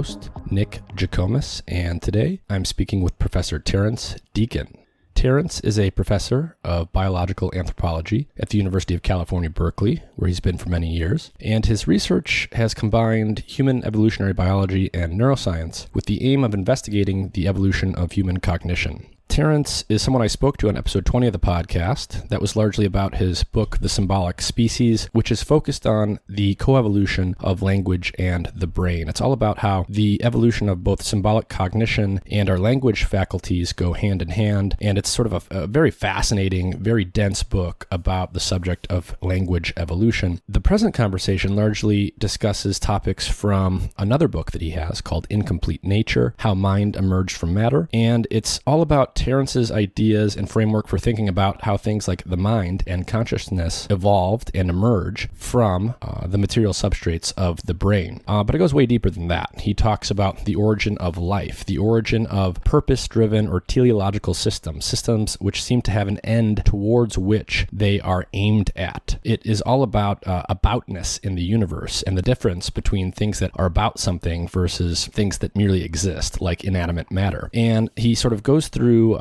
host, Nick Jikomis, and today I'm speaking with Professor Terrence Deacon. Terrence is a professor of biological anthropology at the University of California, Berkeley, where he's been for many years, and his research has combined human evolutionary biology and neuroscience with the aim of investigating the evolution of human cognition. Terrence is someone I spoke to on episode 20 of the podcast. That was largely about his book, The Symbolic Species, which is focused on the coevolution of language and the brain. It's all about how the evolution of both symbolic cognition and our language faculties go hand in hand, and it's sort of a very fascinating, very dense book about the subject of language evolution. The present conversation largely discusses topics from another book that he has called Incomplete Nature, How Mind Emerged from Matter, and it's all about Terrence's ideas and framework for thinking about how things like the mind and consciousness evolved and emerge from the material substrates of the brain. But it goes way deeper than that. He talks about the origin of life, the origin of purpose-driven or teleological systems which seem to have an end towards which they are aimed at. It is all about aboutness in the universe and the difference between things that are about something versus things that merely exist, like inanimate matter. And he sort of goes through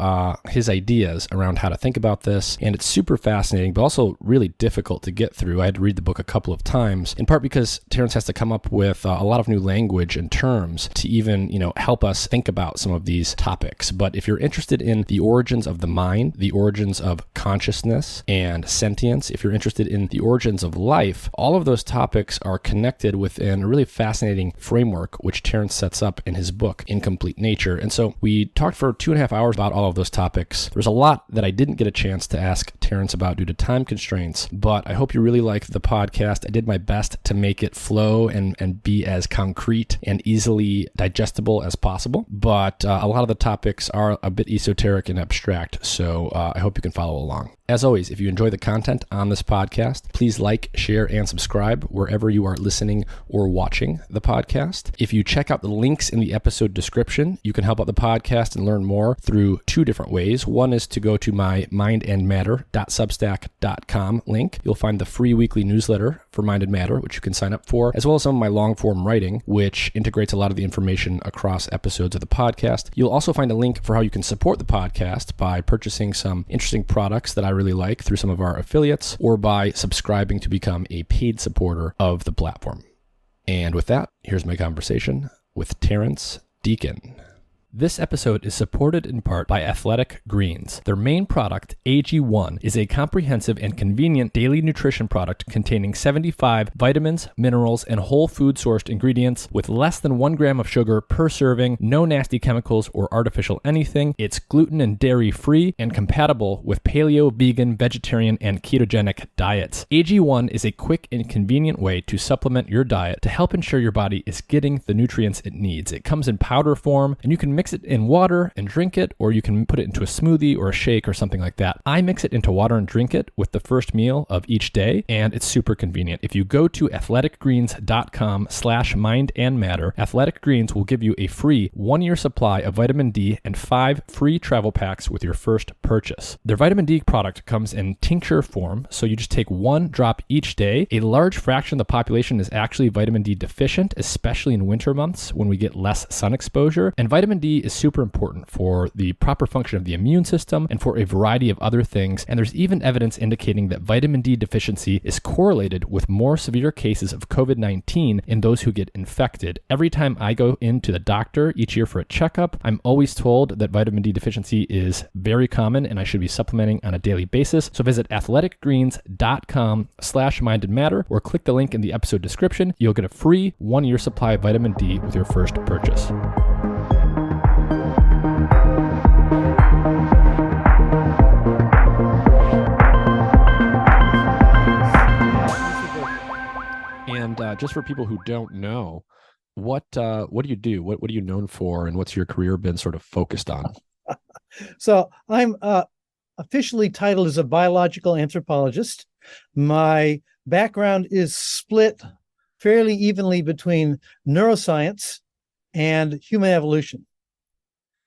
his ideas around how to think about this, and it's super fascinating, but also really difficult to get through. I had to read the book a couple of times, in part because Terrence has to come up with a lot of new language and terms to even, help us think about some of these topics. But if you're interested in the origins of the mind, the origins of consciousness and sentience, if you're interested in the origins of life, all of those topics are connected within a really fascinating framework which Terrence sets up in his book, Incomplete Nature. And so we talked for 2.5 hours about all of those topics. There's a lot that I didn't get a chance to ask Terrence about due to time constraints, but I hope you really like the podcast. I did my best to make it flow and be as concrete and easily digestible as possible, but a lot of the topics are a bit esoteric and abstract, so I hope you can follow along. As always, if you enjoy the content on this podcast, please like, share, and subscribe wherever you are listening or watching the podcast. If you check out the links in the episode description, you can help out the podcast and learn more through two different ways. One is to go to my mindandmatter.substack.com link. You'll find the free weekly newsletter for Mind and Matter, which you can sign up for, as well as some of my long-form writing, which integrates a lot of the information across episodes of the podcast. You'll also find a link for how you can support the podcast by purchasing some interesting products that I really like through some of our affiliates, or by subscribing to become a paid supporter of the platform. And with that, here's my conversation with Terrence Deacon. This episode is supported in part by Athletic Greens. Their main product, AG1, is a comprehensive and convenient daily nutrition product containing 75 vitamins, minerals, and whole food sourced ingredients with less than 1 gram of sugar per serving, no nasty chemicals or artificial anything. It's gluten and dairy free and compatible with paleo, vegan, vegetarian, and ketogenic diets. AG1 is a quick and convenient way to supplement your diet to help ensure your body is getting the nutrients it needs. It comes in powder form, and you can mix it in water and drink it, or you can put it into a smoothie or a shake or something like that. I mix it into water and drink it with the first meal of each day, and it's super convenient. If you go to athleticgreens.com/mindandmatter, Athletic Greens will give you a free 1-year supply of vitamin D and 5 free travel packs with your first purchase. Their vitamin D product comes in tincture form, so you just take 1 drop each day. A large fraction of the population is actually vitamin D deficient, especially in winter months when we get less sun exposure, and vitamin D is super important for the proper function of the immune system and for a variety of other things. And there's even evidence indicating that vitamin D deficiency is correlated with more severe cases of COVID-19 in those who get infected. Every time I go into the doctor each year for a checkup, I'm always told that vitamin D deficiency is very common and I should be supplementing on a daily basis. So visit athleticgreens.com/mindandmatter or click the link in the episode description. You'll get a free 1-year supply of vitamin D with your first purchase. And just for people who don't know, what do you do? What are you known for, and what's your career been sort of focused on? So I'm officially titled as a biological anthropologist. My background is split fairly evenly between neuroscience and human evolution.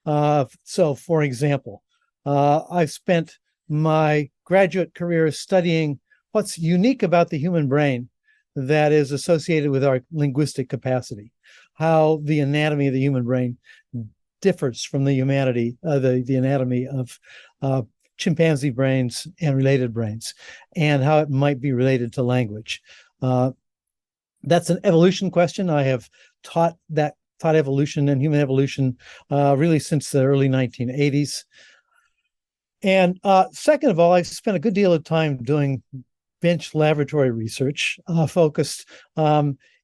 So, for example, I've spent my graduate career studying what's unique about the human brain that is associated with our linguistic capacity. how the anatomy of the human brain differs from the anatomy of chimpanzee brains and related brains, and how it might be related to language. That's an evolution question. I have taught evolution and human evolution really since the early 1980s. And second of all, I spent a good deal of time doing bench laboratory research focused,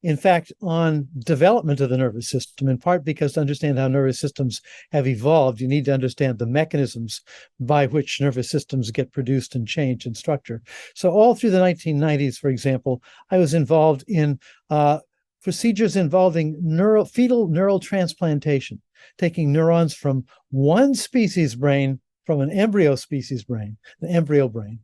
in fact, on development of the nervous system, in part because to understand how nervous systems have evolved, you need to understand the mechanisms by which nervous systems get produced and change in structure. So all through the 1990s, for example, I was involved in procedures involving fetal neural transplantation, taking neurons from one species brain, from an embryo species brain, the embryo brain,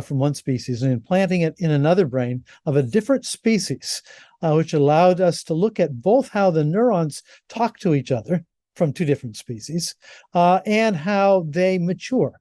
from one species, and implanting it in another brain of a different species, which allowed us to look at both how the neurons talk to each other from two different species and how they mature.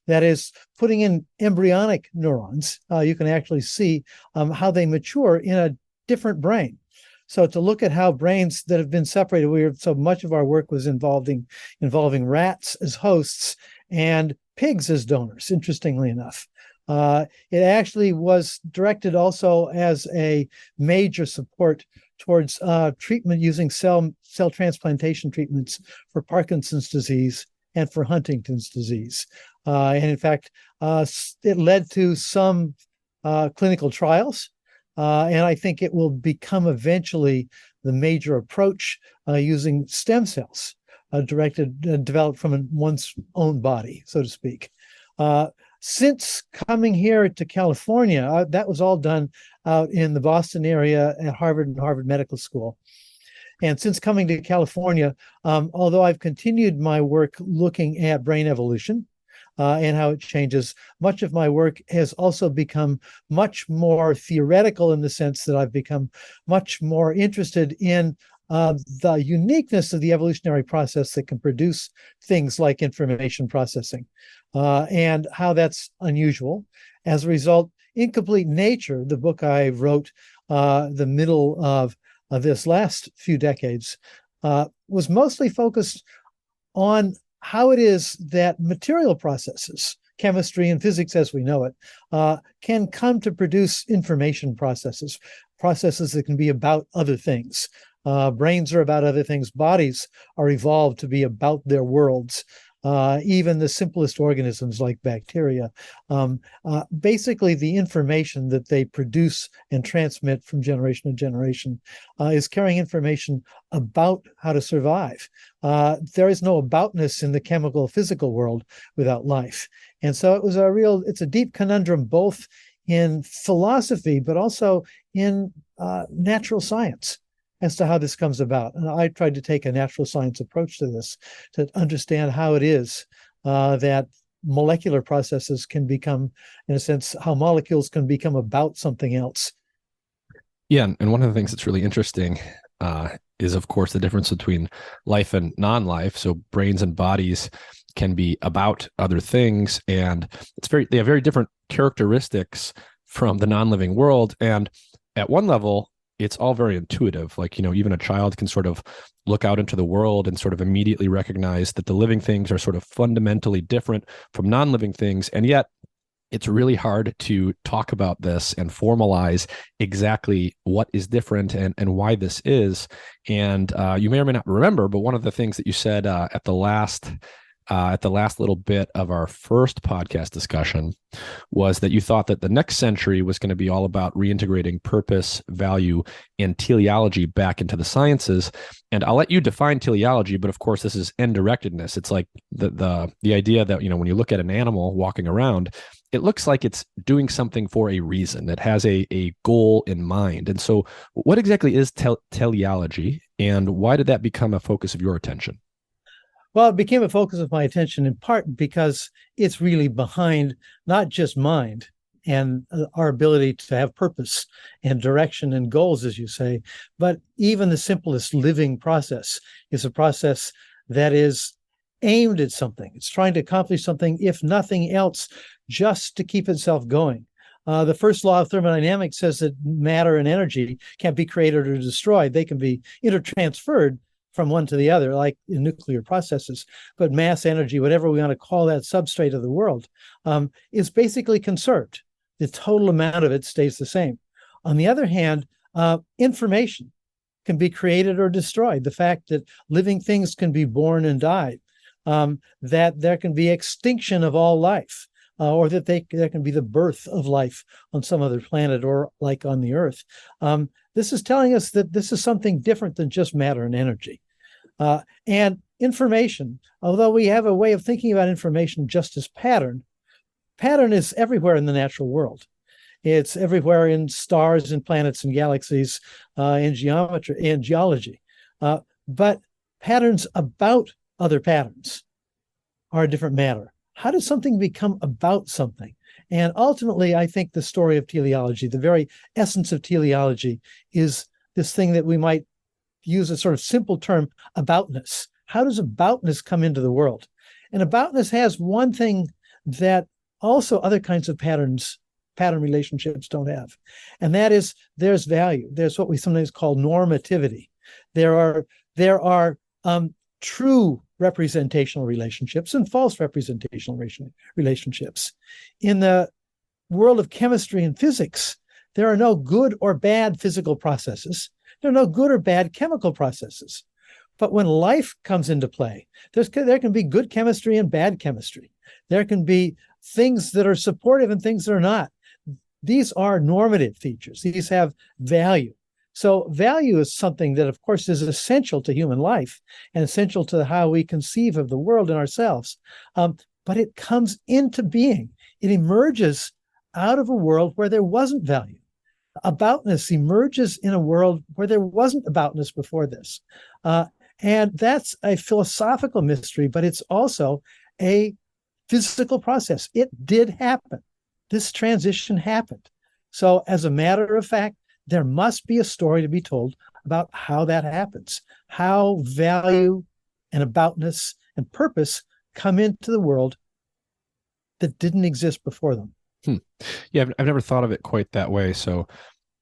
That is, putting in embryonic neurons, you can actually see how they mature in a different brain. So to look at how brains that have been separated, so much of our work was involving rats as hosts and pigs as donors, interestingly enough. It actually was directed also as a major support towards treatment using cell transplantation treatments for Parkinson's disease and for Huntington's disease. And in fact, it led to some clinical trials. And I think it will become eventually the major approach using stem cells developed from one's own body, so to speak. Since coming here to California, that was all done out in the Boston area at Harvard and Harvard Medical School. And since coming to California, although I've continued my work looking at brain evolution, and how it changes, much of my work has also become much more theoretical in the sense that I've become much more interested in the uniqueness of the evolutionary process that can produce things like information processing and how that's unusual. As a result, Incomplete Nature, the book I wrote the middle of this last few decades, was mostly focused on how it is that material processes, chemistry and physics as we know it, can come to produce information processes that can be about other things. Brains are about other things. Bodies are evolved to be about their worlds. Even the simplest organisms like bacteria. Basically, the information that they produce and transmit from generation to generation is carrying information about how to survive. There is no aboutness in the chemical physical world without life. And so it's a deep conundrum, both in philosophy, but also in natural science, as to how this comes about. And I tried to take a natural science approach to this, to understand how it is that molecular processes can become, in a sense, how molecules can become about something else. Yeah, and one of the things that's really interesting is, of course, the difference between life and non-life. So brains and bodies can be about other things, and they have very different characteristics from the non-living world. And at one level, it's all very intuitive. Like, even a child can sort of look out into the world and sort of immediately recognize that the living things are sort of fundamentally different from non-living things. And yet it's really hard to talk about this and formalize exactly what is different and why this is. And you may or may not remember, but one of the things that you said at the last little bit of our first podcast discussion was that you thought that the next century was going to be all about reintegrating purpose, value, and teleology back into the sciences. And I'll let you define teleology, but of course this is end-directedness. It's like the idea that, when you look at an animal walking around, it looks like it's doing something for a reason. It has a goal in mind. And so what exactly is teleology, and why did that become a focus of your attention? Well, it became a focus of my attention in part because it's really behind not just mind and our ability to have purpose and direction and goals, as you say, but even the simplest living process is a process that is aimed at something. It's trying to accomplish something, if nothing else, just to keep itself going. The first law of thermodynamics says that matter and energy can't be created or destroyed. They can be intertransferred from one to the other, like in nuclear processes. But mass, energy, whatever we want to call that substrate of the world, is basically conserved. The total amount of it stays the same. On the other hand, information can be created or destroyed. The fact that living things can be born and die, that there can be extinction of all life, or that there can be the birth of life on some other planet or like on the Earth. This is telling us that this is something different than just matter and energy. And information, although we have a way of thinking about information just as pattern is everywhere in the natural world. It's everywhere in stars and planets and galaxies, in geometry and geology. But patterns about other patterns are a different matter. How does something become about something? And ultimately, I think the story of teleology, the very essence of teleology, is this thing that we might use a sort of simple term, aboutness. How does aboutness come into the world? And aboutness has one thing that also other kinds of pattern relationships don't have. And that is there's value. There's what we sometimes call normativity. There are true representational relationships and false representational relationships. In the world of chemistry and physics, there are no good or bad physical processes. There are no good or bad chemical processes. But when life comes into play, there can be good chemistry and bad chemistry. There can be things that are supportive and things that are not. These are normative features. These have value. So value is something that, of course, is essential to human life and essential to how we conceive of the world and ourselves. But it comes into being. It emerges out of a world where there wasn't value. Aboutness emerges in a world where there wasn't aboutness before this. And that's a philosophical mystery, but it's also a physical process. It did happen. This transition happened. So as a matter of fact, there must be a story to be told about how that happens, how value and aboutness and purpose come into the world that didn't exist before them. Yeah, I've never thought of it quite that way. So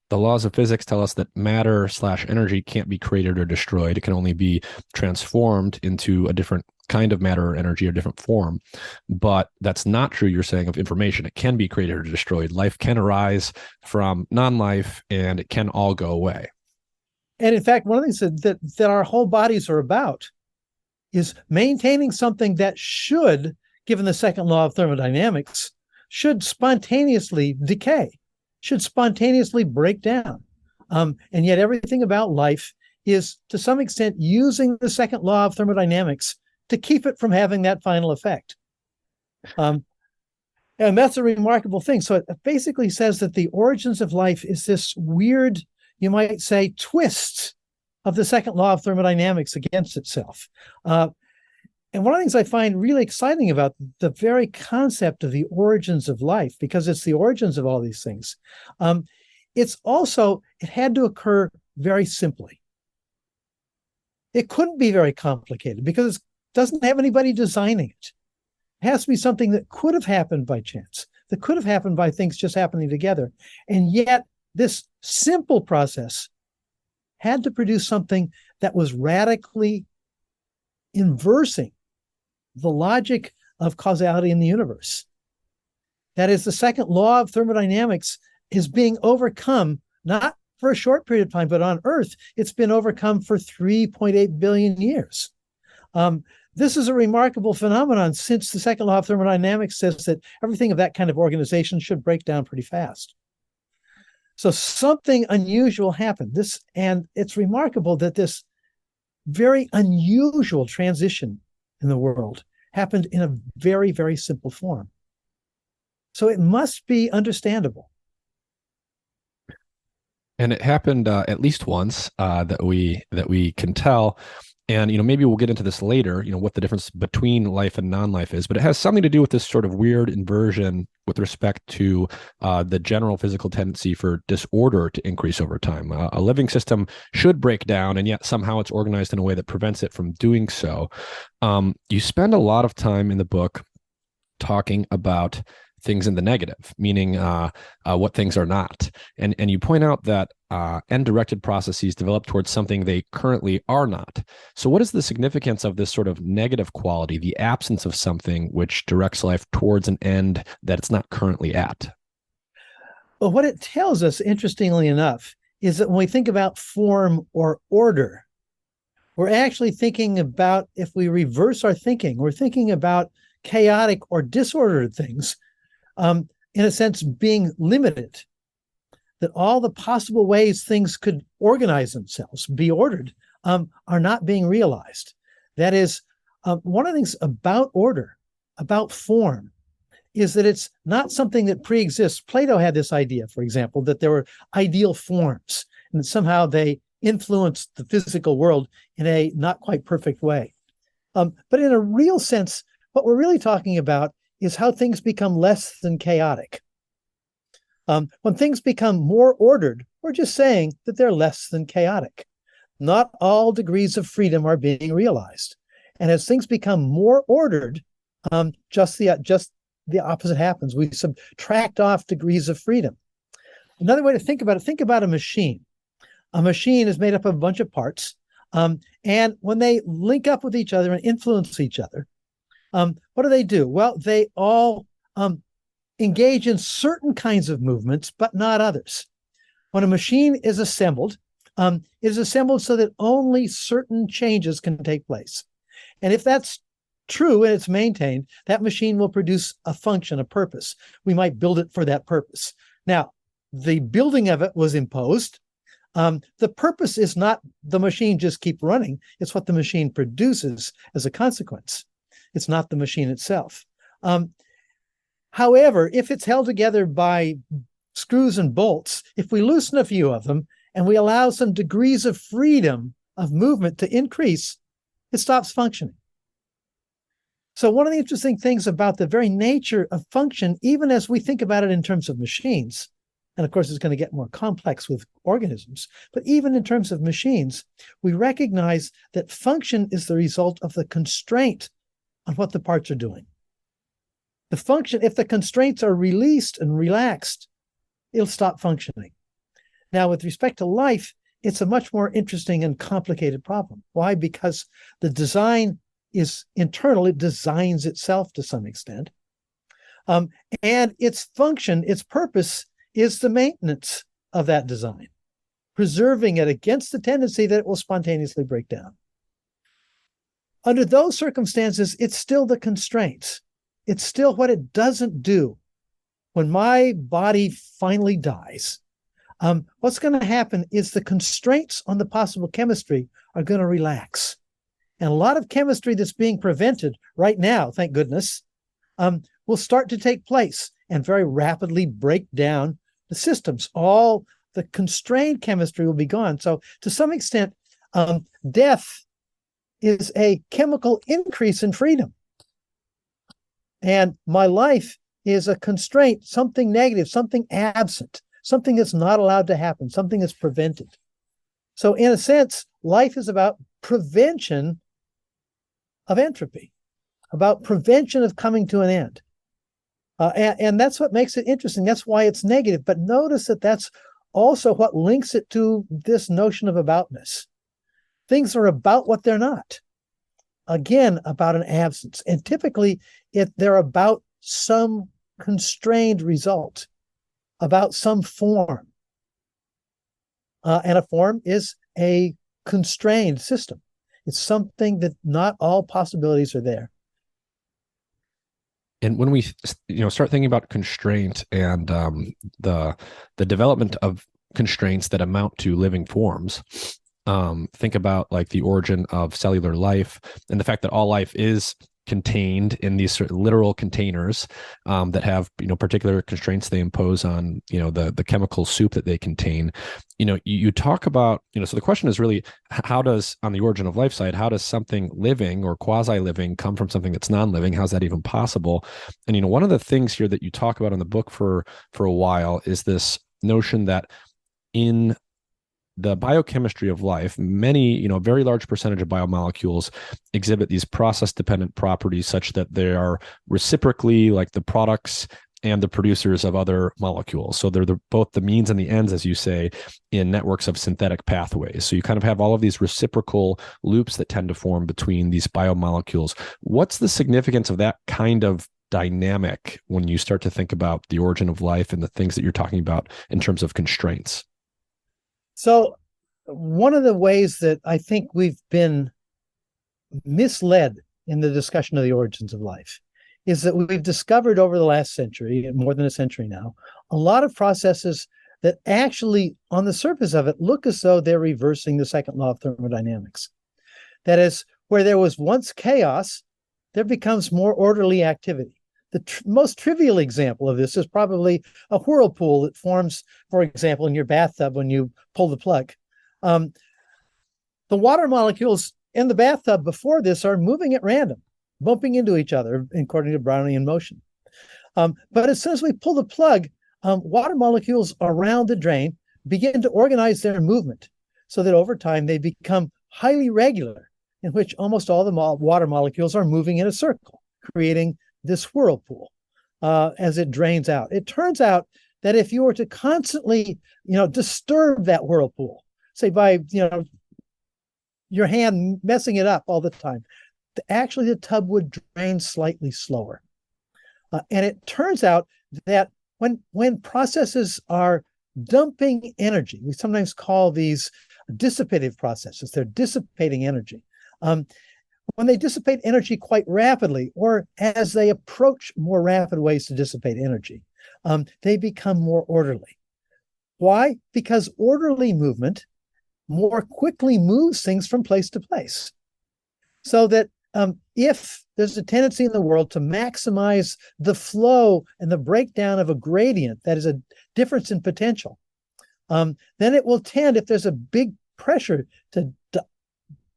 the laws of physics tell us that matter/energy can't be created or destroyed. It can only be transformed into a different kind of matter or energy or different form. But that's not true, you're saying, of information. It can be created or destroyed. Life can arise from non-life, and it can all go away. And in fact, one of the things that our whole bodies are about is maintaining something that should, given the second law of thermodynamics, should spontaneously decay, should spontaneously break down. And yet everything about life is, to some extent, using the second law of thermodynamics to keep it from having that final effect. And that's a remarkable thing. So it basically says that the origins of life is this weird, you might say, twist of the second law of thermodynamics against itself. And one of the things I find really exciting about the very concept of the origins of life, because it's the origins of all these things, it had to occur very simply. It couldn't be very complicated because it doesn't have anybody designing it. It has to be something that could have happened by chance, that could have happened by things just happening together. And yet this simple process had to produce something that was radically inversing the logic of causality in the universe. That is, the second law of thermodynamics is being overcome, not for a short period of time, but on Earth, it's been overcome for 3.8 billion years. This is a remarkable phenomenon, since the second law of thermodynamics says that everything of that kind of organization should break down pretty fast. So something unusual happened. And it's remarkable that this very unusual transition in the world happened in a very, very simple form. So it must be understandable. And it happened at least once that we can tell. And, maybe we'll get into this later, what the difference between life and non-life is, but it has something to do with this sort of weird inversion with respect to the general physical tendency for disorder to increase over time. A living system should break down, and yet somehow it's organized in a way that prevents it from doing so. You spend a lot of time in the book talking about things in the negative, meaning what things are not. And you point out that end-directed processes develop towards something they currently are not. So what is the significance of this sort of negative quality, the absence of something which directs life towards an end that it's not currently at? Well, what it tells us, interestingly enough, is that when we think about form or order, we're actually thinking about, if we reverse our thinking, we're thinking about chaotic or disordered things, in a sense, being limited, that all the possible ways things could organize themselves, be ordered, are not being realized. That is, one of the things about order, about form, is that it's not something that pre-exists. Plato had this idea, for example, that there were ideal forms and that somehow they influenced the physical world in a not quite perfect way. But in a real sense, what we're really talking about is how things become less than chaotic. When things become more ordered, we're just saying that they're less than chaotic. Not all degrees of freedom are being realized. And as things become more ordered, just the opposite happens. We subtract off degrees of freedom. Another way to think about a machine. A machine is made up of a bunch of parts. And when they link up with each other and influence each other, what do? Well, they all engage in certain kinds of movements, but not others. When a machine is assembled, it is assembled so that only certain changes can take place. And if that's true and it's maintained, that machine will produce a function, a purpose. We might build it for that purpose. Now, the building of it was imposed. The purpose is not the machine just keep running. It's what the machine produces as a consequence. It's not the machine itself. However, if it's held together by screws and bolts, if we loosen a few of them and we allow some degrees of freedom of movement to increase, it stops functioning. So one of the interesting things about the very nature of function, even as we think about it in terms of machines, and of course it's going to get more complex with organisms, but even in terms of machines, we recognize that function is the result of the constraint on what the parts are doing. The function, if the constraints are released and relaxed, it'll stop functioning. Now, with respect to life, it's a much more interesting and complicated problem. Why? Because the design is internal. It designs itself to some extent. And its function, its purpose, is the maintenance of that design, preserving it against the tendency that it will spontaneously break down. Under those circumstances, it's still the constraints. It's still what it doesn't do. When my body finally dies, what's going to happen is the constraints on the possible chemistry are going to relax. And a lot of chemistry that's being prevented right now, thank goodness, will start to take place and very rapidly break down the systems. All the constrained chemistry will be gone. So to some extent, death is a chemical increase in freedom. And my life is a constraint, something negative, something absent, something that's not allowed to happen, something that's prevented. So in a sense, life is about prevention of entropy, about prevention of coming to an end. And that's what makes it interesting. That's why it's negative. But notice that that's also what links it to this notion of aboutness. Things are about what they're not. Again, about an absence. And typically, they're about some constrained result, about some form. And a form is a constrained system. It's something that not all possibilities are there. And when we start thinking about constraint and the development of constraints that amount to living forms, think about like the origin of cellular life and the fact that all life is contained in these sort of literal containers that have particular constraints they impose on the chemical soup that they contain. You talk about so the question is really, how does, on the origin of life side, how does something living or quasi-living come from something that's non-living? How's that even possible? And one of the things here that you talk about in the book for a while is this notion that in the biochemistry of life, many, a very large percentage of biomolecules exhibit these process-dependent properties such that they are reciprocally, like the products and the producers of other molecules. So they're both the means and the ends, as you say, in networks of synthetic pathways. So you kind of have all of these reciprocal loops that tend to form between these biomolecules. What's the significance of that kind of dynamic when you start to think about the origin of life and the things that you're talking about in terms of constraints? So one of the ways that I think we've been misled in the discussion of the origins of life is that we've discovered over the last century, more than a century now, a lot of processes that actually, on the surface of it, look as though they're reversing the second law of thermodynamics. That is, where there was once chaos, there becomes more orderly activity. The most trivial example of this is probably a whirlpool that forms, for example, in your bathtub when you pull the plug. The water molecules in the bathtub before this are moving at random, bumping into each other according to Brownian motion. But as soon as we pull the plug, water molecules around the drain begin to organize their movement so that over time they become highly regular, in which almost all the water molecules are moving in a circle, creating this whirlpool as it drains out. It turns out that if you were to constantly, disturb that whirlpool, say by, your hand messing it up all the time, actually the tub would drain slightly slower. And it turns out that when processes are dumping energy, we sometimes call these dissipative processes, they're dissipating energy. When they dissipate energy quite rapidly, or as they approach more rapid ways to dissipate energy, they become more orderly. Why? Because orderly movement more quickly moves things from place to place. So that if there's a tendency in the world to maximize the flow and the breakdown of a gradient, that is a difference in potential, then it will tend, if there's a big pressure to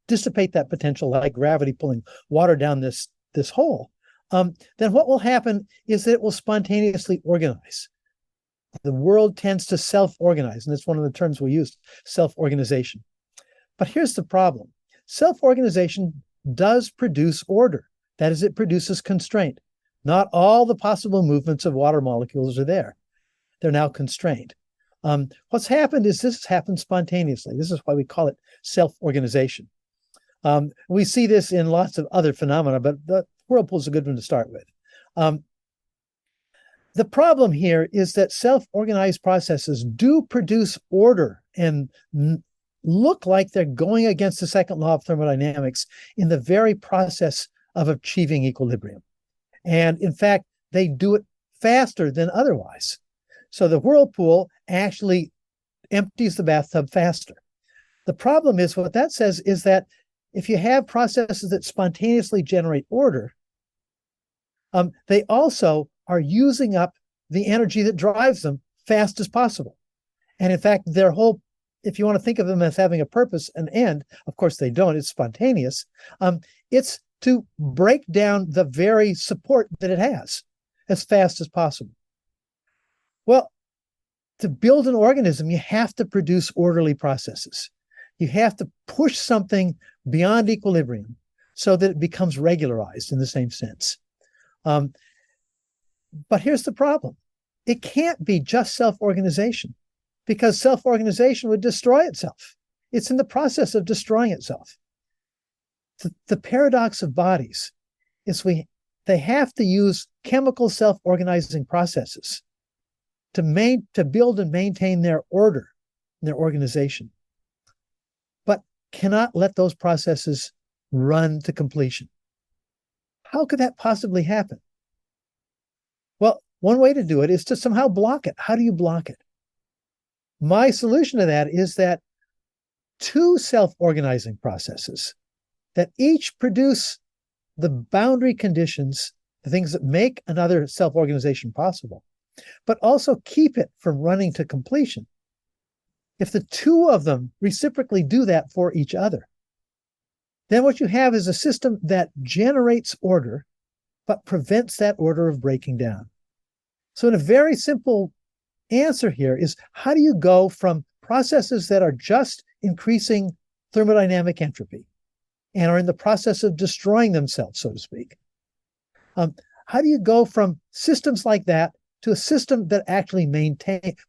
dissipate that potential, like gravity pulling water down this hole, then what will happen is that it will spontaneously organize. The world tends to self-organize, and that's one of the terms we use, self-organization. But here's the problem. Self-organization does produce order. That is, it produces constraint. Not all the possible movements of water molecules are there. They're now constrained. What's happened is this has happened spontaneously. This is why we call it self-organization. We see this in lots of other phenomena, but the whirlpool is a good one to start with. The problem here is that self-organized processes do produce order and look like they're going against the second law of thermodynamics in the very process of achieving equilibrium. And in fact, they do it faster than otherwise. So the whirlpool actually empties the bathtub faster. The problem is, what that says is that if you have processes that spontaneously generate order, they also are using up the energy that drives them fast as possible. And in fact, their whole, if you want to think of them as having a purpose, an end, of course they don't, it's spontaneous, it's to break down the very support that it has as fast as possible. Well, to build an organism, you have to produce orderly processes. You have to push something beyond equilibrium so that it becomes regularized in the same sense. But here's the problem. It can't be just self-organization, because self-organization would destroy itself. It's in the process of destroying itself. The paradox of bodies is they have to use chemical self-organizing processes to build and maintain their order, their organization, but cannot let those processes run to completion. How could that possibly happen? Well, one way to do it is to somehow block it. How do you block it? My solution to that is that two self-organizing processes that each produce the boundary conditions, the things that make another self-organization possible, but also keep it from running to completion. If the two of them reciprocally do that for each other, then what you have is a system that generates order, but prevents that order of breaking down. So in a very simple answer here is, how do you go from processes that are just increasing thermodynamic entropy and are in the process of destroying themselves, so to speak? How do you go from systems like that to a system that actually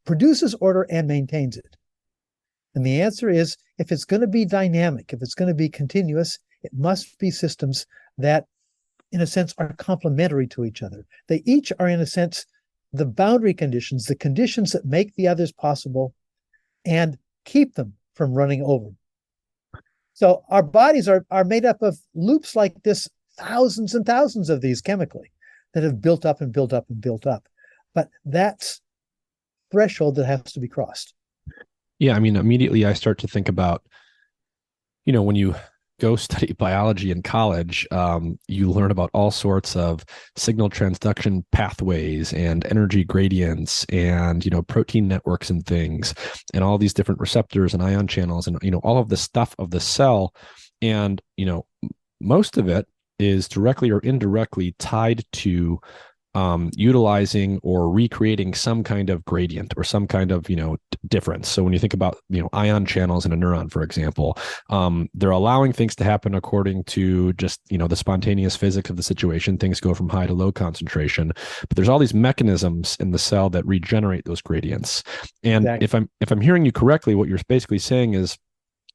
produces order and maintains it? And the answer is, if it's going to be dynamic, if it's going to be continuous, it must be systems that, in a sense, are complementary to each other. They each are, in a sense, the boundary conditions, the conditions that make the others possible and keep them from running over. So our bodies are made up of loops like this, thousands and thousands of these chemically, that have built up and built up and built up. But that's threshold that has to be crossed. Yeah, I mean, immediately I start to think about, when you go study biology in college, you learn about all sorts of signal transduction pathways and energy gradients and, protein networks and things, and all these different receptors and ion channels and, all of the stuff of the cell. And, most of it is directly or indirectly tied to utilizing or recreating some kind of gradient or some kind of difference. So when you think about ion channels in a neuron, for example, they're allowing things to happen according to just the spontaneous physics of the situation. Things go from high to low concentration, but there's all these mechanisms in the cell that regenerate those gradients. And exactly. if I'm hearing you correctly, what you're basically saying is,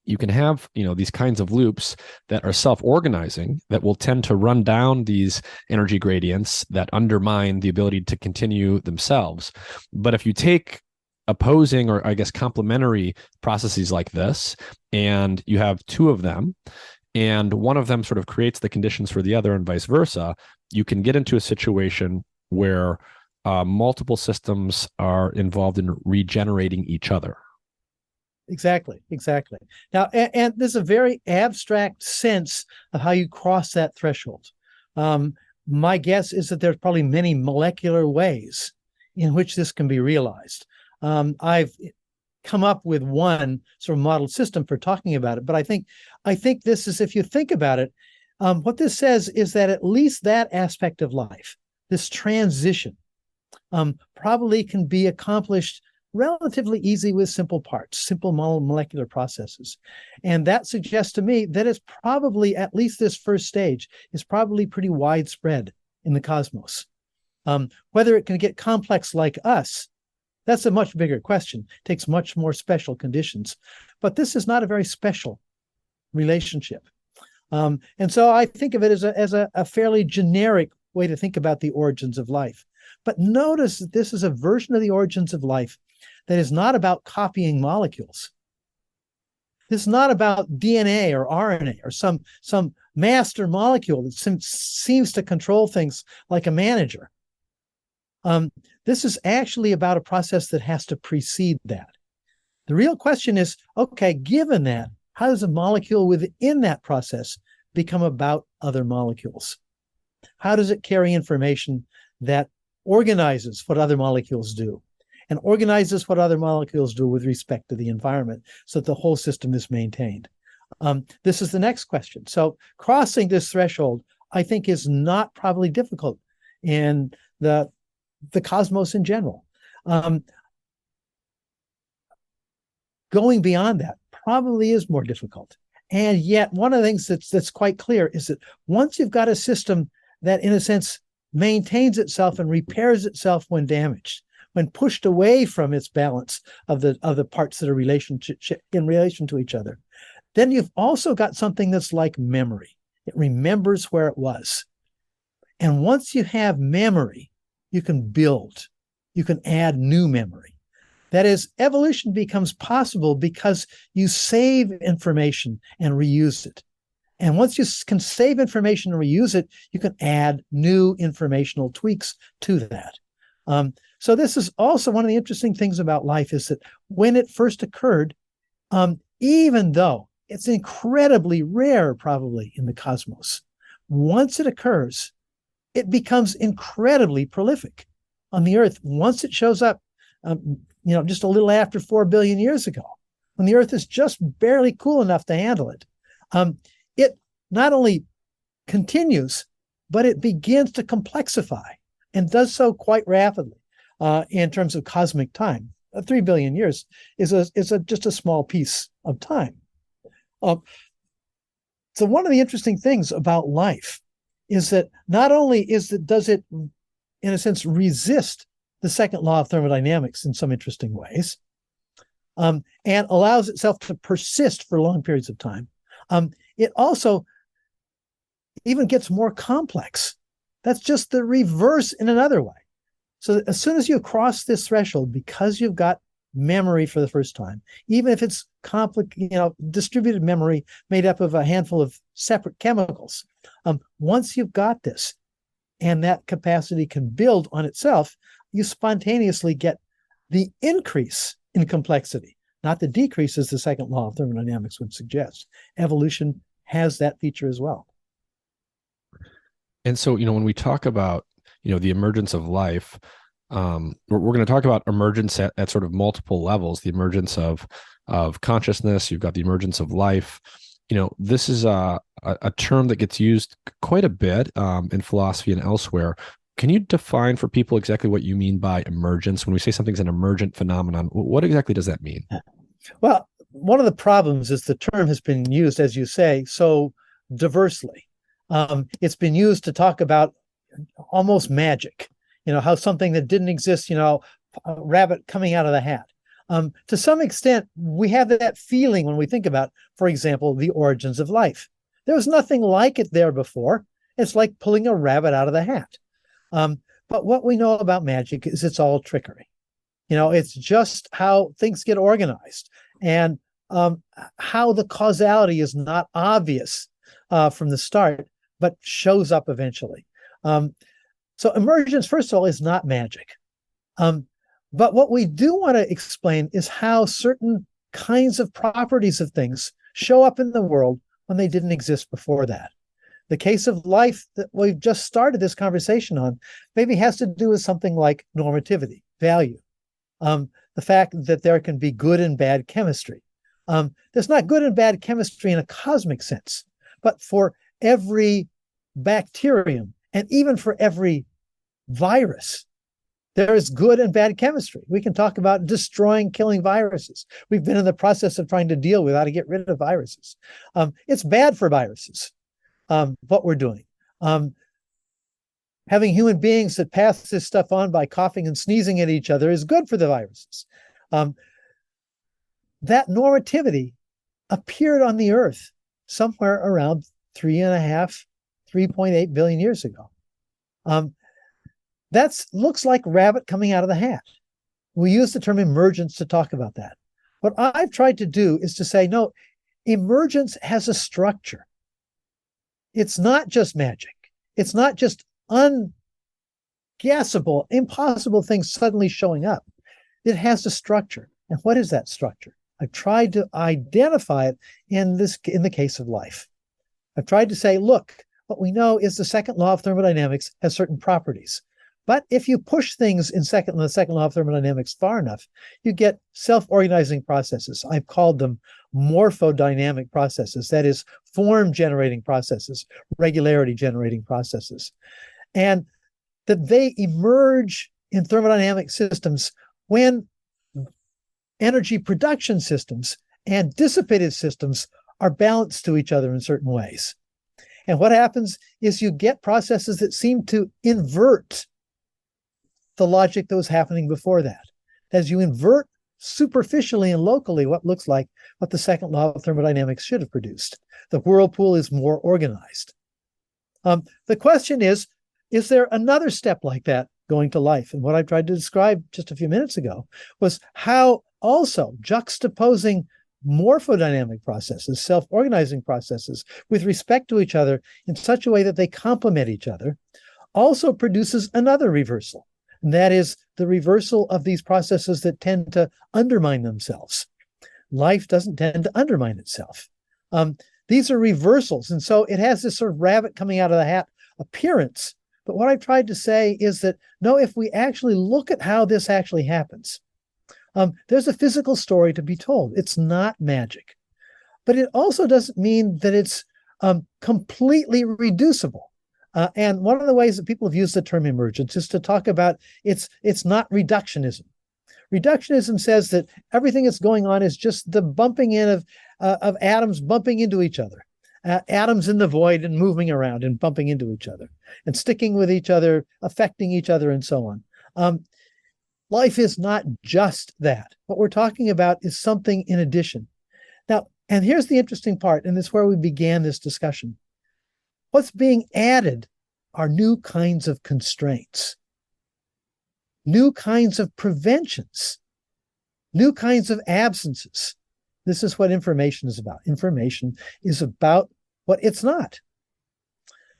you can have, these kinds of loops that are self-organizing that will tend to run down these energy gradients that undermine the ability to continue themselves. But if you take opposing, or I guess complementary processes like this, and you have two of them, and one of them sort of creates the conditions for the other and vice versa, you can get into a situation where multiple systems are involved in regenerating each other. Exactly. Now, and there's a very abstract sense of how you cross that threshold. My guess is that there's probably many molecular ways in which this can be realized. I've come up with one sort of model system for talking about it, but I think this is, if you think about it, what this says is that at least that aspect of life, this transition, probably can be accomplished relatively easy with simple parts, simple molecular processes. And that suggests to me that it's probably, at least this first stage, is probably pretty widespread in the cosmos. Whether it can get complex like us, that's a much bigger question. It takes much more special conditions. But this is not a very special relationship. And so I think of it as a fairly generic way to think about the origins of life. But notice that this is a version of the origins of life that is not about copying molecules. This is not about DNA or RNA or some master molecule that seems to control things like a manager. This is actually about a process that has to precede that. The real question is, okay, given that, how does a molecule within that process become about other molecules? How does it carry information that organizes what other molecules do and organizes what other molecules do with respect to the environment so that the whole system is maintained? This is the next question. So crossing this threshold, I think, is not probably difficult in the cosmos in general. Going beyond that probably is more difficult. And yet one of the things that's quite clear is that once you've got a system that, in a sense, maintains itself and repairs itself when damaged, when pushed away from its balance of the parts that are in relation to each other, then you've also got something that's like memory. It remembers where it was. And once you have memory, you can build, you can add new memory. That is, evolution becomes possible because you save information and reuse it. And once you can save information and reuse it, you can add new informational tweaks to that. So this is also one of the interesting things about life, is that when it first occurred, even though it's incredibly rare probably in the cosmos, once it occurs, it becomes incredibly prolific on the Earth. Once it shows up, just a little after 4 billion years ago, when the Earth is just barely cool enough to handle it, it not only continues, but it begins to complexify and does so quite rapidly in terms of cosmic time. 3 billion years is just a small piece of time. So one of the interesting things about life is that not only does it, in a sense, resist the second law of thermodynamics in some interesting ways, and allows itself to persist for long periods of time. It also even gets more complex. That's just the reverse in another way. So as soon as you cross this threshold, because you've got memory for the first time, even if it's distributed memory made up of a handful of separate chemicals, once you've got this and that capacity can build on itself, you spontaneously get the increase in complexity, not the decrease as the second law of thermodynamics would suggest. Evolution has that feature as well. And so, when we talk about, the emergence of life, we're going to talk about emergence at sort of multiple levels, the emergence of consciousness. You've got the emergence of life. This is a term that gets used quite a bit in philosophy and elsewhere. Can you define for people exactly what you mean by emergence? When we say something's an emergent phenomenon, what exactly does that mean? Well, one of the problems is the term has been used, as you say, so diversely. It's been used to talk about almost magic, how something that didn't exist, a rabbit coming out of the hat. To some extent, we have that feeling when we think about, for example, the origins of life. There was nothing like it there before. It's like pulling a rabbit out of the hat. But what we know about magic is it's all trickery. It's just how things get organized and how the causality is not obvious from the start, but shows up eventually. So emergence, first of all, is not magic. But what we do want to explain is how certain kinds of properties of things show up in the world when they didn't exist before that. The case of life that we've just started this conversation on maybe has to do with something like normativity, value. The fact that there can be good and bad chemistry. There's not good and bad chemistry in a cosmic sense, but for every bacterium and even for every virus, there is good and bad chemistry. We can talk about destroying, killing viruses. We've been in the process of trying to deal with how to get rid of viruses. It's bad for viruses, what we're doing. Having human beings that pass this stuff on by coughing and sneezing at each other is good for the viruses. That normativity appeared on the Earth somewhere around 3.8 billion years ago. That looks like rabbit coming out of the hat. We use the term emergence to talk about that. What I've tried to do is to say, no, emergence has a structure. It's not just magic. It's not just unguessable, impossible things suddenly showing up. It has a structure. And what is that structure? I've tried to identify it in the case of life. I've tried to say, look, what we know is the second law of thermodynamics has certain properties. But if you push things in the second law of thermodynamics far enough, you get self-organizing processes. I've called them morphodynamic processes, that is, form-generating processes, regularity-generating processes. And that they emerge in thermodynamic systems when energy production systems and dissipative systems are balanced to each other in certain ways. And what happens is you get processes that seem to invert the logic that was happening before that. As you invert superficially and locally what looks like what the second law of thermodynamics should have produced. The whirlpool is more organized. The question is there another step like that going to life? And what I tried to describe just a few minutes ago was how also juxtaposing morphodynamic processes, self-organizing processes with respect to each other in such a way that they complement each other also produces another reversal. And that is the reversal of these processes that tend to undermine themselves. Life doesn't tend to undermine itself. These are reversals. And so it has this sort of rabbit coming out of the hat appearance. But what I've tried to say is that, no, if we actually look at how this actually happens, there's a physical story to be told. It's not magic. But it also doesn't mean that it's completely reducible. And one of the ways that people have used the term emergence is to talk about it's not reductionism. Reductionism says that everything that's going on is just the bumping in of atoms bumping into each other, atoms in the void and moving around and bumping into each other and sticking with each other, affecting each other, and so on. Life is not just that. What we're talking about is something in addition. Now, and here's the interesting part, and this is where we began this discussion. What's being added are new kinds of constraints, new kinds of preventions, new kinds of absences. This is what information is about. Information is about what it's not.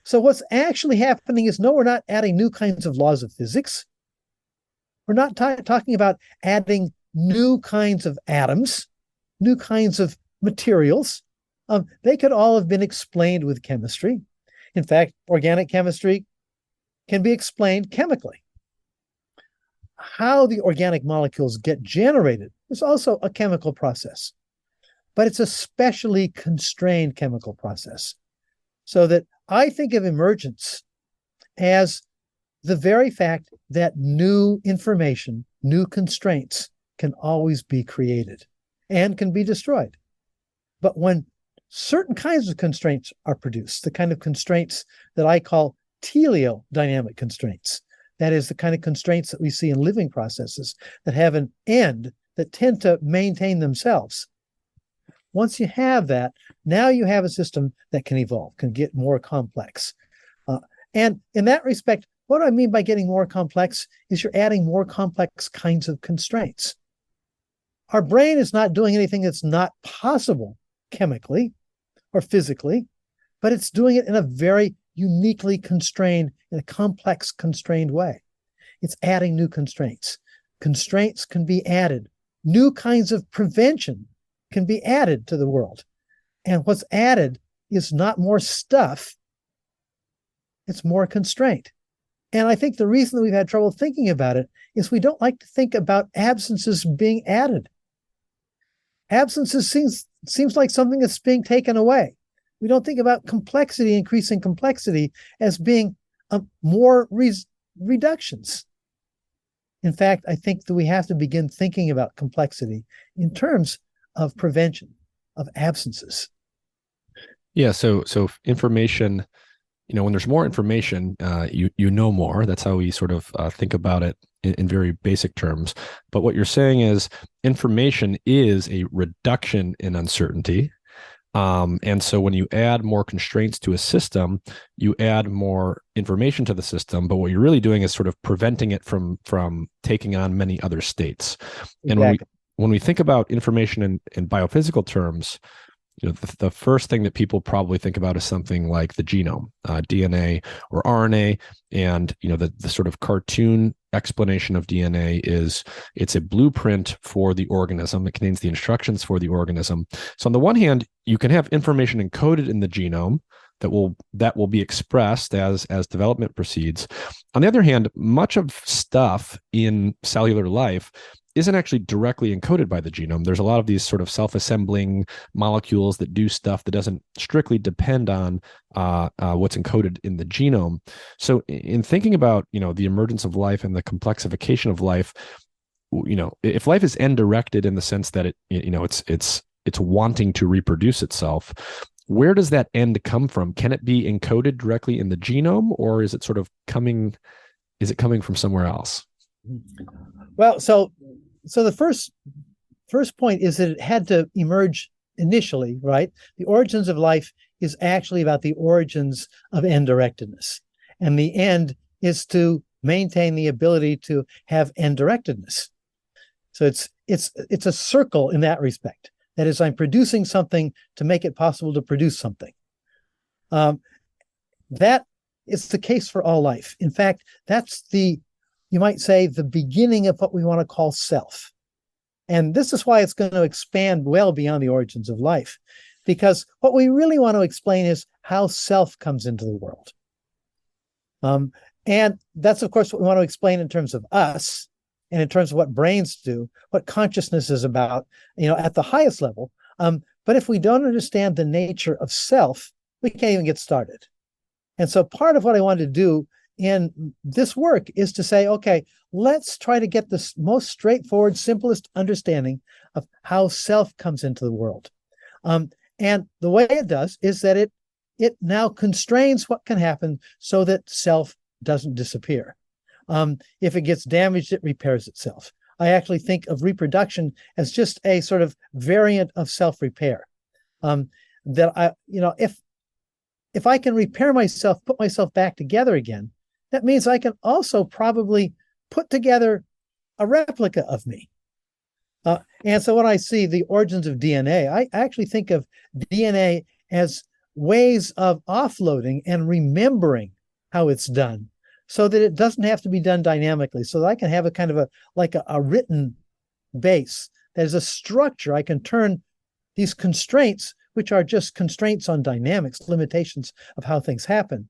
So what's actually happening is, no, we're not adding new kinds of laws of physics. We're not talking about adding new kinds of atoms, new kinds of materials. They could all have been explained with chemistry. In fact, organic chemistry can be explained chemically. How the organic molecules get generated is also a chemical process, but it's a specially constrained chemical process. So that I think of emergence as the very fact that new information, new constraints can always be created and can be destroyed. But when certain kinds of constraints are produced, the kind of constraints that I call teleodynamic constraints, that is, the kind of constraints that we see in living processes that have an end, that tend to maintain themselves. Once you have that, now you have a system that can evolve, can get more complex. And in that respect, what I mean by getting more complex is you're adding more complex kinds of constraints. Our brain is not doing anything that's not possible chemically or physically, but it's doing it in a very uniquely constrained, in a complex, constrained way. It's adding new constraints. Constraints can be added. New kinds of prevention can be added to the world. And what's added is not more stuff, it's more constraint. And I think the reason that we've had trouble thinking about it is we don't like to think about absences being added. Absences seems like something that's being taken away. We don't think about complexity, increasing complexity, as being more reductions. In fact, I think that we have to begin thinking about complexity in terms of prevention, of absences. Yeah, so information, when there's more information, you know more. That's how we sort of think about it in very basic terms. But what you're saying is information is a reduction in uncertainty. And so when you add more constraints to a system, you add more information to the system. But what you're really doing is sort of preventing it from taking on many other states. Exactly. And when we think about information in biophysical terms, the first thing that people probably think about is something like the genome, DNA or RNA. And, the sort of cartoon explanation of DNA is it's a blueprint for the organism. It contains the instructions for the organism. So on the one hand, you can have information encoded in the genome that will be expressed as development proceeds. On the other hand, much of stuff in cellular life isn't actually directly encoded by the genome. There's a lot of these sort of self-assembling molecules that do stuff that doesn't strictly depend on what's encoded in the genome. So in thinking about, the emergence of life and the complexification of life, if life is end-directed in the sense that it's wanting to reproduce itself, where does that end come from? Can it be encoded directly in the genome, or is it sort of coming from somewhere else? Well, so the first point is that it had to emerge initially, right? The origins of life is actually about the origins of end-directedness. And the end is to maintain the ability to have end-directedness. So it's a circle in that respect. That is, I'm producing something to make it possible to produce something. That is the case for all life. In fact, that's you might say, the beginning of what we want to call self. And this is why it's going to expand well beyond the origins of life, because what we really want to explain is how self comes into the world. And that's, of course, what we want to explain in terms of us and in terms of what brains do, what consciousness is about, at the highest level. But if we don't understand the nature of self, we can't even get started. And so part of what I wanted to do in this work is to say, okay, let's try to get the most straightforward, simplest understanding of how self comes into the world. And the way it does is that it now constrains what can happen so that self doesn't disappear. If it gets damaged, it repairs itself. I actually think of reproduction as just a sort of variant of self-repair. That if I can repair myself, put myself back together again, that means I can also probably put together a replica of me. And so when I see the origins of DNA, I actually think of DNA as ways of offloading and remembering how it's done so that it doesn't have to be done dynamically, so that I can have a kind of a written base that is a structure. I can turn these constraints, which are just constraints on dynamics, limitations of how things happen.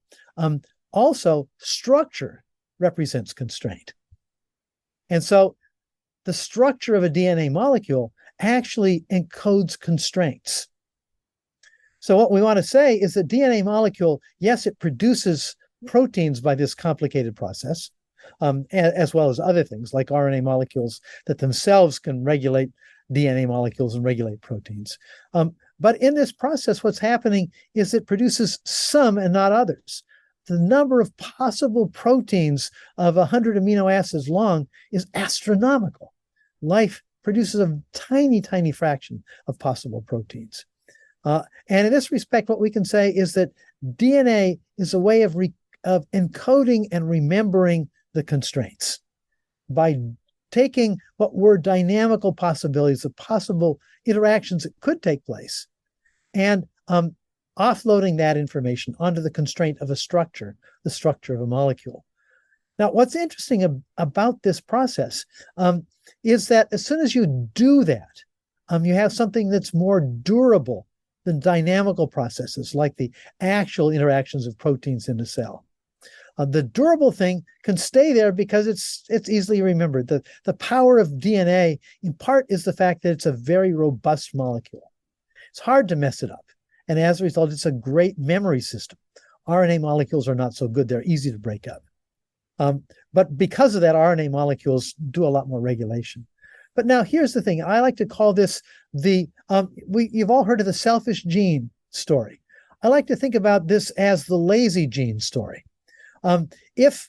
Also, structure represents constraint. And so the structure of a DNA molecule actually encodes constraints. So what we want to say is that DNA molecule, yes, it produces proteins by this complicated process, as well as other things like RNA molecules that themselves can regulate DNA molecules and regulate proteins. But in this process, what's happening is it produces some and not others. The number of possible proteins of 100 amino acids long is astronomical. Life produces a tiny, tiny fraction of possible proteins. And in this respect, what we can say is that DNA is a way of encoding and remembering the constraints by taking what were dynamical possibilities of possible interactions that could take place and offloading that information onto the constraint of a structure, the structure of a molecule. Now, what's interesting about this process is that as soon as you do that, you have something that's more durable than dynamical processes like the actual interactions of proteins in a cell. The durable thing can stay there because it's easily remembered. The power of DNA, in part, is the fact that it's a very robust molecule. It's hard to mess it up. And as a result, it's a great memory system. RNA molecules are not so good. They're easy to break up. But because of that, RNA molecules do a lot more regulation. But now here's the thing. I like to call this you've all heard of the selfish gene story. I like to think about this as the lazy gene story. If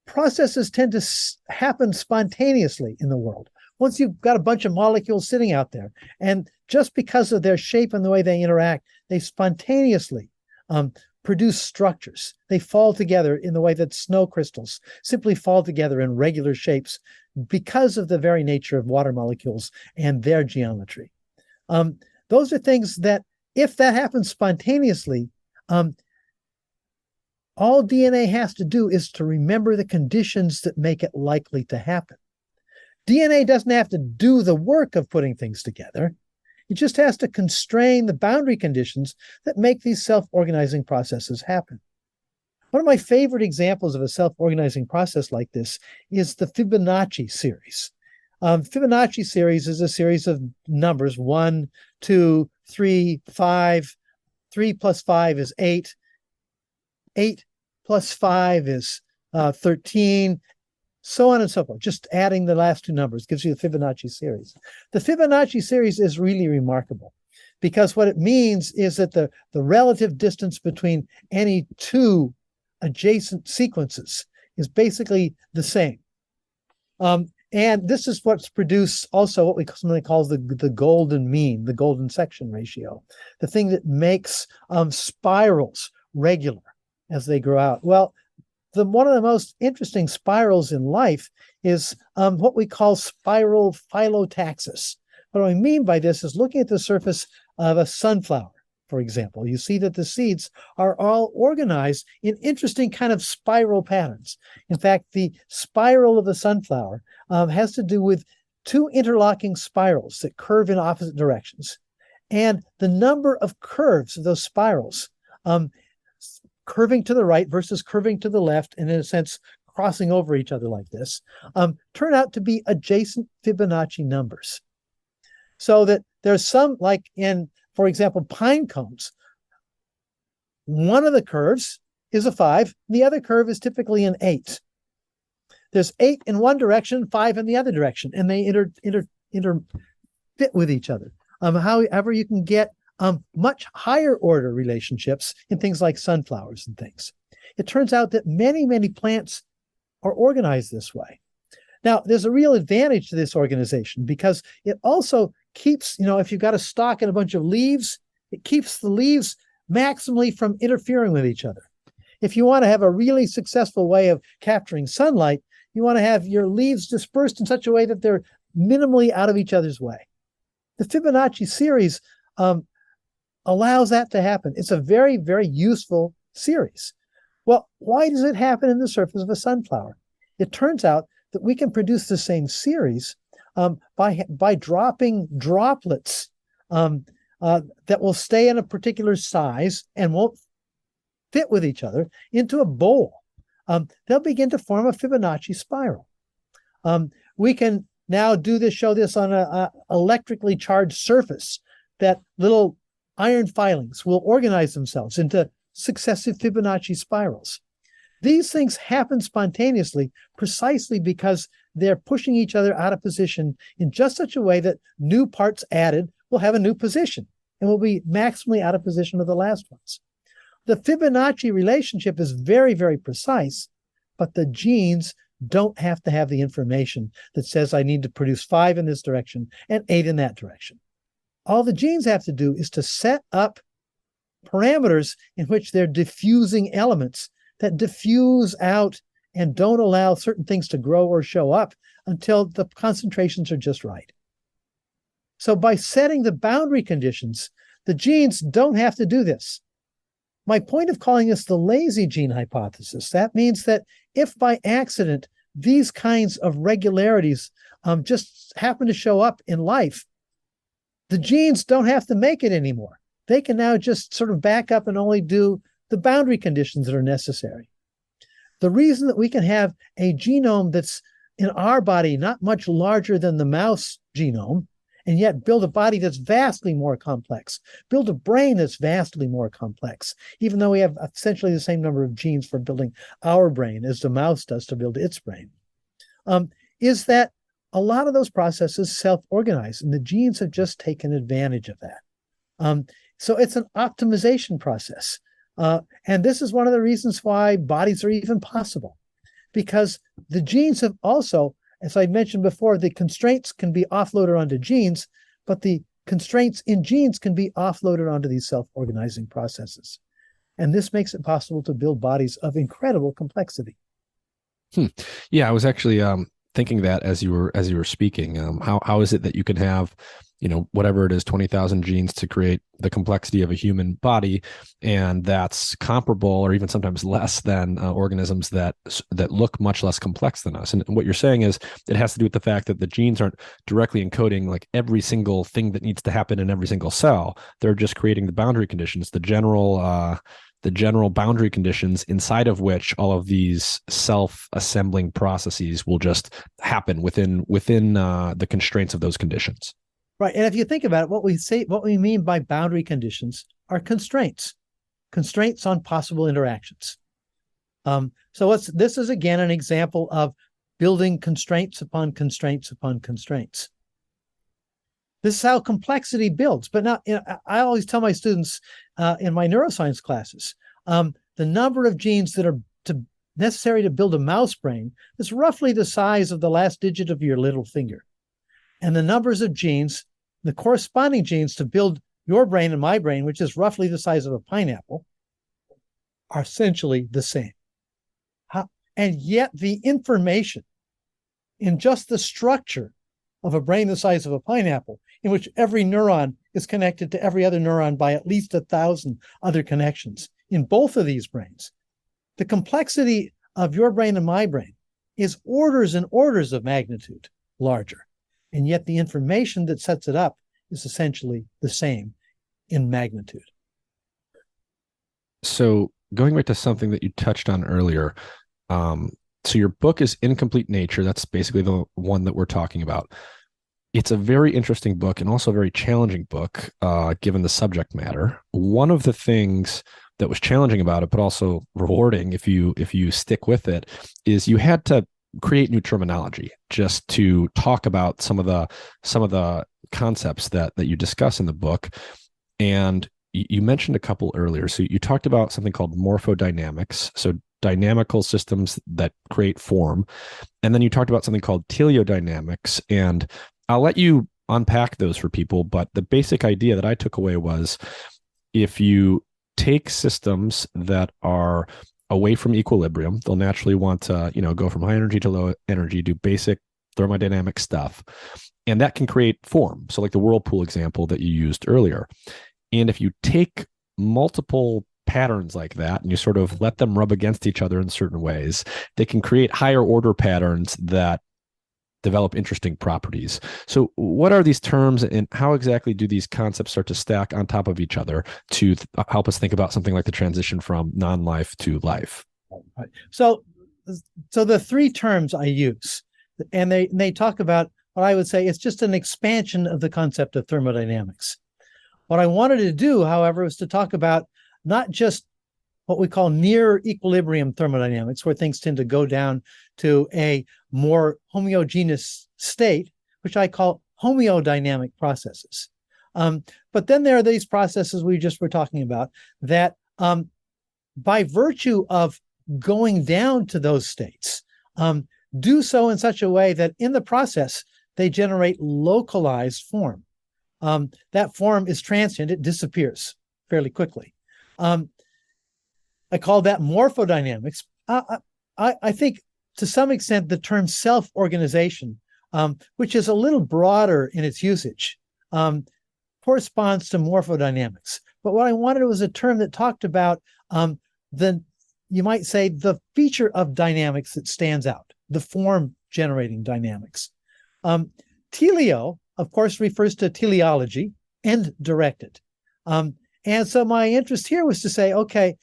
processes tend to happen spontaneously in the world, once you've got a bunch of molecules sitting out there, and just because of their shape and the way they interact, they spontaneously produce structures. They fall together in the way that snow crystals simply fall together in regular shapes because of the very nature of water molecules and their geometry. Those are things that, if that happens spontaneously, all DNA has to do is to remember the conditions that make it likely to happen. DNA doesn't have to do the work of putting things together. It just has to constrain the boundary conditions that make these self-organizing processes happen. One of my favorite examples of a self-organizing process like this is the Fibonacci series. Fibonacci series is a series of numbers: 1, 2, 3, 5. 3 plus 5 is 8. 8 plus 5 is 13, so on and so forth. Just adding the last two numbers gives you the Fibonacci series. The Fibonacci series is really remarkable because what it means is that the relative distance between any two adjacent sequences is basically the same. And this is what's produced also what we something calls the golden mean, the golden section ratio, the thing that makes spirals regular as they grow out. Well, one of the most interesting spirals in life is what we call spiral phyllotaxis. What I mean by this is looking at the surface of a sunflower, for example. You see that the seeds are all organized in interesting kind of spiral patterns. In fact, the spiral of the sunflower has to do with two interlocking spirals that curve in opposite directions. And the number of curves of those spirals, curving to the right versus curving to the left, and in a sense, crossing over each other like this, turn out to be adjacent Fibonacci numbers. So that there's some, like in, for example, pine cones, one of the curves is a 5, the other curve is typically an 8. There's 8 in one direction, 5 in the other direction, and they fit with each other. However, you can get much higher order relationships in things like sunflowers and things. It turns out that many, many plants are organized this way. Now, there's a real advantage to this organization because it also keeps, if you've got a stalk and a bunch of leaves, it keeps the leaves maximally from interfering with each other. If you want to have a really successful way of capturing sunlight, you want to have your leaves dispersed in such a way that they're minimally out of each other's way. The Fibonacci series allows that to happen. It's a very, very useful series. Well, why does it happen in the surface of a sunflower? It turns out that we can produce the same series by dropping droplets that will stay in a particular size and won't fit with each other into a bowl. They'll begin to form a Fibonacci spiral. We can now show this on an electrically charged surface, that little iron filings will organize themselves into successive Fibonacci spirals. These things happen spontaneously precisely because they're pushing each other out of position in just such a way that new parts added will have a new position and will be maximally out of position with the last ones. The Fibonacci relationship is very, very precise, but the genes don't have to have the information that says I need to produce 5 in this direction and 8 in that direction. All the genes have to do is to set up parameters in which they're diffusing elements that diffuse out and don't allow certain things to grow or show up until the concentrations are just right. So by setting the boundary conditions, the genes don't have to do this. My point of calling this the lazy gene hypothesis, that means that if by accident these kinds of regularities just happen to show up in life, the genes don't have to make it anymore. They can now just sort of back up and only do the boundary conditions that are necessary. The reason that we can have a genome that's in our body not much larger than the mouse genome, and yet build a body that's vastly more complex, build a brain that's vastly more complex, even though we have essentially the same number of genes for building our brain as the mouse does to build its brain, is that a lot of those processes self-organize, and the genes have just taken advantage of that. So it's an optimization process. And this is one of the reasons why bodies are even possible, because the genes have also, as I mentioned before, the constraints can be offloaded onto genes, but the constraints in genes can be offloaded onto these self-organizing processes. And this makes it possible to build bodies of incredible complexity. Yeah, I was actually thinking that as you were speaking. How is it that you can have, whatever it is, 20,000 genes to create the complexity of a human body, and that's comparable or even sometimes less than organisms that look much less complex than us. And what you're saying is it has to do with the fact that the genes aren't directly encoding like every single thing that needs to happen in every single cell. They're just creating the boundary conditions, the general boundary conditions inside of which all of these self-assembling processes will just happen within the constraints of those conditions. Right. And if you think about it, what we mean by boundary conditions are constraints on possible interactions. This is again an example of building constraints upon constraints upon constraints. This is how complexity builds. But now, I always tell my students in my neuroscience classes, the number of genes that are necessary to build a mouse brain is roughly the size of the last digit of your little finger. And the numbers of genes, the corresponding genes to build your brain and my brain, which is roughly the size of a pineapple, are essentially the same. And yet the information in just the structure of a brain the size of a pineapple, in which every neuron is connected to every other neuron by at least 1,000 other connections in both of these brains. The complexity of your brain and my brain is orders and orders of magnitude larger. And yet the information that sets it up is essentially the same in magnitude. So going back to something that you touched on earlier, so your book is Incomplete Nature. That's basically the one that we're talking about. It's a very interesting book and also a very challenging book, given the subject matter. One of the things that was challenging about it, but also rewarding if you stick with it, is you had to create new terminology just to talk about some of the concepts that you discuss in the book. And you mentioned a couple earlier. So you talked about something called morphodynamics. So dynamical systems that create form. And then you talked about something called teleodynamics. And I'll let you unpack those for people. But the basic idea that I took away was if you take systems that are away from equilibrium, they'll naturally want to, go from high energy to low energy, do basic thermodynamic stuff. And that can create form. So like the whirlpool example that you used earlier. And if you take multiple patterns like that and you sort of let them rub against each other in certain ways, they can create higher order patterns that develop interesting properties. So what are these terms and how exactly do these concepts start to stack on top of each other to help us think about something like the transition from non-life to life? Right. So the three terms I use, and they talk about what I would say it's just an expansion of the concept of thermodynamics. What I wanted to do, however, was to talk about not just what we call near equilibrium thermodynamics, where things tend to go down to a more homogeneous state, which I call homeodynamic processes. But then there are these processes we just were talking about that by virtue of going down to those states, do so in such a way that in the process, they generate localized form. That form is transient, it disappears fairly quickly. I call that morphodynamics. I think to some extent the term self-organization, which is a little broader in its usage, corresponds to morphodynamics. But what I wanted was a term that talked about you might say, the feature of dynamics that stands out, the form generating dynamics. Teleo, of course, refers to teleology, end directed. And so my interest here was to say, okay,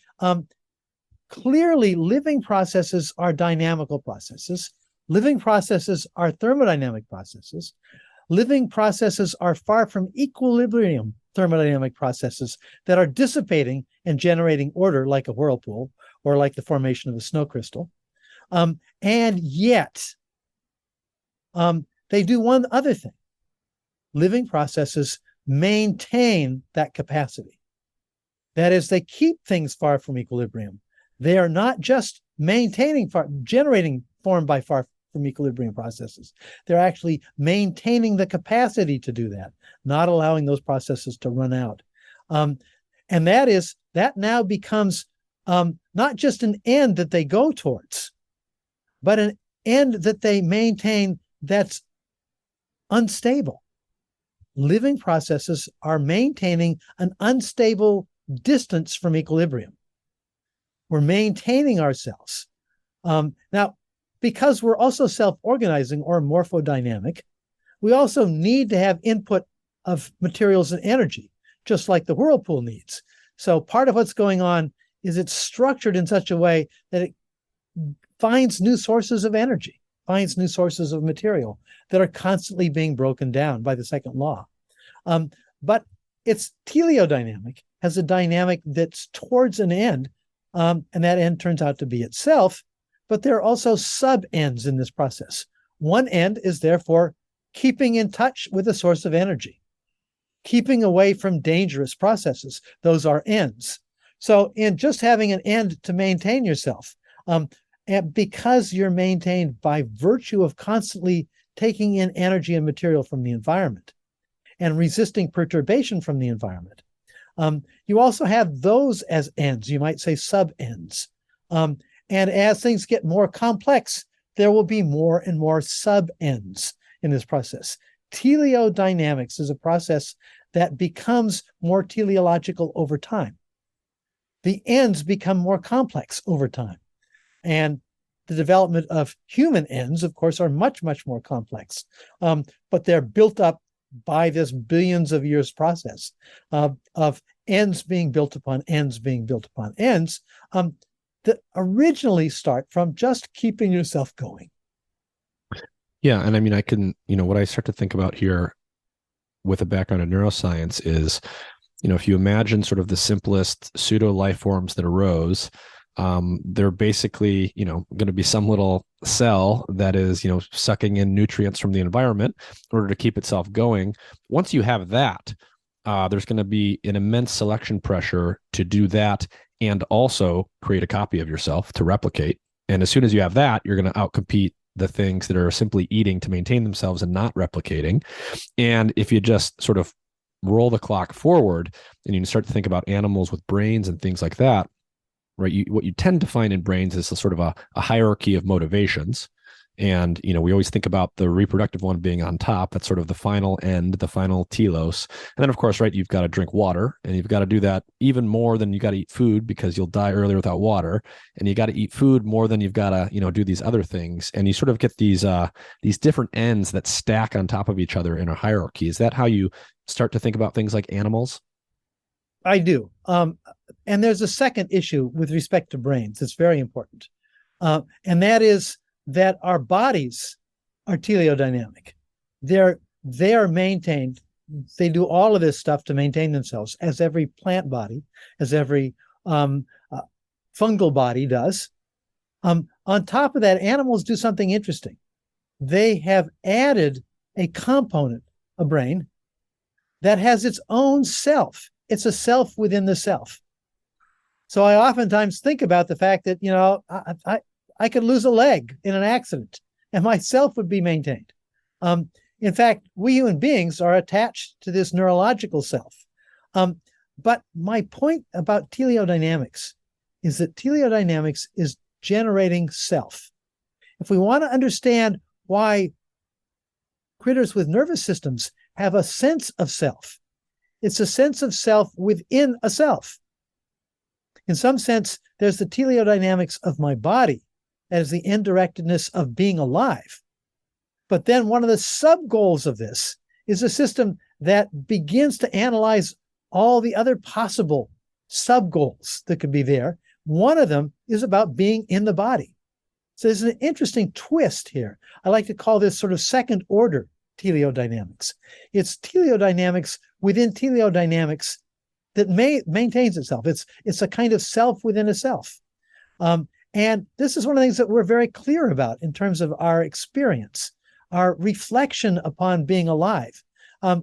clearly living processes are dynamical processes. Living processes are thermodynamic processes. Living processes are far from equilibrium thermodynamic processes that are dissipating and generating order like a whirlpool or like the formation of a snow crystal. And yet, they do one other thing. Living processes maintain that capacity. That is, they keep things far from equilibrium. They are not just generating form by far from equilibrium processes. They're actually maintaining the capacity to do that, not allowing those processes to run out. And that now becomes not just an end that they go towards, but an end that they maintain that's unstable. Living processes are maintaining an unstable distance from equilibrium. We're maintaining ourselves. Now, because we're also self-organizing or morphodynamic, we also need to have input of materials and energy, just like the whirlpool needs. So part of what's going on is it's structured in such a way that it finds new sources of energy, finds new sources of material that are constantly being broken down by the second law. But it's teleodynamic, has a dynamic that's towards an end, and that end turns out to be itself, but there are also sub-ends in this process. One end is therefore keeping in touch with a source of energy, keeping away from dangerous processes. Those are ends. So in just having an end to maintain yourself, and because you're maintained by virtue of constantly taking in energy and material from the environment and resisting perturbation from the environment, you also have those as ends, you might say sub-ends. And as things get more complex, there will be more and more sub-ends in this process. Teleodynamics is a process that becomes more teleological over time. The ends become more complex over time. And the development of human ends, of course, are much, much more complex. But they're built up by this billions of years process of ends being built upon ends being built upon ends that originally start from just keeping yourself going. Yeah. And I mean, I can, what I start to think about here with a background in neuroscience is, if you imagine sort of the simplest pseudo life forms that arose, they're basically, going to be some little cell that is, sucking in nutrients from the environment in order to keep itself going. Once you have that, there's going to be an immense selection pressure to do that and also create a copy of yourself to replicate. And as soon as you have that, you're going to outcompete the things that are simply eating to maintain themselves and not replicating. And if you just sort of roll the clock forward and you start to think about animals with brains and things like that, right? What you tend to find in brains is a sort of a hierarchy of motivations. And, we always think about the reproductive one being on top. That's sort of the final end, the final telos. And then, of course, right, you've got to drink water, and you've got to do that even more than you got to eat food, because you'll die earlier without water. And you got to eat food more than you've got to, do these other things. And you sort of get these different ends that stack on top of each other in a hierarchy. Is that how you start to think about things like animals? I do. And there's a second issue with respect to brains that's very important. And that is that our bodies are teleodynamic. They are maintained. They do all of this stuff to maintain themselves, as every plant body, as every fungal body does. On top of that, animals do something interesting. They have added a component, a brain, that has its own self. It's a self within the self. So I oftentimes think about the fact that, I could lose a leg in an accident and my self would be maintained. In fact, we human beings are attached to this neurological self. But my point about teleodynamics is that teleodynamics is generating self. If we want to understand why critters with nervous systems have a sense of self, it's a sense of self within a self. In some sense, there's the teleodynamics of my body, that is the indirectedness of being alive. But then one of the sub-goals of this is a system that begins to analyze all the other possible sub-goals that could be there. One of them is about being in the body. So there's an interesting twist here. I like to call this sort of second order teleodynamics. It's teleodynamics within teleodynamics that maintains itself. It's a kind of self within a self. And this is one of the things that we're very clear about in terms of our experience, our reflection upon being alive. I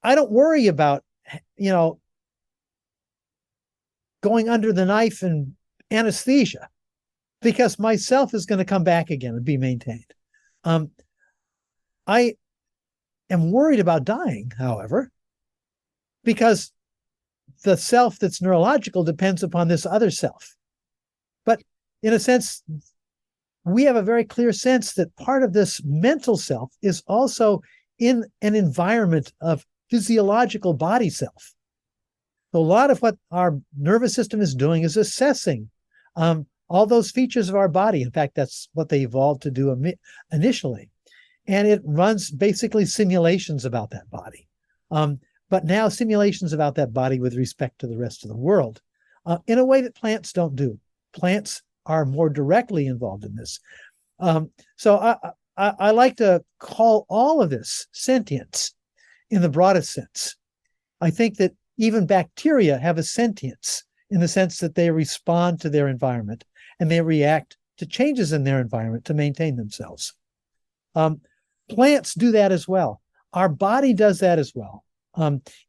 don't worry about, going under the knife and anesthesia, because myself is going to come back again and be maintained. I am worried about dying, however, because the self that's neurological depends upon this other self. But in a sense, we have a very clear sense that part of this mental self is also in an environment of physiological body self. So a lot of what our nervous system is doing is assessing all those features of our body. In fact, that's what they evolved to do initially. And it runs basically simulations about that body. But now simulations about that body with respect to the rest of the world, in a way that plants don't do. Plants are more directly involved in this. So I like to call all of this sentience in the broadest sense. I think that even bacteria have a sentience in the sense that they respond to their environment and they react to changes in their environment to maintain themselves. Plants do that as well. Our body does that as well.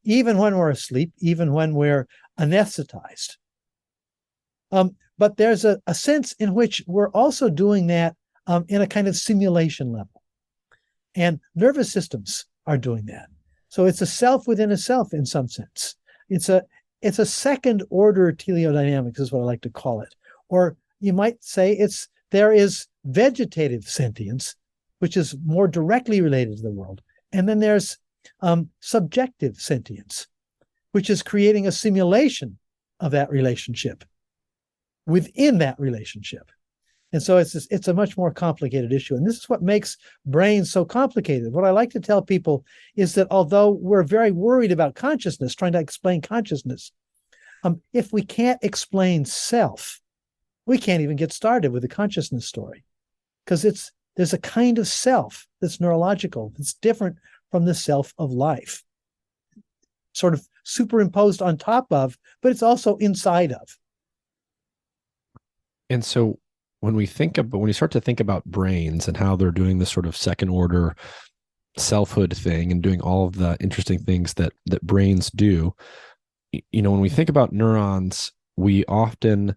Even when we're asleep, even when we're anesthetized. But there's a sense in which we're also doing that in a kind of simulation level. And nervous systems are doing that. So it's a self within a self in some sense. It's a second order teleodynamics is what I like to call it. Or you might say there is vegetative sentience, which is more directly related to the world. And then there's subjective sentience, which is creating a simulation of that relationship within that relationship. And so it's a much more complicated issue. And this is what makes brains so complicated. What I like to tell people is that although we're very worried about consciousness, trying to explain consciousness, if we can't explain self, we can't even get started with the consciousness story, because there's a kind of self that's neurological, that's different from the self of life, sort of superimposed on top of, but it's also inside of. And so when you start to think about brains and how they're doing this sort of second order selfhood thing and doing all of the interesting things that brains do, when we think about neurons, we often,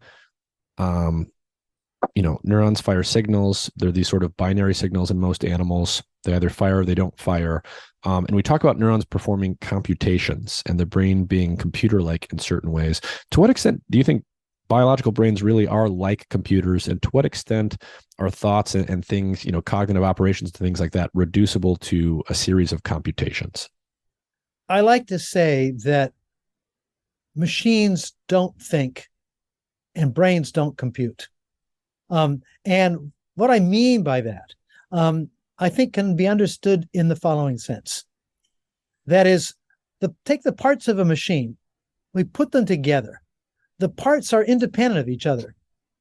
neurons fire signals. They're these sort of binary signals in most animals. They either fire or they don't fire. And we talk about neurons performing computations and the brain being computer-like in certain ways. To what extent do you think biological brains really are like computers? And to what extent are thoughts and things, cognitive operations and things like that reducible to a series of computations? I like to say that machines don't think and brains don't compute. And what I mean by that, I think can be understood in the following sense. That is, take the parts of a machine, we put them together. The parts are independent of each other.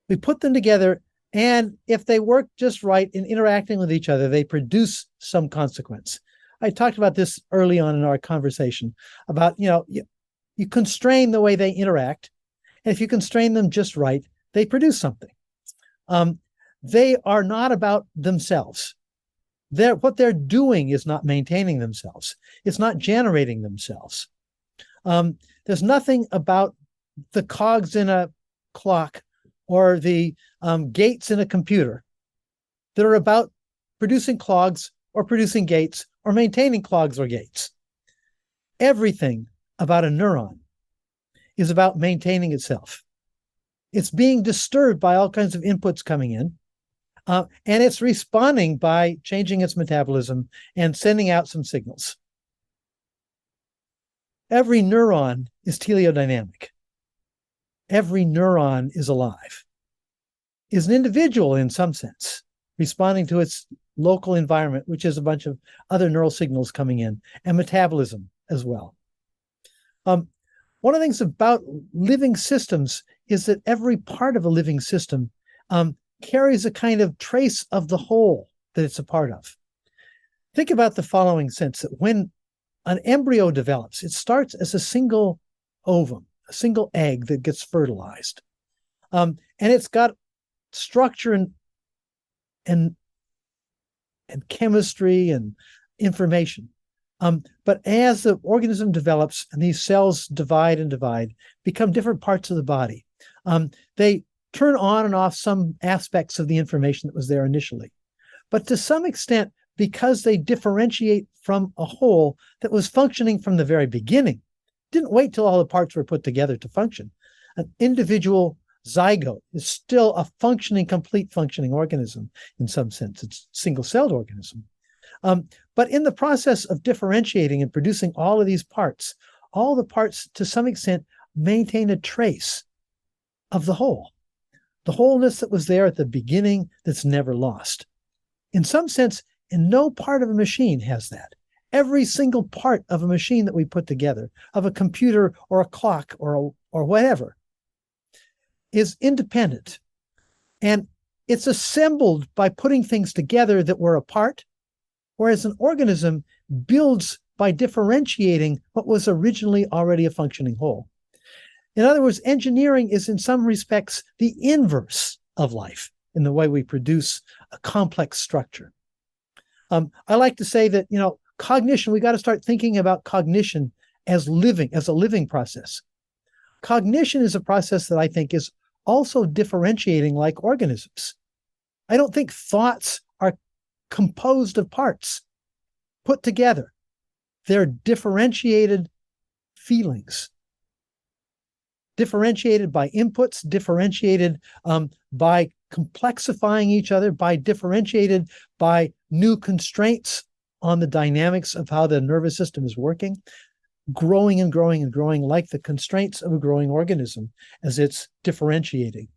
We put them together, and if they work just right in interacting with each other, they produce some consequence. I talked about this early on in our conversation about, you constrain the way they interact, and if you constrain them just right, they produce something. They are not about themselves. What they're doing is not maintaining themselves. It's not generating themselves. There's nothing about the cogs in a clock or the gates in a computer that are about producing clogs or producing gates or maintaining clogs or gates. Everything about a neuron is about maintaining itself. It's being disturbed by all kinds of inputs coming in, and it's responding by changing its metabolism and sending out some signals. Every neuron is teleodynamic. Every neuron is alive, is an individual in some sense, responding to its local environment, which is a bunch of other neural signals coming in, and metabolism as well. One of the things about living systems is that every part of a living system carries a kind of trace of the whole that it's a part of. Think about the following sense, that when an embryo develops, it starts as a single ovum, a single egg that gets fertilized. And it's got structure and chemistry and information. But as the organism develops and these cells divide and divide, become different parts of the body, they turn on and off some aspects of the information that was there initially. But to some extent, because they differentiate from a whole that was functioning from the very beginning, didn't wait till all the parts were put together to function. An individual zygote is still a complete functioning organism in some sense. It's a single-celled organism. But in the process of differentiating and producing all of these parts, all the parts, to some extent, maintain a trace of the whole. The wholeness that was there at the beginning that's never lost. In some sense, and no part of a machine has that. Every single part of a machine that we put together, of a computer or a clock or whatever, is independent. And it's assembled by putting things together that were apart, whereas an organism builds by differentiating what was originally already a functioning whole. In other words, engineering is in some respects the inverse of life in the way we produce a complex structure. I like to say that, cognition, we got to start thinking about cognition as a living process. Cognition is a process that I think is also differentiating like organisms. I don't think thoughts are composed of parts put together. They're differentiated feelings, differentiated by inputs, differentiated by complexifying each other, differentiated by new constraints on the dynamics of how the nervous system is working, growing and growing and growing like the constraints of a growing organism as it's differentiating.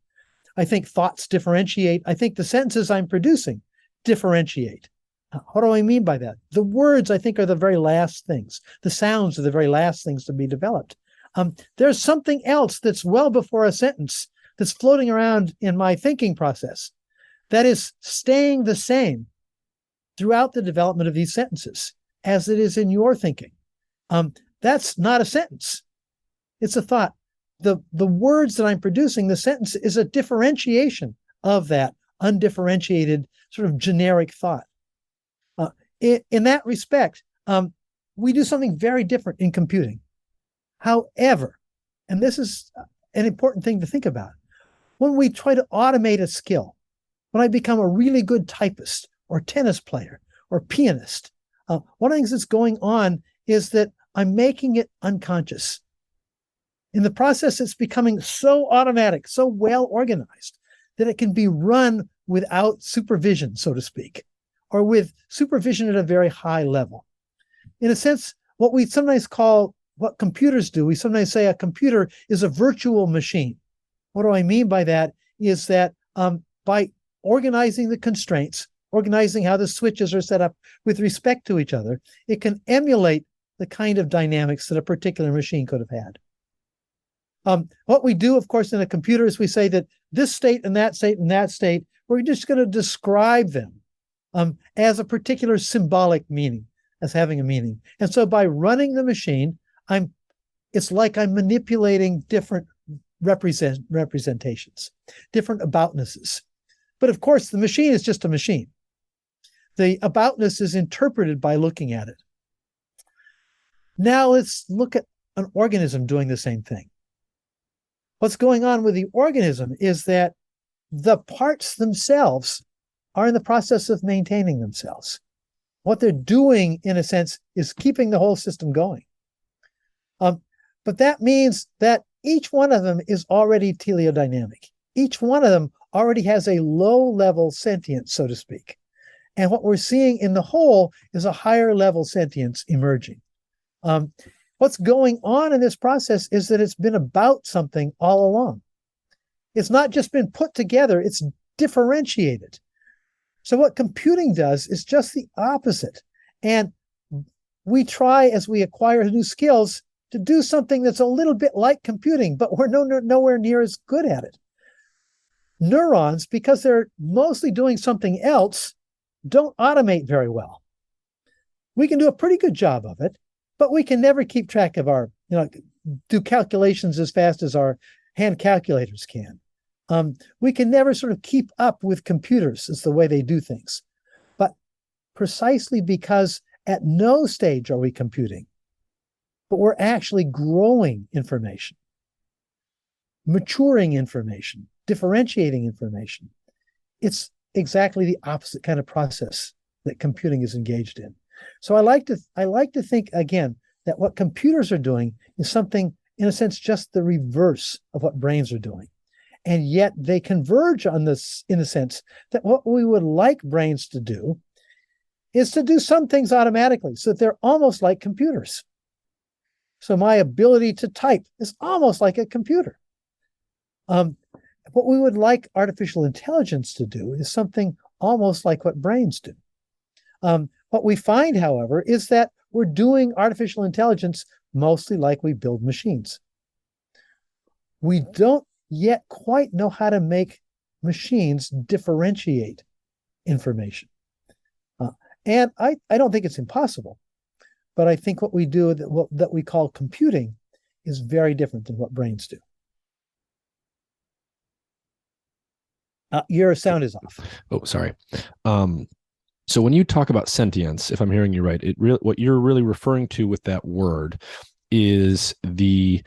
I think thoughts differentiate. I think the sentences I'm producing differentiate. What do I mean by that? The words, I think, are the very last things. The sounds are the very last things to be developed. There's something else that's well before a sentence that's floating around in my thinking process that is staying the same throughout the development of these sentences as it is in your thinking. That's not a sentence. It's a thought. The words that I'm producing, the sentence, is a differentiation of that undifferentiated sort of generic thought. In that respect, we do something very different in computing. However, and this is an important thing to think about. When we try to automate a skill, when I become a really good typist or tennis player or pianist, one of the things that's going on is that I'm making it unconscious. In the process, it's becoming so automatic, so well organized, that it can be run without supervision, so to speak, or with supervision at a very high level. In a sense, what we sometimes call what computers do, we sometimes say a computer is a virtual machine. What do I mean by that? Is that by organizing the constraints, organizing how the switches are set up with respect to each other, it can emulate the kind of dynamics that a particular machine could have had. What we do, of course, in a computer is we say that this state and that state and that state, we're just going to describe them as a particular symbolic meaning, as having a meaning. And so by running the machine, it's like I'm manipulating different representations, different aboutnesses. But of course, the machine is just a machine. The aboutness is interpreted by looking at it. Now let's look at an organism doing the same thing. What's going on with the organism is that the parts themselves are in the process of maintaining themselves. What they're doing, in a sense, is keeping the whole system going. But that means that each one of them is already teleodynamic. Each one of them already has a low-level sentience, so to speak. And what we're seeing in the whole is a higher-level sentience emerging. What's going on in this process is that it's been about something all along. It's not just been put together, it's differentiated. So what computing does is just the opposite. And we try, as we acquire new skills, to do something that's a little bit like computing, but we're nowhere near as good at it. Neurons, because they're mostly doing something else, don't automate very well. We can do a pretty good job of it, but we can never keep track of do calculations as fast as our hand calculators can. We can never sort of keep up with computers as the way they do things. But precisely because at no stage are we computing, but we're actually growing information, maturing information, differentiating information. It's exactly the opposite kind of process that computing is engaged in. So I like to think, again, that what computers are doing is something, in a sense, just the reverse of what brains are doing. And yet they converge on this, in the sense that what we would like brains to do is to do some things automatically, so that they're almost like computers. So my ability to type is almost like a computer. What we would like artificial intelligence to do is something almost like what brains do. What we find, however, is that we're doing artificial intelligence mostly like we build machines. We don't yet quite know how to make machines differentiate information. And I don't think it's impossible, but I think what we do that we call computing is very different than what brains do. Your sound is off. Oh, sorry. So when you talk about sentience, if I'm hearing you right, what you're really referring to with that word is the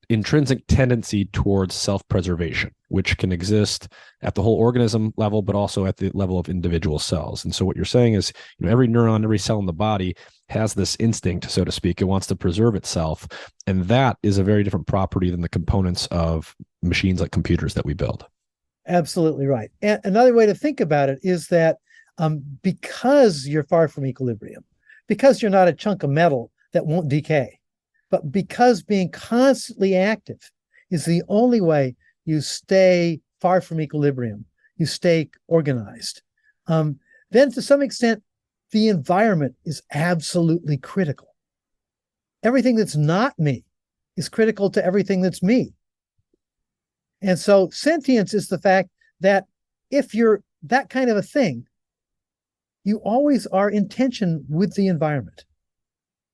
intrinsic tendency towards self-preservation, which can exist at the whole organism level, but also at the level of individual cells. And so what you're saying is, every neuron, every cell in the body has this instinct, so to speak. It wants to preserve itself. And that is a very different property than the components of machines like computers that we build. Absolutely right. And another way to think about it is that because you're far from equilibrium, because you're not a chunk of metal that won't decay, but because being constantly active is the only way you stay far from equilibrium, you stay organized, then to some extent, the environment is absolutely critical. Everything that's not me is critical to everything that's me. And so sentience is the fact that if you're that kind of a thing, you always are in tension with the environment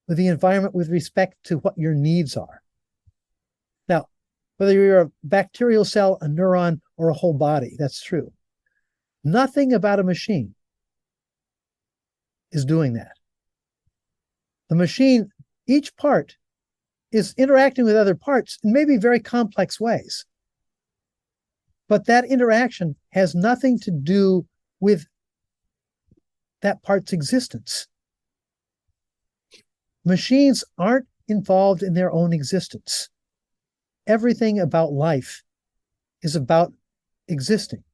with respect to what your needs are. Now, whether you're a bacterial cell, a neuron, or a whole body, that's true. Nothing about a machine is doing that. The machine, each part is interacting with other parts in maybe very complex ways. But that interaction has nothing to do with that part's existence. Machines aren't involved in their own existence. Everything about life is about existing.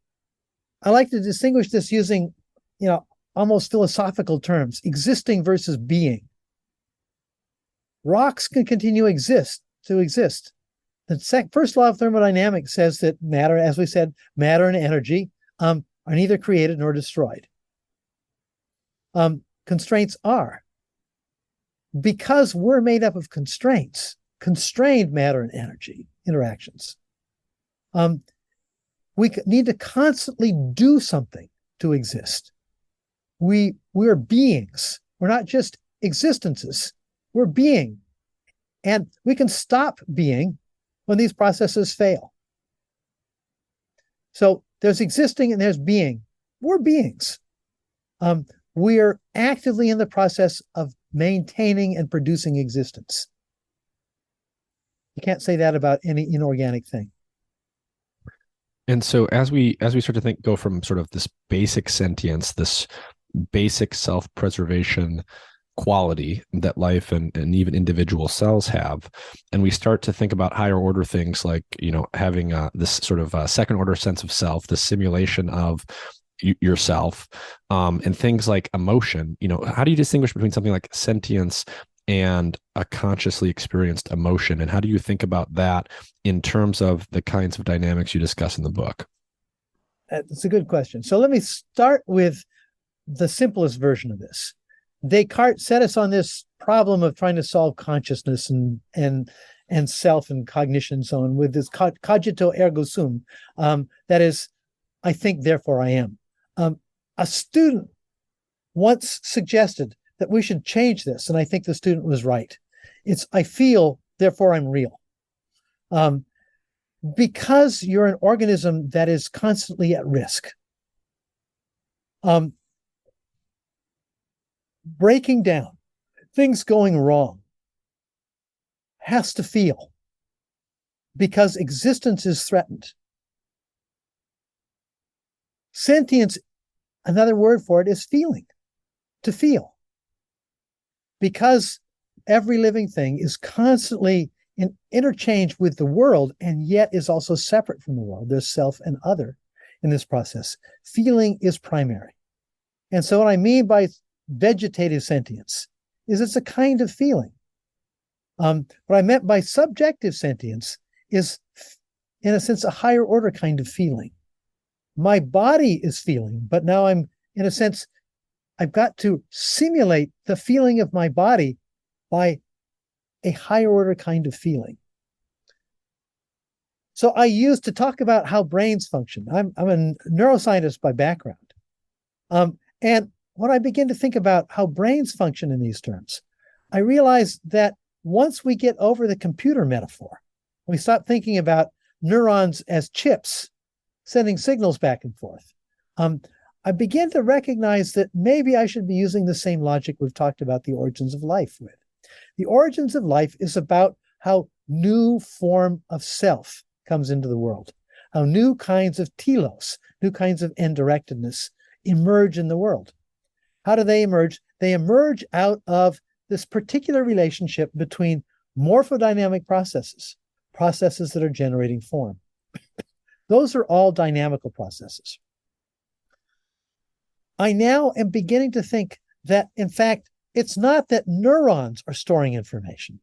I like to distinguish this using, almost philosophical terms, existing versus being. Rocks can continue to exist. The first law of thermodynamics says that matter, as we said, matter and energy are neither created nor destroyed. Constraints are. Because we're made up of constraints, constrained matter and energy interactions, we need to constantly do something to exist. We're beings. We're not just existences. We're being. And we can stop being when these processes fail. So there's existing and there's being. We're beings. We are actively in the process of maintaining and producing existence. You can't say that about any inorganic thing. And so as we start to go from sort of this basic sentience, this basic self-preservation quality that life and even individual cells have, and we start to think about higher order things like, having this sort of second order sense of self, the simulation of yourself, and things like emotion, how do you distinguish between something like sentience and a consciously experienced emotion? And how do you think about that in terms of the kinds of dynamics you discuss in the book? That's a good question. So let me start with the simplest version of this. Descartes set us on this problem of trying to solve consciousness and self and cognition and so on with this cogito ergo sum. That is, I think, therefore I am. A student once suggested that we should change this, and I think the student was right. It's I feel, therefore I'm real. Because you're an organism that is constantly at risk. Breaking down, things going wrong, has to feel because existence is threatened. Sentience, another word for it, is feeling, to feel. Because every living thing is constantly in interchange with the world and yet is also separate from the world. There's self and other in this process. Feeling is primary. And so what I mean by vegetative sentience is it's a kind of feeling. What I meant by subjective sentience is, in a sense, a higher order kind of feeling. My body is feeling, but now I'm, in a sense, I've got to simulate the feeling of my body by a higher order kind of feeling. So I used to talk about how brains function. I'm a neuroscientist by background. And when I begin to think about how brains function in these terms, I realize that once we get over the computer metaphor, we stop thinking about neurons as chips sending signals back and forth. I begin to recognize that maybe I should be using the same logic we've talked about the origins of life with. The origins of life is about how new form of self comes into the world, how new kinds of telos, new kinds of end-directedness emerge in the world. How do they emerge? They emerge out of this particular relationship between morphodynamic processes, processes that are generating form. Those are all dynamical processes. I now am beginning to think that, in fact, it's not that neurons are storing information,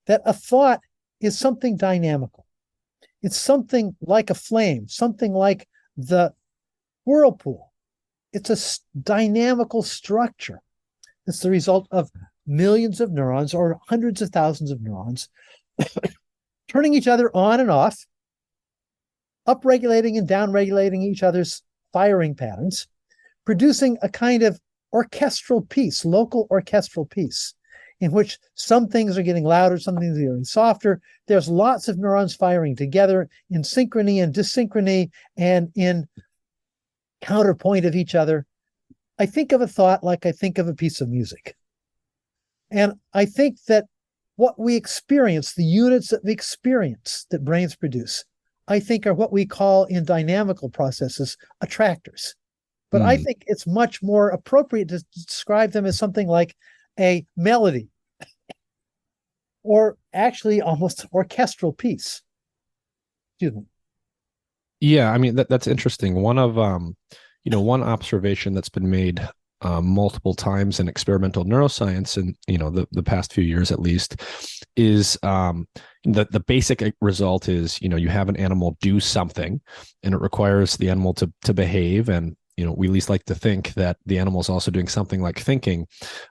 that a thought is something dynamical. It's something like a flame, something like the whirlpool. It's a dynamical structure. It's the result of millions of neurons or hundreds of thousands of neurons turning each other on and off, upregulating and downregulating each other's firing patterns, producing a kind of orchestral piece, local orchestral piece, in which some things are getting louder, some things are getting softer. There's lots of neurons firing together in synchrony and dysynchrony and in counterpoint of each other. I think of a thought like I think of a piece of music. And I think that what we experience, the units of experience that brains produce, I think are what we call in dynamical processes attractors. But I think it's much more appropriate to describe them as something like a melody or actually almost orchestral piece. Excuse me. Yeah, I mean that's interesting. One observation that's been made multiple times in experimental neuroscience, and the past few years at least, is the basic result is you have an animal do something, and it requires the animal to behave, and we at least like to think that the animal is also doing something like thinking.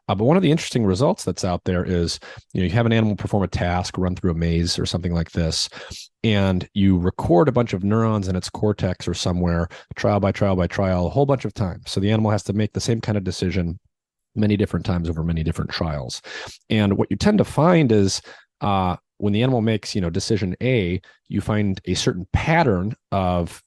But one of the interesting results that's out there is, you have an animal perform a task, run through a maze or something like this, and you record a bunch of neurons in its cortex or somewhere, trial by trial by trial, a whole bunch of times. So the animal has to make the same kind of decision many different times over many different trials. And what you tend to find is, when the animal makes, decision A, you find a certain pattern of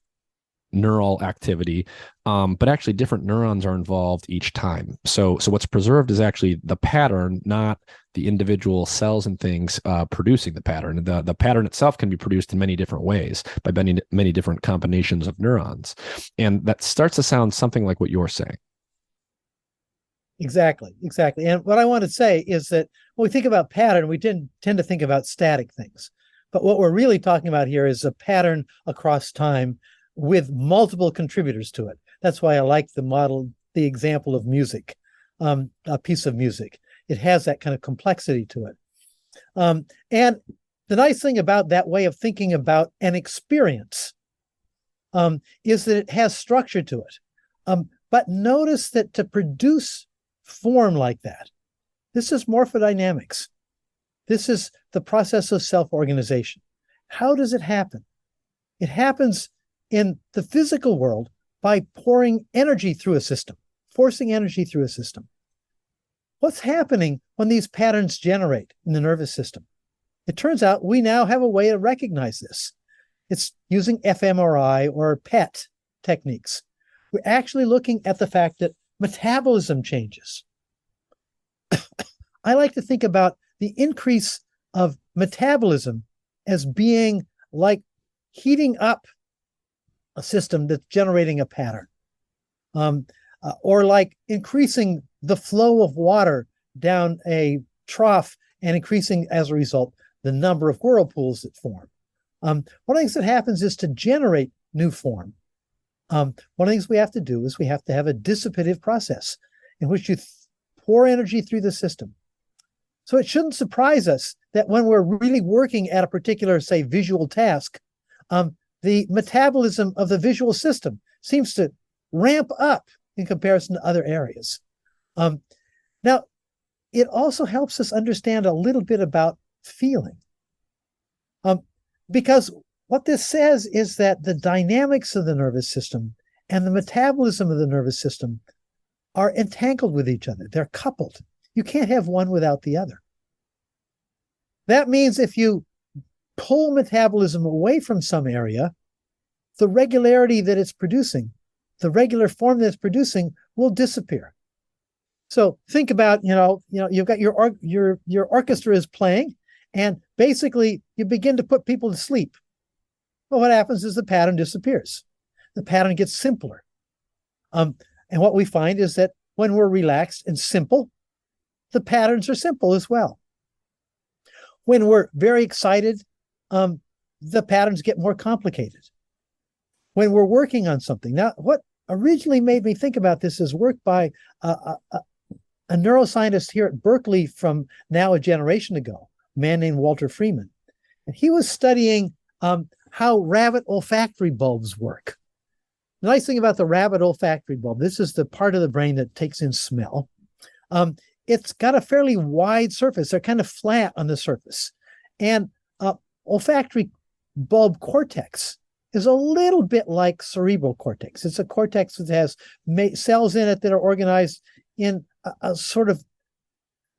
neural activity, but actually different neurons are involved each time. So what's preserved is actually the pattern, not the individual cells and things producing the pattern. The pattern itself can be produced in many different ways by many different combinations of neurons. And that starts to sound something like what you're saying. Exactly. And what I want to say is that when we think about pattern, we tend to think about static things. But what we're really talking about here is a pattern across time with multiple contributors to it. That's why I like the example of music, a piece of music. It has that kind of complexity to it. And the nice thing about that way of thinking about an experience is that it has structure to it. But notice that to produce form like that, this is morphodynamics. This is the process of self-organization. How does it happen? It happens in the physical world by pouring energy through a system, forcing energy through a system. What's happening when these patterns generate in the nervous system? It turns out we now have a way to recognize this. It's using fMRI or PET techniques. We're actually looking at the fact that metabolism changes. I like to think about the increase of metabolism as being like heating up a system that's generating a pattern, or like increasing the flow of water down a trough and increasing, as a result, the number of whirlpools that form. One of the things that happens is to generate new form. One of the things we have to do is we have to have a dissipative process in which you pour energy through the system. So it shouldn't surprise us that when we're really working at a particular, say, visual task, the metabolism of the visual system seems to ramp up in comparison to other areas. Now, it also helps us understand a little bit about feeling. Because what this says is that the dynamics of the nervous system and the metabolism of the nervous system are entangled with each other. They're coupled. You can't have one without the other. That means if you pull metabolism away from some area, the regularity that it's producing, the regular form that it's producing, will disappear. So think about, you've got your orchestra is playing, and basically you begin to put people to sleep. Well, what happens is the pattern disappears. The pattern gets simpler. And what we find is that when we're relaxed and simple, the patterns are simple as well. When we're very excited, the patterns get more complicated. When we're working on something. Now, what originally made me think about this is work by a neuroscientist here at Berkeley from now a generation ago, a man named Walter Freeman. And he was studying how rabbit olfactory bulbs work. The nice thing about the rabbit olfactory bulb, this is the part of the brain that takes in smell. It's got a fairly wide surface. They're kind of flat on the surface. And olfactory bulb cortex is a little bit like cerebral cortex. It's a cortex that has cells in it that are organized in a sort of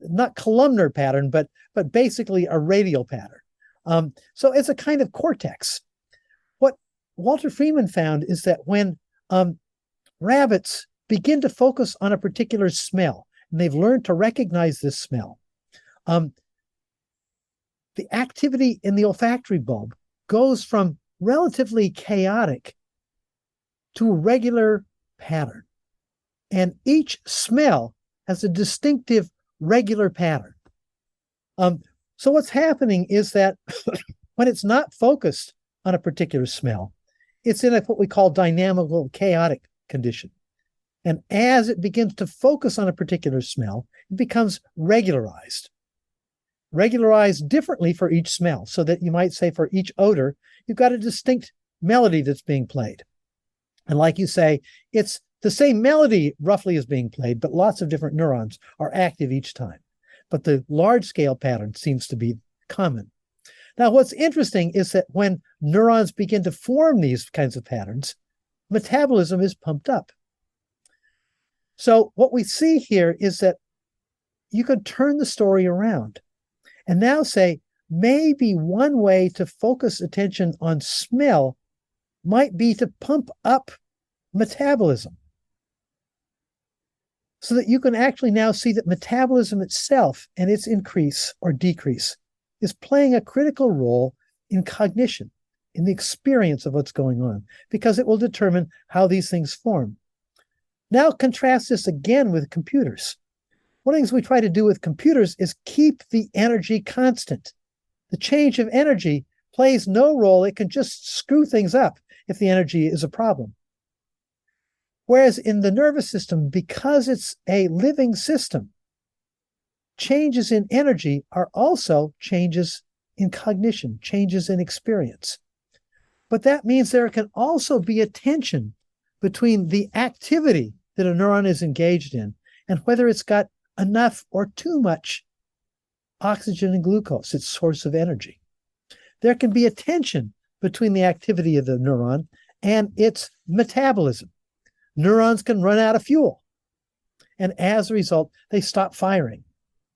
not columnar pattern, but basically a radial pattern. So it's a kind of cortex. What Walter Freeman found is that when rabbits begin to focus on a particular smell, and they've learned to recognize this smell, the activity in the olfactory bulb goes from relatively chaotic to a regular pattern. And each smell has a distinctive regular pattern. So what's happening is that when it's not focused on a particular smell, it's in what we call dynamical chaotic condition. And as it begins to focus on a particular smell, it becomes regularized differently for each smell, so that you might say for each odor, you've got a distinct melody that's being played. And like you say, it's the same melody roughly is being played, but lots of different neurons are active each time. But the large-scale pattern seems to be common. Now, what's interesting is that when neurons begin to form these kinds of patterns, metabolism is pumped up. So what we see here is that you could turn the story around and now say, maybe one way to focus attention on smell might be to pump up metabolism, so that you can actually now see that metabolism itself and its increase or decrease is playing a critical role in cognition, in the experience of what's going on, because it will determine how these things form. Now contrast this again with computers. One of the things we try to do with computers is keep the energy constant. The change of energy plays no role. It can just screw things up if the energy is a problem. Whereas in the nervous system, because it's a living system, changes in energy are also changes in cognition, changes in experience. But that means there can also be a tension between the activity that a neuron is engaged in and whether it's got enough or too much oxygen and glucose, its source of energy. There can be a tension between the activity of the neuron and its metabolism. Neurons can run out of fuel, and as a result, they stop firing.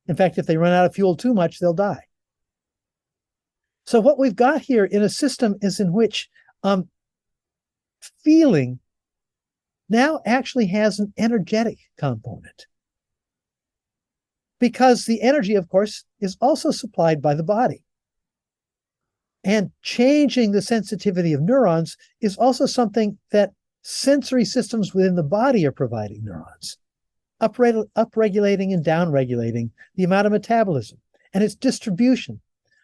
In fact, if they run out of fuel too much, they'll die. So what we've got here in a system is in which feeling now actually has an energetic component, because the energy, of course, is also supplied by the body. And changing the sensitivity of neurons is also something that sensory systems within the body are providing neurons, upregulating and downregulating the amount of metabolism and its distribution.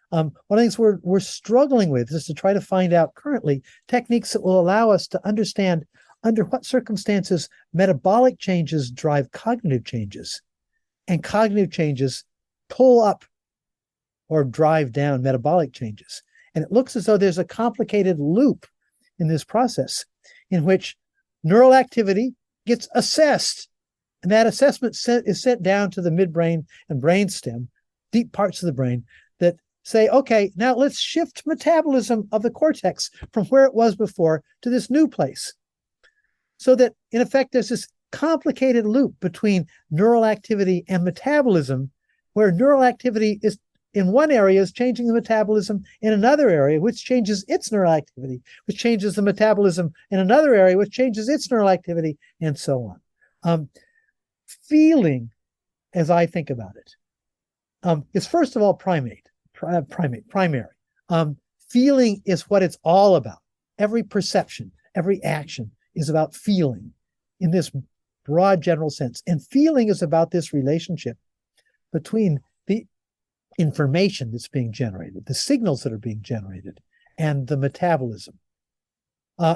One of the things we're struggling with is to try to find out currently techniques that will allow us to understand under what circumstances metabolic changes drive cognitive changes, and cognitive changes pull up or drive down metabolic changes. And it looks as though there's a complicated loop in this process in which neural activity gets assessed, and that assessment is sent down to the midbrain and brainstem, deep parts of the brain, that say, okay, now let's shift metabolism of the cortex from where it was before to this new place. So that, in effect, there's this complicated loop between neural activity and metabolism, where neural activity is in one area is changing the metabolism in another area, which changes its neural activity, which changes the metabolism in another area, which changes its neural activity, and so on. Feeling, as I think about it, is first of all primary. Feeling is what it's all about. Every perception, every action is about feeling in this broad general sense. And feeling is about this relationship between the information that's being generated, the signals that are being generated, and the metabolism.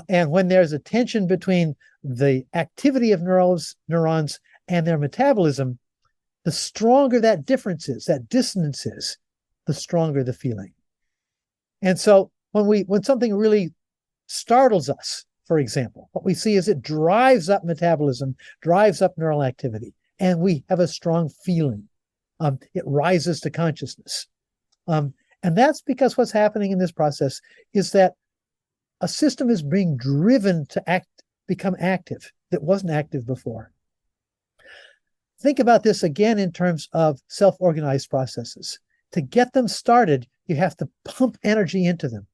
And when there's a tension between the activity of neurons and their metabolism, the stronger that difference is, that dissonance is, the stronger the feeling. And so when something really startles us, for example, what we see is it drives up metabolism, drives up neural activity, and we have a strong feeling. It rises to consciousness. And that's because what's happening in this process is that a system is being driven to become active that wasn't active before. Think about this again in terms of self-organized processes. To get them started, you have to pump energy into them.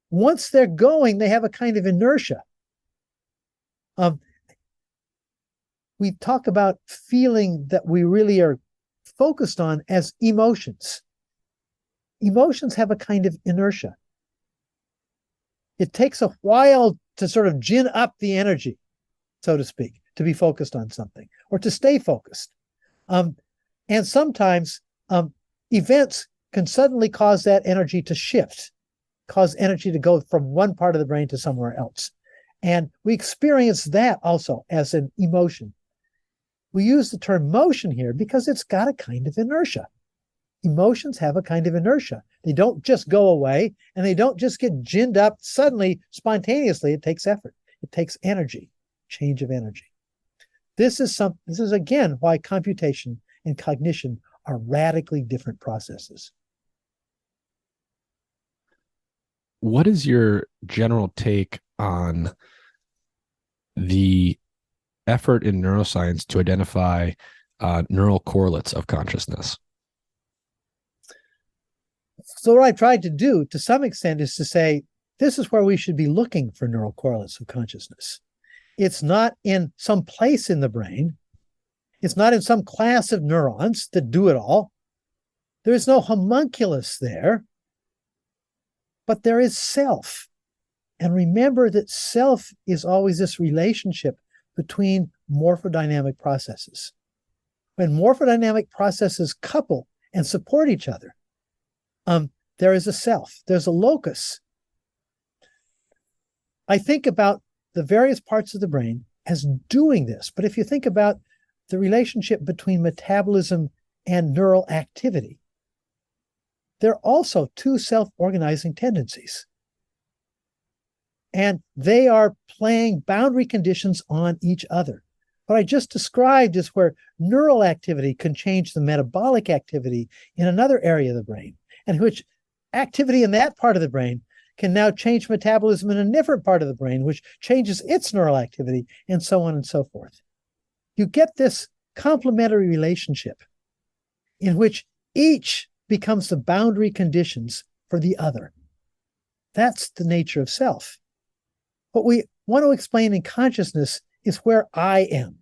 Once they're going, they have a kind of inertia. We talk about feeling that we really are focused on as emotions. emotions have a kind of inertia. It takes a while to sort of gin up the energy, so to speak, to be focused on something or to stay focused. And sometimes events can suddenly cause that energy to shift, cause energy to go from one part of the brain to somewhere else. And we experience that also as an emotion. We use the term motion here because it's got a kind of inertia. Emotions have a kind of inertia. They don't just go away, and they don't just get ginned up suddenly, spontaneously. It takes effort. It takes energy, change of energy. This is again why computation and cognition are radically different processes. What is your general take on the effort in neuroscience to identify neural correlates of consciousness? So what I tried to do to some extent is to say, this is where we should be looking for neural correlates of consciousness. It's not in some place in the brain. It's not in some class of neurons that do it all. There is no homunculus there, but there is self. And remember that self is always this relationship between morphodynamic processes. When morphodynamic processes couple and support each other, there is a self, there's a locus. I think about the various parts of the brain as doing this, but if you think about the relationship between metabolism and neural activity, there are also two self-organizing tendencies. And they are playing boundary conditions on each other. What I just described is where neural activity can change the metabolic activity in another area of the brain, and which activity in that part of the brain can now change metabolism in a different part of the brain, which changes its neural activity, and so on and so forth. You get this complementary relationship in which each becomes the boundary conditions for the other. That's the nature of self. What we want to explain in consciousness is where I am.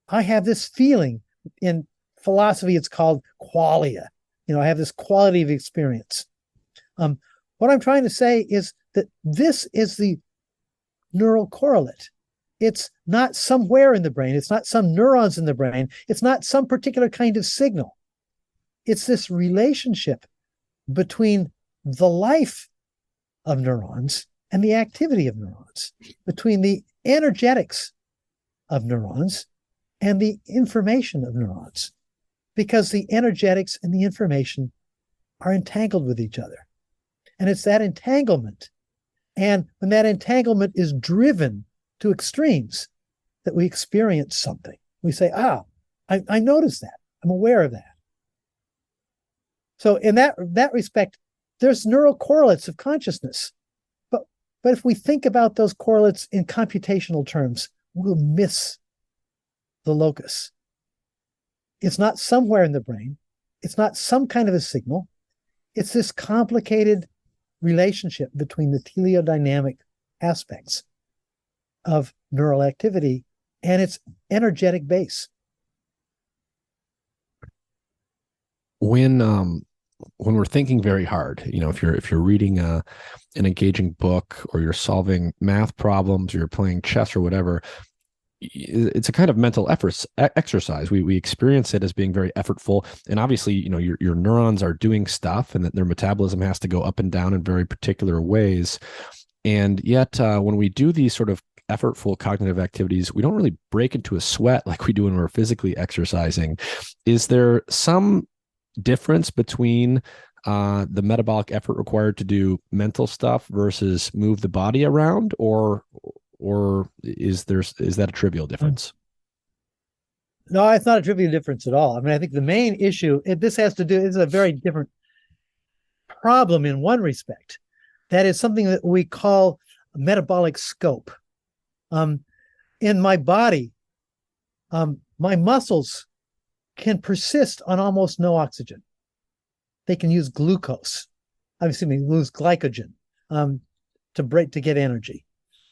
I have this feeling. In philosophy, it's called qualia. I have this quality of experience. What I'm trying to say is that this is the neural correlate. It's not somewhere in the brain. It's not some neurons in the brain. It's not some particular kind of signal. It's this relationship between the life of neurons and the activity of neurons, between the energetics of neurons and the information of neurons, because the energetics and the information are entangled with each other. And it's that entanglement. And when that entanglement is driven to extremes, that we experience something. We say, I noticed that. I'm aware of that. So in that respect, there's neural correlates of consciousness. But if we think about those correlates in computational terms, we'll miss the locus. It's not somewhere in the brain. It's not some kind of a signal. It's this complicated relationship between the teleodynamic aspects of neural activity and its energetic base. When we're thinking very hard, if you're reading an engaging book, or you're solving math problems, or you're playing chess or whatever, it's a kind of mental exercise. We experience it as being very effortful, and obviously, your neurons are doing stuff, and that their metabolism has to go up and down in very particular ways. And yet, when we do these sort of effortful cognitive activities, we don't really break into a sweat like we do when we're physically exercising. Is there some difference between the metabolic effort required to do mental stuff versus move the body around, or is that a trivial difference? No, it's not a trivial difference at all. I mean, I think the main issue, this is a very different problem in one respect. That is something that we call metabolic scope. In my body, my muscles can persist on almost no oxygen. They can use glucose. Lose glycogen to get energy.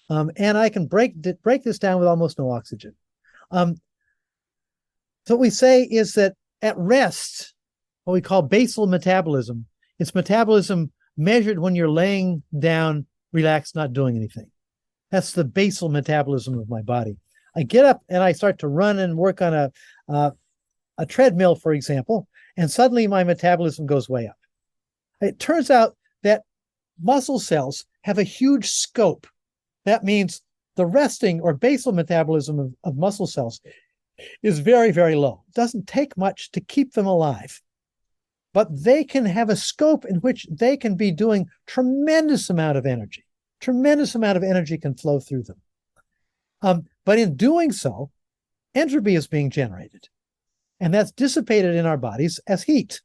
And I can break this down with almost no oxygen. So what we say is that at rest, what we call basal metabolism. It's metabolism measured when you're laying down, relaxed, not doing anything. That's the basal metabolism of my body. I get up and I start to run and work on a treadmill, for example, and suddenly my metabolism goes way up. It turns out that muscle cells have a huge scope. That means the resting or basal metabolism of muscle cells is very, very low. It doesn't take much to keep them alive. But they can have a scope in which they can be doing tremendous amount of energy. Tremendous amount of energy can flow through them. But in doing so, entropy is being generated. And that's dissipated in our bodies as heat.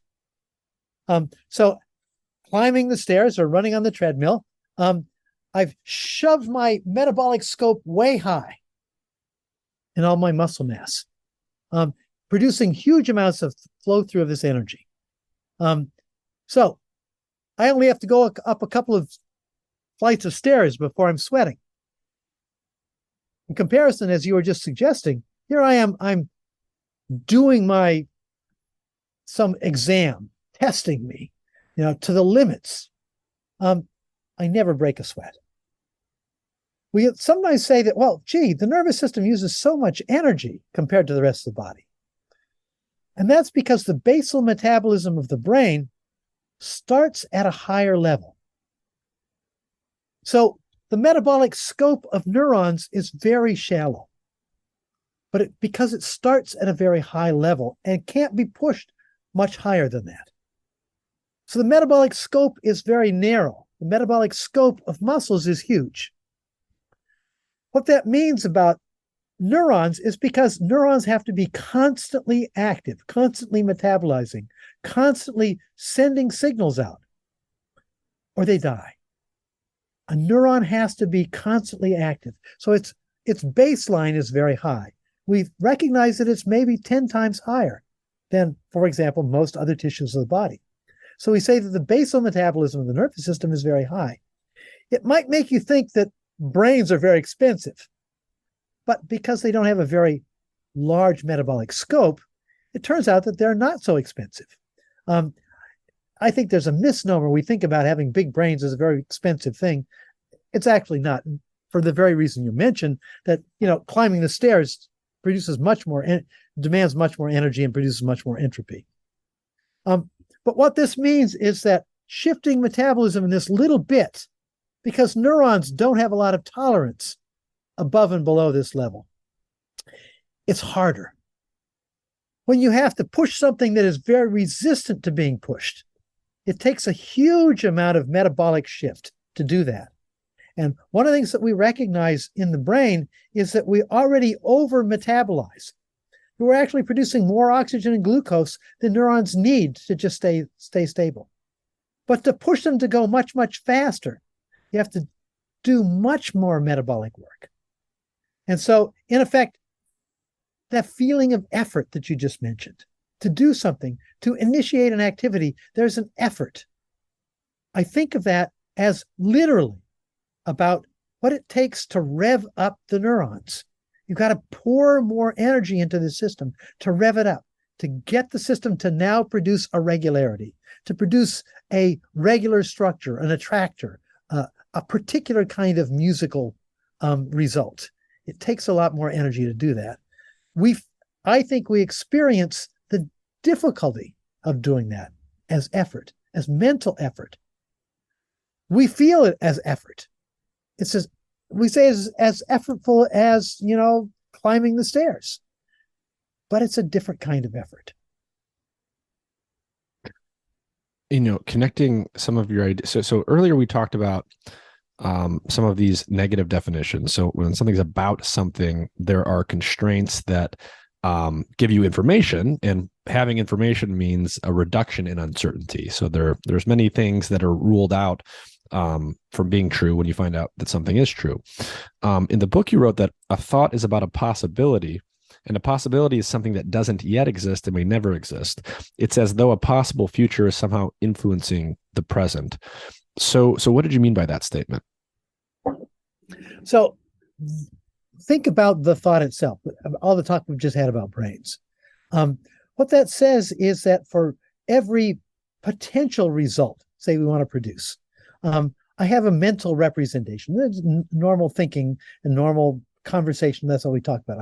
So climbing the stairs or running on the treadmill, I've shoved my metabolic scope way high in all my muscle mass, producing huge amounts of flow through of this energy. So I only have to go up a couple of flights of stairs before I'm sweating. In comparison, as you were just suggesting, here I am, I'm doing some exam, testing me, to the limits. I never break a sweat. We sometimes say that, well, gee, the nervous system uses so much energy compared to the rest of the body. And that's because the basal metabolism of the brain starts at a higher level. So the metabolic scope of neurons is very shallow, but because it starts at a very high level and can't be pushed much higher than that. So the metabolic scope is very narrow. The metabolic scope of muscles is huge. What that means about neurons is because neurons have to be constantly active, constantly metabolizing, constantly sending signals out, or they die. A neuron has to be constantly active. So its baseline is very high. We recognize that it's maybe 10 times higher than, for example, most other tissues of the body. So we say that the basal metabolism of the nervous system is very high. It might make you think that brains are very expensive, but because they don't have a very large metabolic scope, it turns out that they're not so expensive. I think there's a misnomer. We think about having big brains as a very expensive thing. It's actually not, for the very reason you mentioned, that climbing the stairs produces demands much more energy and produces much more entropy. But what this means is that shifting metabolism in this little bit, because neurons don't have a lot of tolerance above and below this level, it's harder. When you have to push something that is very resistant to being pushed, it takes a huge amount of metabolic shift to do that. And one of the things that we recognize in the brain is that we already over-metabolize. We're actually producing more oxygen and glucose than neurons need to just stay stable. But to push them to go much, much faster, you have to do much more metabolic work. And so, in effect, that feeling of effort that you just mentioned, to do something, to initiate an activity, there's an effort. I think of that as literally about what it takes to rev up the neurons. You've got to pour more energy into the system to rev it up, to get the system to now produce a regularity, to produce a regular structure, an attractor, a particular kind of musical result. It takes a lot more energy to do that. I think we experience the difficulty of doing that as effort, as mental effort. We feel it as effort. We say it's as effortful as, climbing the stairs, but it's a different kind of effort. Connecting some of your ideas. So earlier we talked about some of these negative definitions. So when something's about something, there are constraints that give you information, and having information means a reduction in uncertainty. So there's many things that are ruled out from being true when you find out that something is true. In the book, you wrote that a thought is about a possibility, and a possibility is something that doesn't yet exist and may never exist. It's as though a possible future is somehow influencing the present. So what did you mean by that statement? So think about the thought itself, all the talk we've just had about brains. What that says is that for every potential result, say we want to produce. I have a mental representation. That's normal thinking and normal conversation. That's all we talk about.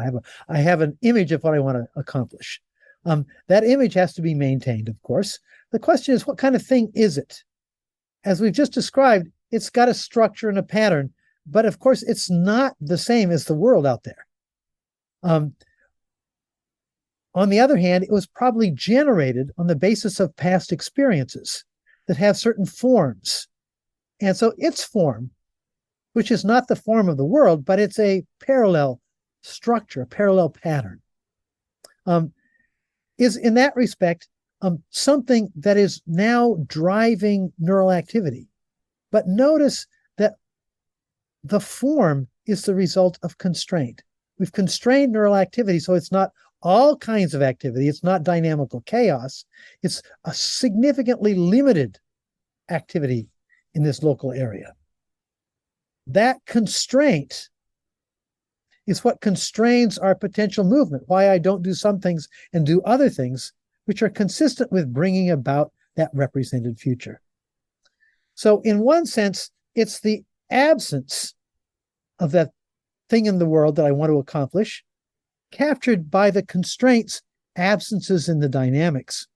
I have an image of what I want to accomplish. That image has to be maintained, of course. The question is, what kind of thing is it? As we've just described, it's got a structure and a pattern, but of course, it's not the same as the world out there. On the other hand, it was probably generated on the basis of past experiences that have certain forms. And so its form, which is not the form of the world, but it's a parallel structure, a parallel pattern, is in that respect something that is now driving neural activity. But notice that the form is the result of constraint. We've constrained neural activity, so it's not all kinds of activity. It's not dynamical chaos. It's a significantly limited activity in this local area. That constraint is what constrains our potential movement, why I don't do some things and do other things, which are consistent with bringing about that represented future. So in one sense, it's the absence of that thing in the world that I want to accomplish, captured by the constraints, absences in the dynamics,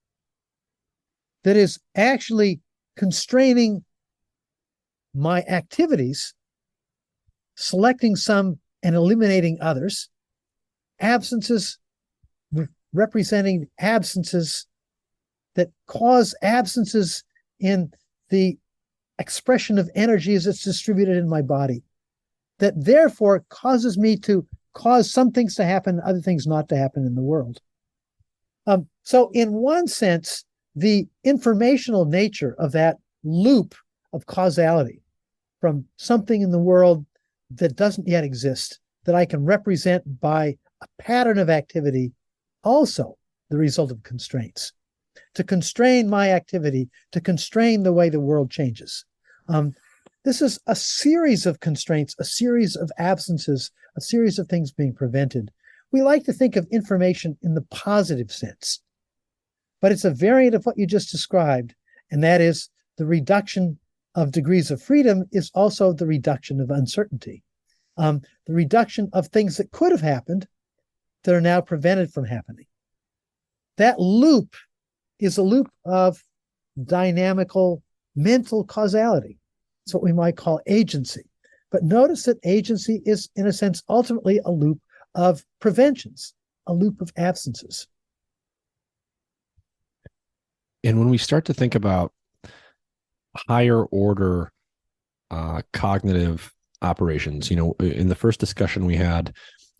that is actually constraining my activities, selecting some and eliminating others, absences representing absences that cause absences in the expression of energy as it's distributed in my body, that therefore causes me to cause some things to happen, other things not to happen in the world. So in one sense, the informational nature of that loop of causality from something in the world that doesn't yet exist, that I can represent by a pattern of activity, also the result of constraints. To constrain my activity, to constrain the way the world changes. This is a series of constraints, a series of absences, a series of things being prevented. We like to think of information in the positive sense, but it's a variant of what you just described, and that is the reduction of degrees of freedom is also the reduction of uncertainty, the reduction of things that could have happened that are now prevented from happening. That loop is a loop of dynamical mental causality. It's what we might call agency. But notice that agency is, in a sense, ultimately a loop of preventions, a loop of absences. And when we start to think about higher order cognitive operations, in the first discussion we had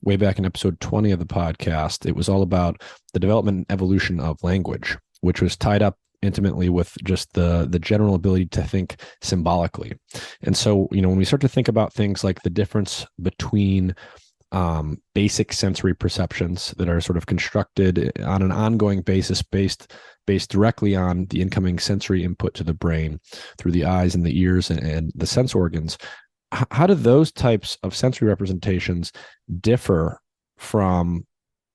way back in episode 20 of the podcast, it was all about the development and evolution of language, which was tied up intimately with just the general ability to think symbolically. And so, when we start to think about things like the difference between basic sensory perceptions that are sort of constructed on an ongoing basis based directly on the incoming sensory input to the brain through the eyes and the ears and the sense organs, how do those types of sensory representations differ from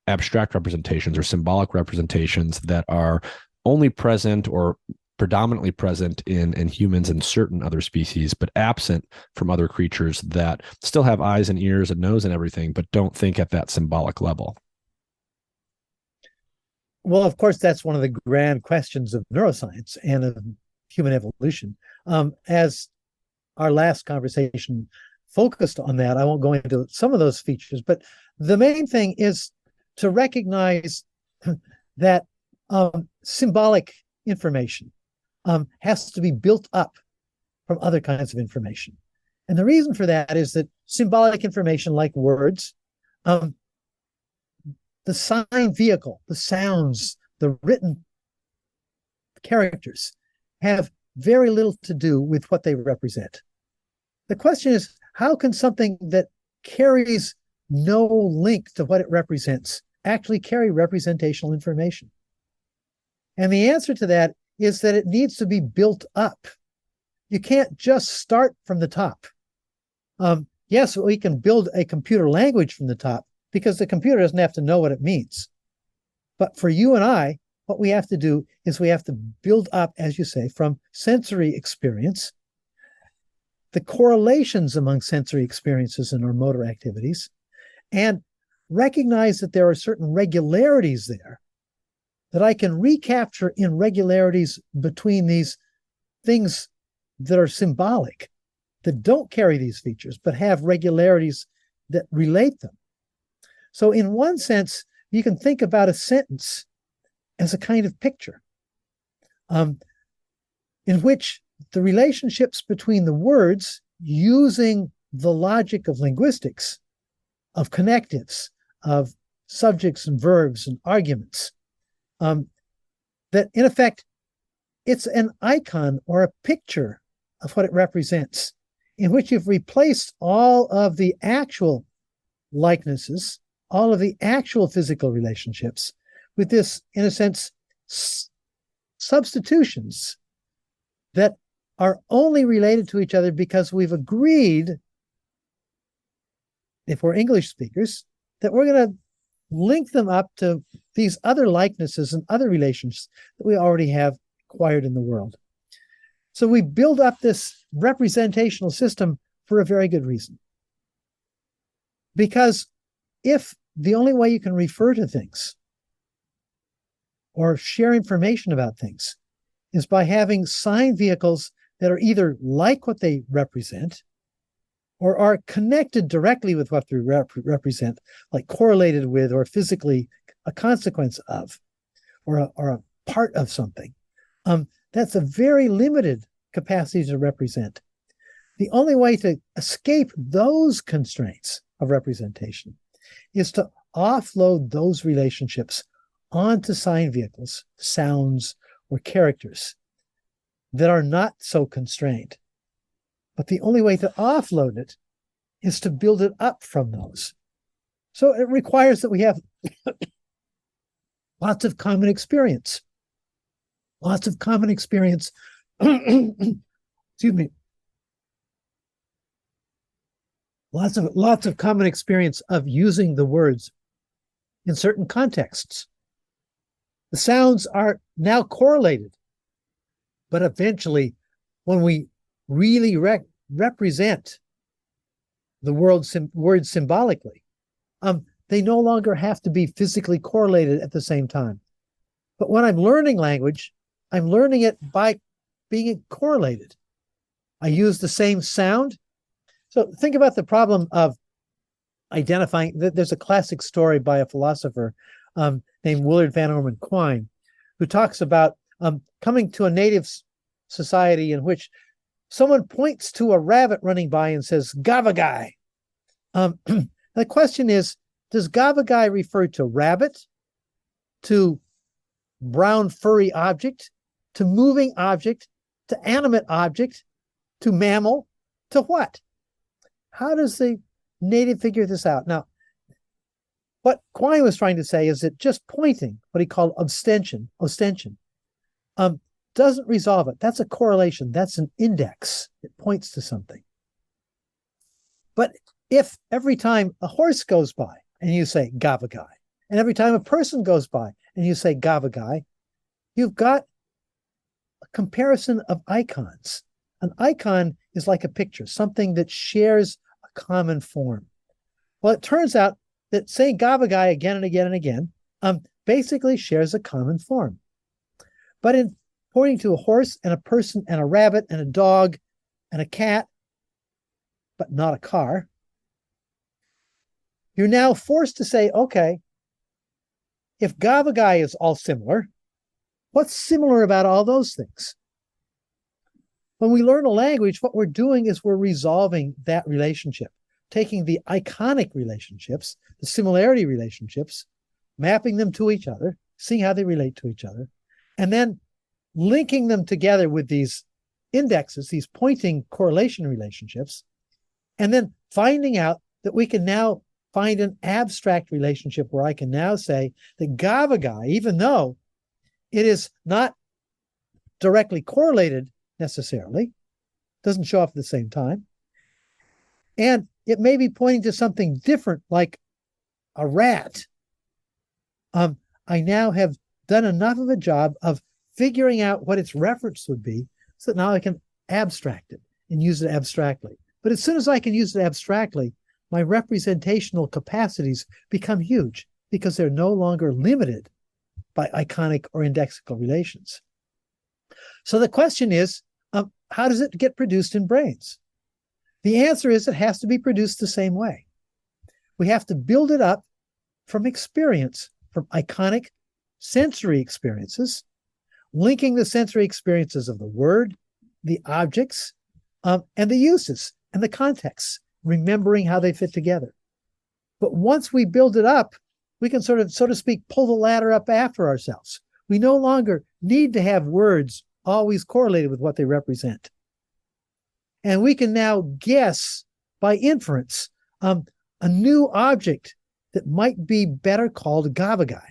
abstract representations or symbolic representations that are only present or predominantly present in humans and certain other species, but absent from other creatures that still have eyes and ears and nose and everything, but don't think at that symbolic level? Well, of course, that's one of the grand questions of neuroscience and of human evolution. As our last conversation focused on that, I won't go into some of those features, but the main thing is to recognize that symbolic information has to be built up from other kinds of information. And the reason for that is that symbolic information, like words, the sign vehicle, the sounds, the written characters have very little to do with what they represent. The question is, how can something that carries no link to what it represents actually carry representational information? And the answer to that is that it needs to be built up. You can't just start from the top. Yes, we can build a computer language from the top because the computer doesn't have to know what it means. But for you and I, what we have to do is we have to build up, as you say, from sensory experience, the correlations among sensory experiences and our motor activities, and recognize that there are certain regularities there that I can recapture in regularities between these things that are symbolic, that don't carry these features, but have regularities that relate them. So in one sense, you can think about a sentence as a kind of picture in which the relationships between the words, using the logic of linguistics, of connectives, of subjects and verbs and arguments, that in effect, it's an icon or a picture of what it represents, in which you've replaced all of the actual likenesses, all of the actual physical relationships, with this, in a sense, substitutions that are only related to each other because we've agreed, if we're English speakers, that we're going to link them up to these other likenesses and other relations that we already have acquired in the world. So we build up this representational system for a very good reason. Because if the only way you can refer to things or share information about things is by having sign vehicles that are either like what they represent or are connected directly with what they represent, like correlated with or physically a consequence of, or a part of something, that's a very limited capacity to represent. The only way to escape those constraints of representation is to offload those relationships onto sign vehicles, sounds, or characters that are not so constrained. But the only way to offload it is to build it up from those. So it requires that we have lots of common experience. Lots of common experience. Excuse me. Lots of common experience of using the words in certain contexts. The sounds are now correlated, but eventually, when we really represent the words symbolically, they no longer have to be physically correlated at the same time. But when I'm learning language, I'm learning it by being correlated. I use the same sound. So think about the problem of identifying. There's a classic story by a philosopher named Willard Van Orman Quine, who talks about coming to a native society in which someone points to a rabbit running by and says, "Gavagai." The question is, does Gavagai refer to rabbit, to brown furry object, to moving object, to animate object, to mammal, to what? How does the native figure this out? Now, what Quine was trying to say is that just pointing, what he called ostension, doesn't resolve it. That's a correlation. That's an index. It points to something. But if every time a horse goes by and you say Gavagai, and every time a person goes by and you say Gavagai, you've got a comparison of icons. An icon is like a picture, something that shares a common form. Well, it turns out that saying Gavagai again and again and again basically shares a common form. But in pointing to a horse and a person and a rabbit and a dog and a cat, but not a car, you're now forced to say, okay, if Gavagai is all similar, what's similar about all those things? When we learn a language, what we're doing is we're resolving that relationship, taking the iconic relationships, the similarity relationships, mapping them to each other, seeing how they relate to each other, and then linking them together with these indexes, these pointing correlation relationships, and then finding out that we can now find an abstract relationship where I can now say that Gavagai, even though it is not directly correlated necessarily, doesn't show up at the same time, and it may be pointing to something different like a rat, I now have done enough of a job of figuring out what its reference would be so that now I can abstract it and use it abstractly. But as soon as I can use it abstractly, my representational capacities become huge because they're no longer limited by iconic or indexical relations. So the question is, how does it get produced in brains? The answer is it has to be produced the same way. We have to build it up from experience, from iconic sensory experiences, linking the sensory experiences of the word, the objects, and the uses and the contexts, remembering how they fit together. But once we build it up, we can sort of, so to speak, pull the ladder up after ourselves. We no longer need to have words always correlated with what they represent. And we can now guess by inference a new object that might be better called gavagai.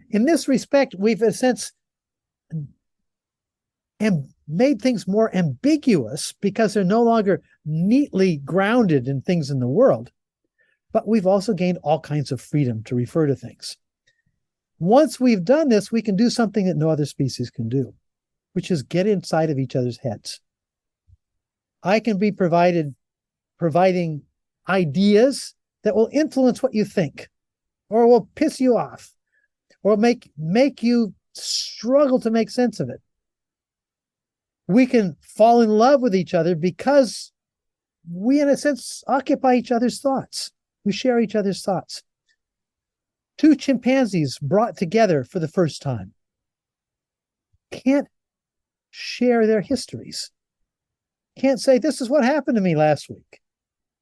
In this respect, we've in a sense made things more ambiguous because they're no longer neatly grounded in things in the world, but we've also gained all kinds of freedom to refer to things. Once we've done this, we can do something that no other species can do, which is get inside of each other's heads. I can be providing ideas that will influence what you think, or will piss you off, or make you struggle to make sense of it. We can fall in love with each other because we, in a sense, occupy each other's thoughts. We share each other's thoughts. Two chimpanzees brought together for the first time can't share their histories. Can't say, this is what happened to me last week.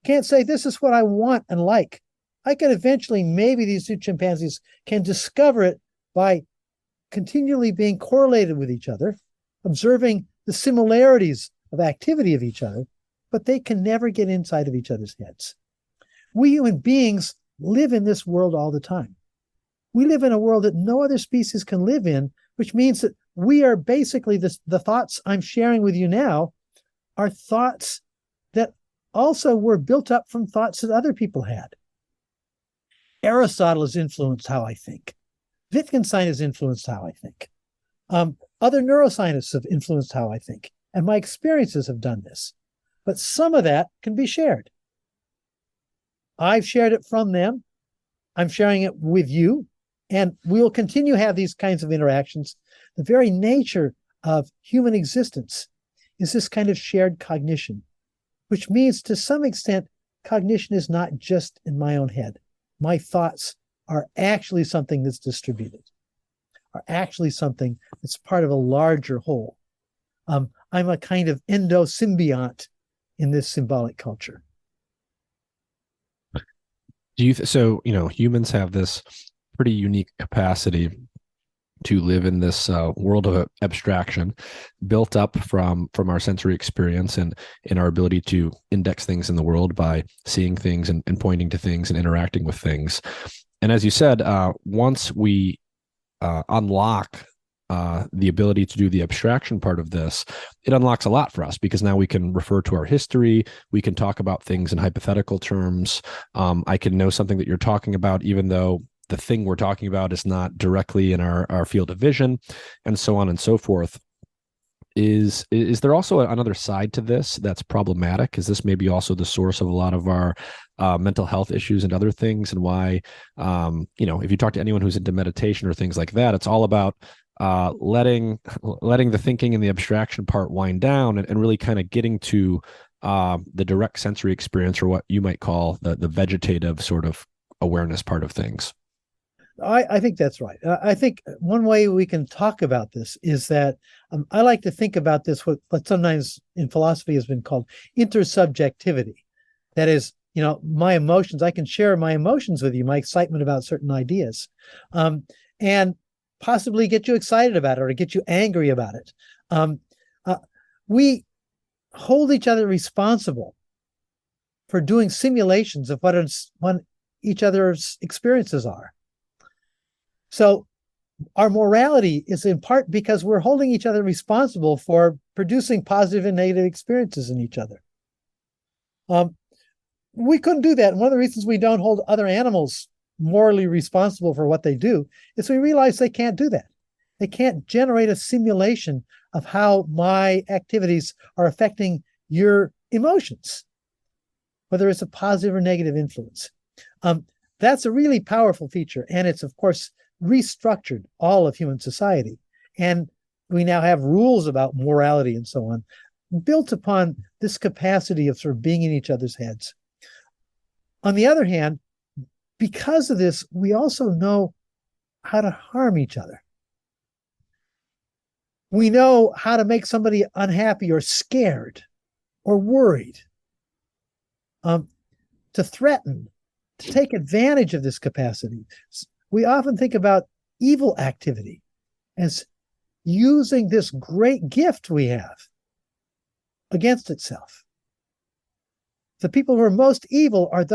Can't say, this is what I want and like. I can eventually, maybe these two chimpanzees can discover it by continually being correlated with each other, observing the similarities of activity of each other, but they can never get inside of each other's heads. We human beings live in this world all the time. We live in a world that no other species can live in, which means that we are basically the thoughts I'm sharing with you now are thoughts that also were built up from thoughts that other people had. Aristotle has influenced how I think. Wittgenstein has influenced how I think. Other neuroscientists have influenced how I think. And my experiences have done this. But some of that can be shared. I've shared it from them. I'm sharing it with you. And we will continue to have these kinds of interactions. The very nature of human existence is this kind of shared cognition, which means to some extent, cognition is not just in my own head. My thoughts are actually something that's distributed, are actually something that's part of a larger whole. I'm a kind of endosymbiont in this symbolic culture. So humans have this pretty unique capacity to live in this world of abstraction built up from our sensory experience and in our ability to index things in the world by seeing things and pointing to things and interacting with things. And as you said, once we unlock the ability to do the abstraction part of this, it unlocks a lot for us because now we can refer to our history. We can talk about things in hypothetical terms. I can know something that you're talking about, even though the thing we're talking about is not directly in our field of vision, and so on and so forth. Is there also another side to this that's problematic? Is this maybe also the source of a lot of our mental health issues and other things? And why, if you talk to anyone who's into meditation or things like that, it's all about letting the thinking and the abstraction part wind down and really kind of getting to the direct sensory experience, or what you might call the vegetative sort of awareness part of things. I think that's right. I think one way we can talk about this is that I like to think about this, what sometimes in philosophy has been called intersubjectivity. That is, my emotions, I can share my emotions with you, my excitement about certain ideas, and possibly get you excited about it or get you angry about it. We hold each other responsible for doing simulations of what each other's experiences are. So our morality is in part because we're holding each other responsible for producing positive and negative experiences in each other. We couldn't do that. And one of the reasons we don't hold other animals morally responsible for what they do, is we realize they can't do that. They can't generate a simulation of how my activities are affecting your emotions, whether it's a positive or negative influence. That's a really powerful feature. And it's, of course, restructured all of human society. And we now have rules about morality and so on, built upon this capacity of sort of being in each other's heads. On the other hand, because of this, we also know how to harm each other. We know how to make somebody unhappy or scared or worried, to threaten, to take advantage of this capacity. We often think about evil activity as using this great gift we have against itself. The people who are most evil are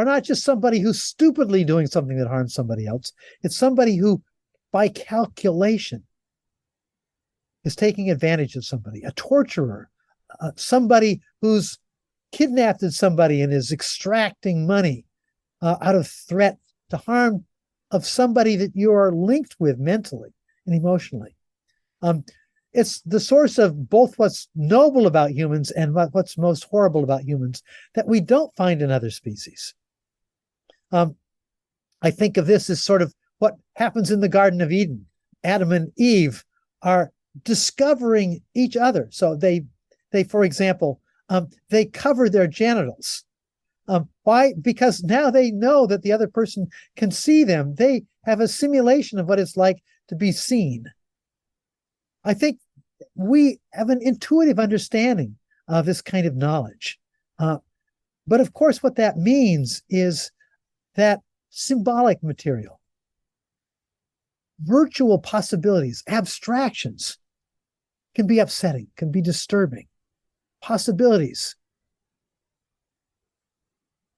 not just somebody who's stupidly doing something that harms somebody else. It's somebody who, by calculation, is taking advantage of somebody, a torturer, somebody who's kidnapped somebody and is extracting money out of threat to harm of somebody that you are linked with mentally and emotionally. It's the source of both what's noble about humans and what's most horrible about humans that we don't find in other species. I think of this as sort of what happens in the Garden of Eden. Adam and Eve are discovering each other. So they for example, they cover their genitals. Why? Because now they know that the other person can see them. They have a simulation of what it's like to be seen. I think we have an intuitive understanding of this kind of knowledge. But of course, what that means is that symbolic material, virtual possibilities, abstractions can be upsetting, can be disturbing. Possibilities.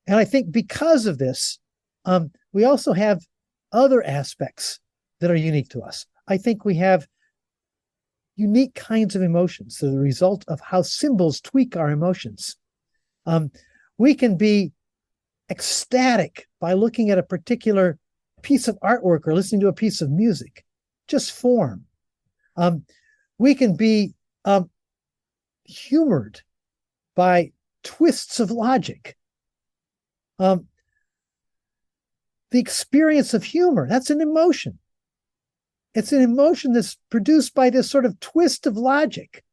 And I think because of this, we also have other aspects that are unique to us. I think we have unique kinds of emotions that are the result of how symbols tweak our emotions. We can be ecstatic by looking at a particular piece of artwork or listening to a piece of music, just form. We can be humored by twists of logic. The experience of humor, that's an emotion. It's an emotion that's produced by this sort of twist of logic.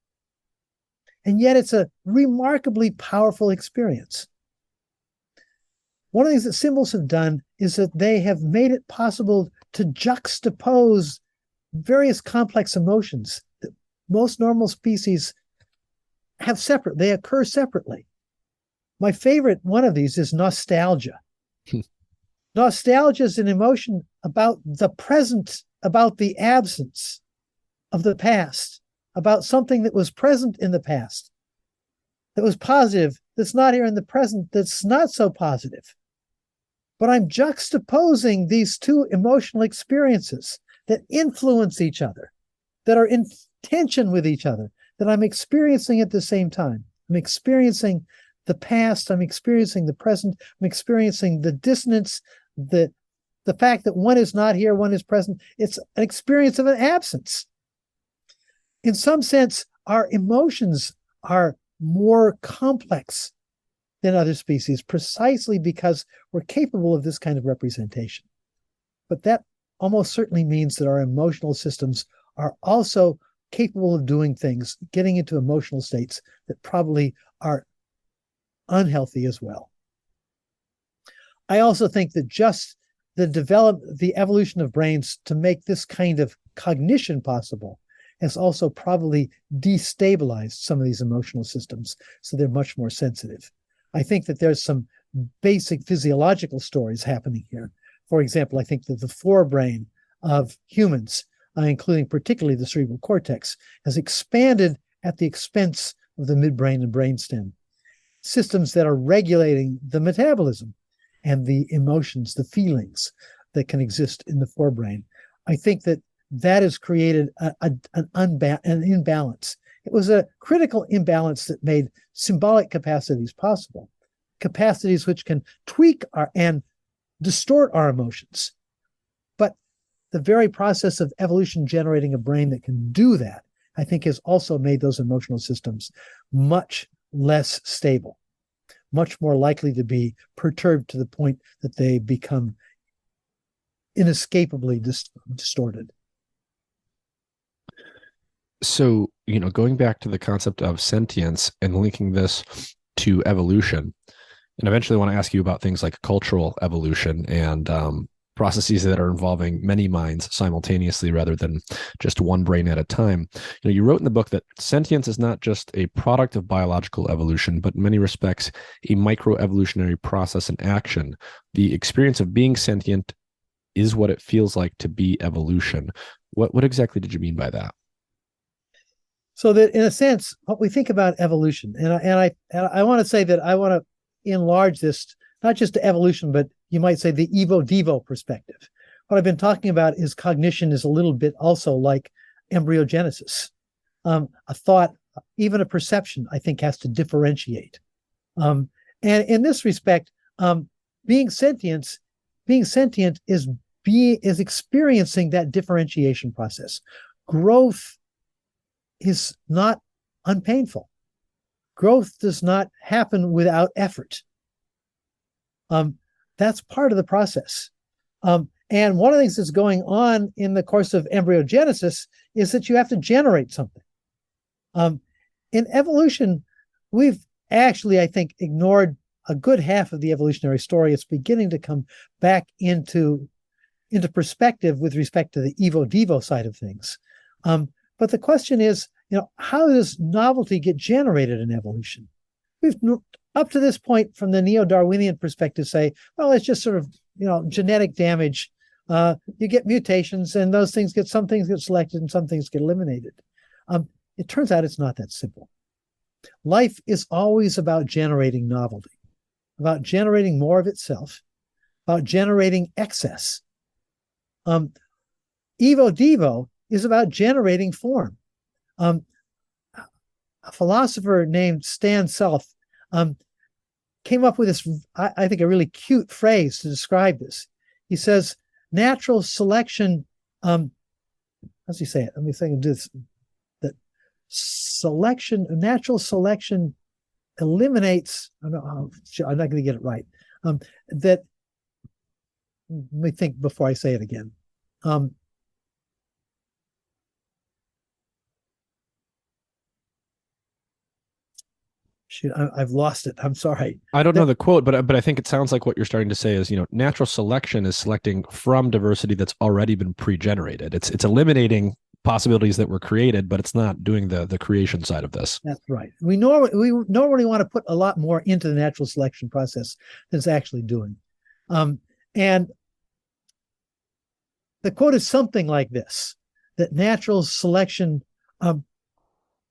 And yet it's a remarkably powerful experience. One of the things that symbols have done is that they have made it possible to juxtapose various complex emotions that most normal species have separate. They occur separately. My favorite one of these is nostalgia. Nostalgia is an emotion about the present, about the absence of the past, about something that was present in the past, that was positive, that's not here in the present, that's not so positive. But I'm juxtaposing these two emotional experiences that influence each other, that are in tension with each other, that I'm experiencing at the same time. I'm experiencing the past, I'm experiencing the present, I'm experiencing the dissonance, the fact that one is not here, one is present. It's an experience of an absence. In some sense, our emotions are more complex than other species precisely because we're capable of this kind of representation. But that almost certainly means that our emotional systems are also capable of doing things, getting into emotional states that probably are unhealthy as well. I also think that just the evolution of brains to make this kind of cognition possible has also probably destabilized some of these emotional systems, so they're much more sensitive. I think that there's some basic physiological stories happening here. For example, I think that the forebrain of humans, including particularly the cerebral cortex, has expanded at the expense of the midbrain and brainstem. Systems that are regulating the metabolism and the emotions, the feelings that can exist in the forebrain. I think that has created an imbalance. It was a critical imbalance that made symbolic capacities possible, capacities which can tweak and distort our emotions. But the very process of evolution generating a brain that can do that, I think, has also made those emotional systems much less stable, much more likely to be perturbed to the point that they become inescapably distorted. So, going back to the concept of sentience and linking this to evolution, and eventually I want to ask you about things like cultural evolution and processes that are involving many minds simultaneously rather than just one brain at a time. You wrote in the book that sentience is not just a product of biological evolution, but in many respects, a microevolutionary process in action. The experience of being sentient is what it feels like to be evolution. What exactly did you mean by that? So that, in a sense, what we think about evolution, and I want to say that I want to enlarge this not just to evolution, but you might say the evo-devo perspective. What I've been talking about is cognition is a little bit also like embryogenesis. A thought, even a perception, I think has to differentiate. And in this respect, being sentient is experiencing that differentiation process. Growth is not unpainful. Growth does not happen without effort. That's part of the process. And one of the things that's going on in the course of embryogenesis is that you have to generate something. In evolution, we've actually, I think, ignored a good half of the evolutionary story. It's beginning to come back into perspective with respect to the evo-devo side of things. But the question is, how does novelty get generated in evolution? We've up to this point, from the neo-Darwinian perspective, say, well, it's just sort of, genetic damage. You get mutations, and some things get selected and some things get eliminated. It turns out it's not that simple. Life is always about generating novelty, about generating more of itself, about generating excess. Evo-devo is about generating form. A philosopher named Stan Self came up with this, I think, a really cute phrase to describe this. He says, natural selection, how does he say it? Let me think of this. That natural selection eliminates, I'm not going to get it right. Let me think before I say it again. Shoot, I've lost it. I'm sorry. I don't know the quote, but I think it sounds like what you're starting to say is, natural selection is selecting from diversity that's already been pre-generated. It's eliminating possibilities that were created, but it's not doing the creation side of this. That's right. We normally want to put a lot more into the natural selection process than it's actually doing. And the quote is something like this, that natural selection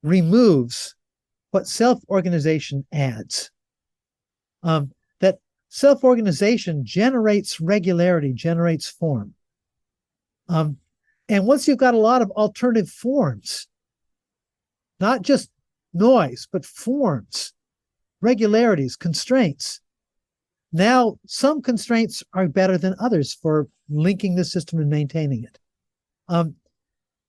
removes what self-organization adds. That self-organization generates regularity, generates form. And once you've got a lot of alternative forms, not just noise, but forms, regularities, constraints, now some constraints are better than others for linking the system and maintaining it.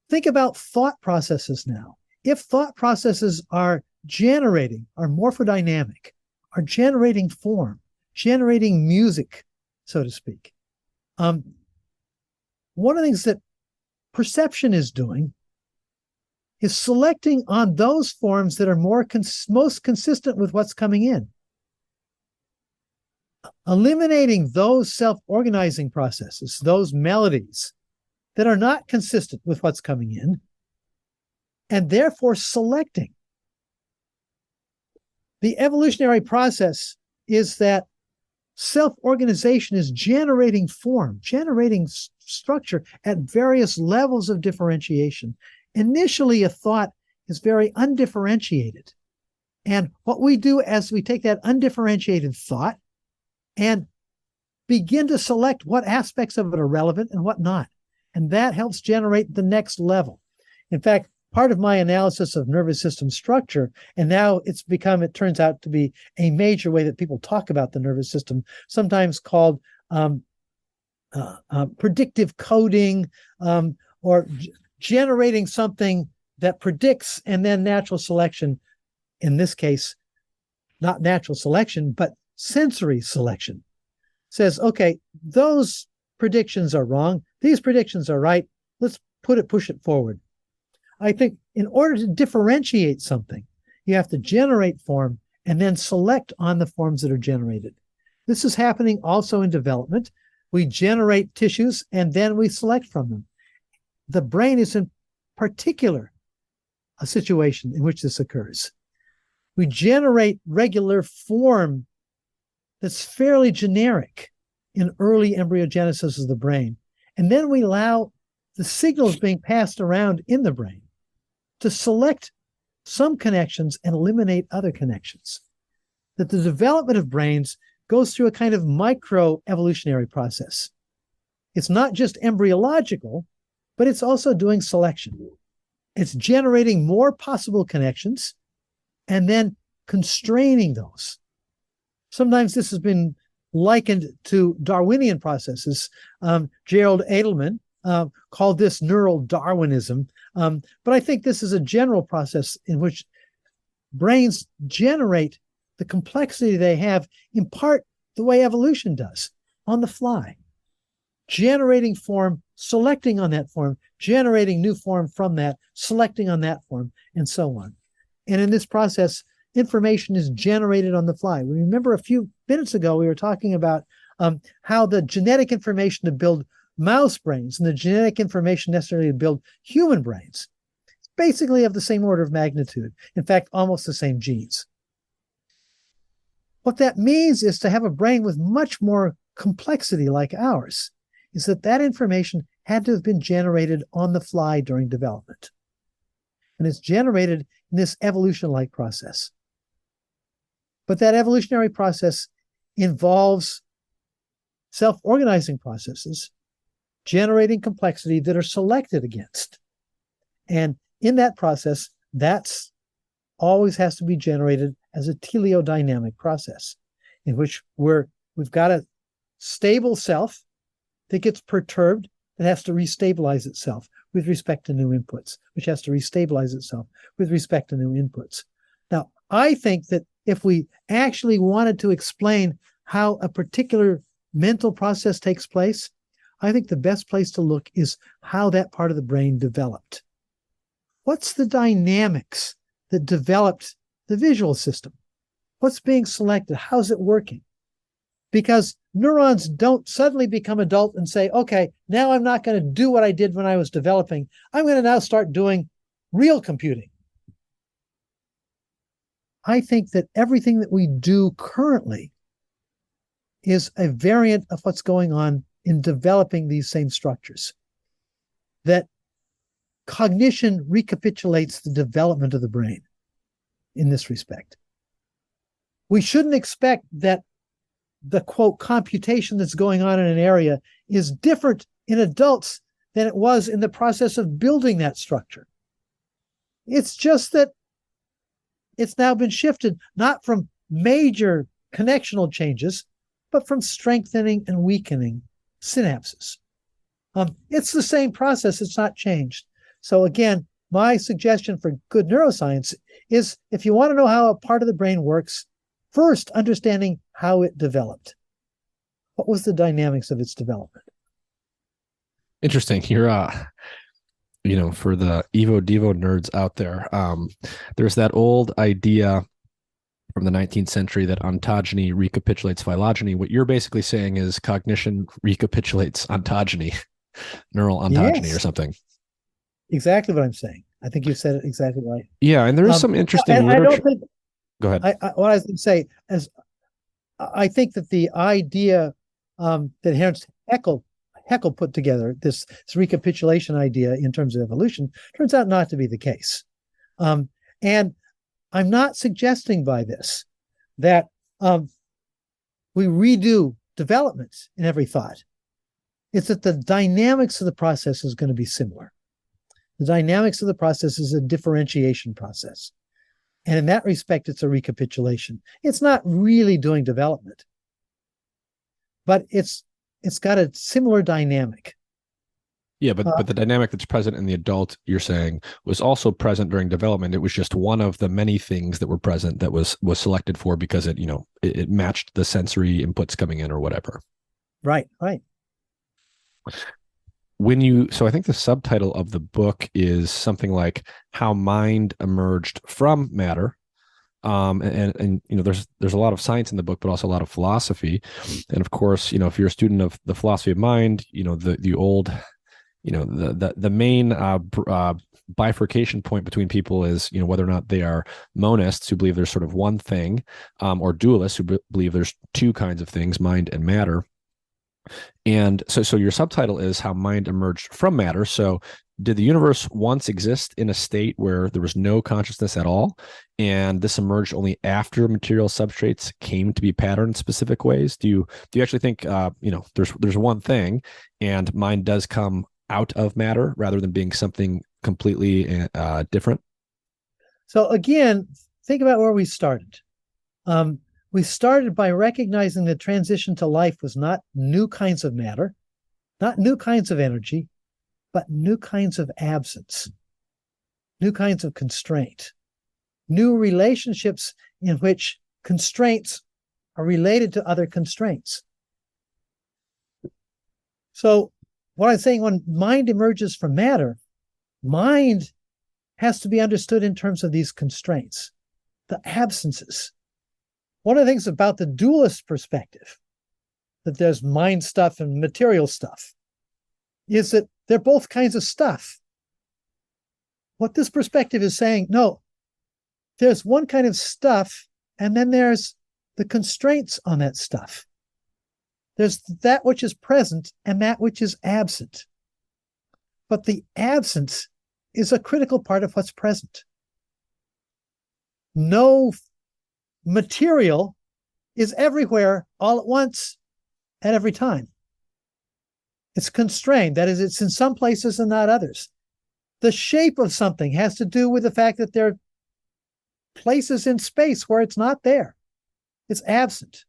Think about thought processes now. If thought processes are morphodynamic, are generating form, generating music, so to speak. One of the things that perception is doing is selecting on those forms that are most consistent with what's coming in. Eliminating those self-organizing processes, those melodies that are not consistent with what's coming in, and therefore selecting. The evolutionary process is that self-organization is generating form, generating structure at various levels of differentiation. Initially, a thought is very undifferentiated. And what we do as we take that undifferentiated thought and begin to select what aspects of it are relevant and what not. And that helps generate the next level. In fact, part of my analysis of nervous system structure, and now it turns out to be a major way that people talk about the nervous system, sometimes called predictive coding, or generating something that predicts, and then natural selection, in this case, not natural selection, but sensory selection, says, okay, those predictions are wrong. These predictions are right. Let's push it forward. I think in order to differentiate something, you have to generate form and then select on the forms that are generated. This is happening also in development. We generate tissues and then we select from them. The brain is in particular a situation in which this occurs. We generate regular form that's fairly generic in early embryogenesis of the brain. And then we allow the signals being passed around in the brain to select some connections and eliminate other connections. That the development of brains goes through a kind of micro-evolutionary process. It's not just embryological, but it's also doing selection. It's generating more possible connections and then constraining those. Sometimes this has been likened to Darwinian processes. Gerald Edelman called this neural Darwinism. But I think this is a general process in which brains generate the complexity they have, in part the way evolution does, on the fly. Generating form, selecting on that form, generating new form from that, selecting on that form, and so on. And in this process, information is generated on the fly. We remember a few minutes ago, we were talking about how the genetic information to build mouse brains and the genetic information necessary to build human brains, it's basically of the same order of magnitude. In fact, almost the same genes. What that means is to have a brain with much more complexity like ours, is that information had to have been generated on the fly during development. And it's generated in this evolution-like process. But that evolutionary process involves self-organizing processes, generating complexity that are selected against. And in that process, that's always has to be generated as a teleodynamic process, in which we've got a stable self that gets perturbed, that has to restabilize itself with respect to new inputs, which has to restabilize itself with respect to new inputs. Now, I think that if we actually wanted to explain how a particular mental process takes place, I think the best place to look is how that part of the brain developed. What's the dynamics that developed the visual system? What's being selected? How's it working? Because neurons don't suddenly become adult and say, okay, now I'm not going to do what I did when I was developing. I'm going to now start doing real computing. I think that everything that we do currently is a variant of what's going on in developing these same structures. That cognition recapitulates the development of the brain in this respect. We shouldn't expect that the, quote, computation that's going on in an area is different in adults than it was in the process of building that structure. It's just that it's now been shifted, not from major connectional changes, but from strengthening and weakening synapses. It's the same process, it's not changed. So again, my suggestion for good neuroscience is, if you want to know how a part of the brain works, first understanding how it developed. What was the dynamics of its development? Interesting. You're, for the Evo Devo nerds out there, there's that old idea from the 19th century that ontogeny recapitulates phylogeny. What you're basically saying is cognition recapitulates ontogeny, neural ontogeny, yes, or something. Exactly what I'm saying. I think you said it exactly right. Yeah, and there is some interesting literature. I don't think, go ahead. What I was going to say is, I think that the idea that Terrence Haeckel put together, this recapitulation idea in terms of evolution, turns out not to be the case. And I'm not suggesting by this that we redo developments in every thought. It's that the dynamics of the process is going to be similar. The dynamics of the process is a differentiation process. And in that respect, it's a recapitulation. It's not really doing development, but it's it's got a similar dynamic. Yeah, but the dynamic that's present in the adult, you're saying, was also present during development. It was just one of the many things that were present that was selected for because it matched the sensory inputs coming in or whatever. Right. So I think the subtitle of the book is something like "How Mind Emerged from Matter." And there's a lot of science in the book, but also a lot of philosophy. And of course, if you're a student of the philosophy of mind, the old, the main bifurcation point between people is whether or not they are monists who believe there's sort of one thing, or dualists who believe there's two kinds of things, mind and matter. And so your subtitle is How Mind Emerged from Matter. So did the universe once exist in a state where there was no consciousness at all, and this emerged only after material substrates came to be patterned in specific ways? Do you actually think there's one thing, and mind does come out of matter rather than being something completely different? So again, think about where we started. We started by recognizing the transition to life was not new kinds of matter, not new kinds of energy, but new kinds of absence, new kinds of constraint, new relationships in which constraints are related to other constraints. So what I'm saying, when mind emerges from matter, mind has to be understood in terms of these constraints, the absences. One of the things about the dualist perspective, that there's mind stuff and material stuff, is that they're both kinds of stuff. What this perspective is saying, no, there's one kind of stuff, and then there's the constraints on that stuff. There's that which is present and that which is absent. But the absence is a critical part of what's present. No material is everywhere all at once at every time. It's constrained. That is, it's in some places and not others. The shape of something has to do with the fact that there are places in space where it's not there. It's absent.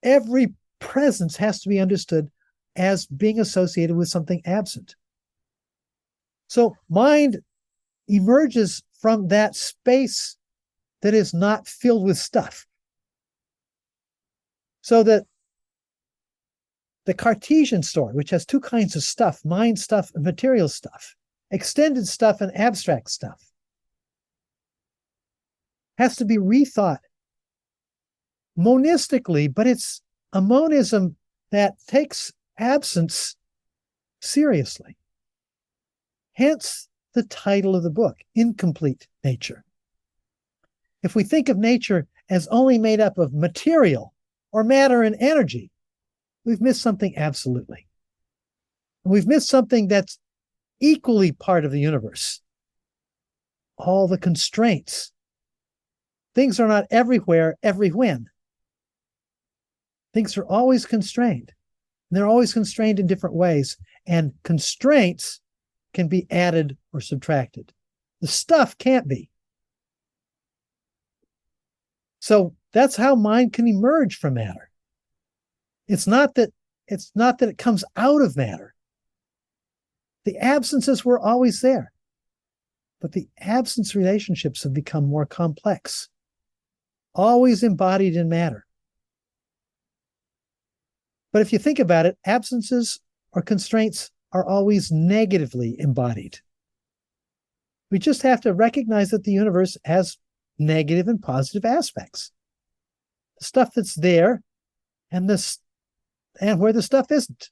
Every presence has to be understood as being associated with something absent. So mind emerges from that space that is not filled with stuff. So that the Cartesian story, which has two kinds of stuff, mind stuff and material stuff, extended stuff and abstract stuff, has to be rethought monistically, but it's a monism that takes absence seriously. Hence the title of the book, Incomplete Nature. If we think of nature as only made up of material or matter and energy, we've missed something absolutely. And we've missed something that's equally part of the universe. All the constraints. Things are not everywhere, every when. Things are always constrained. And they're always constrained in different ways. And constraints can be added or subtracted. The stuff can't be. So that's how mind can emerge from matter. It's not that it comes out of matter. The absences were always there, but the absence relationships have become more complex, always embodied in matter. But if you think about it, absences or constraints are always negatively embodied. We just have to recognize that the universe has negative and positive aspects. The stuff that's there and where the stuff isn't.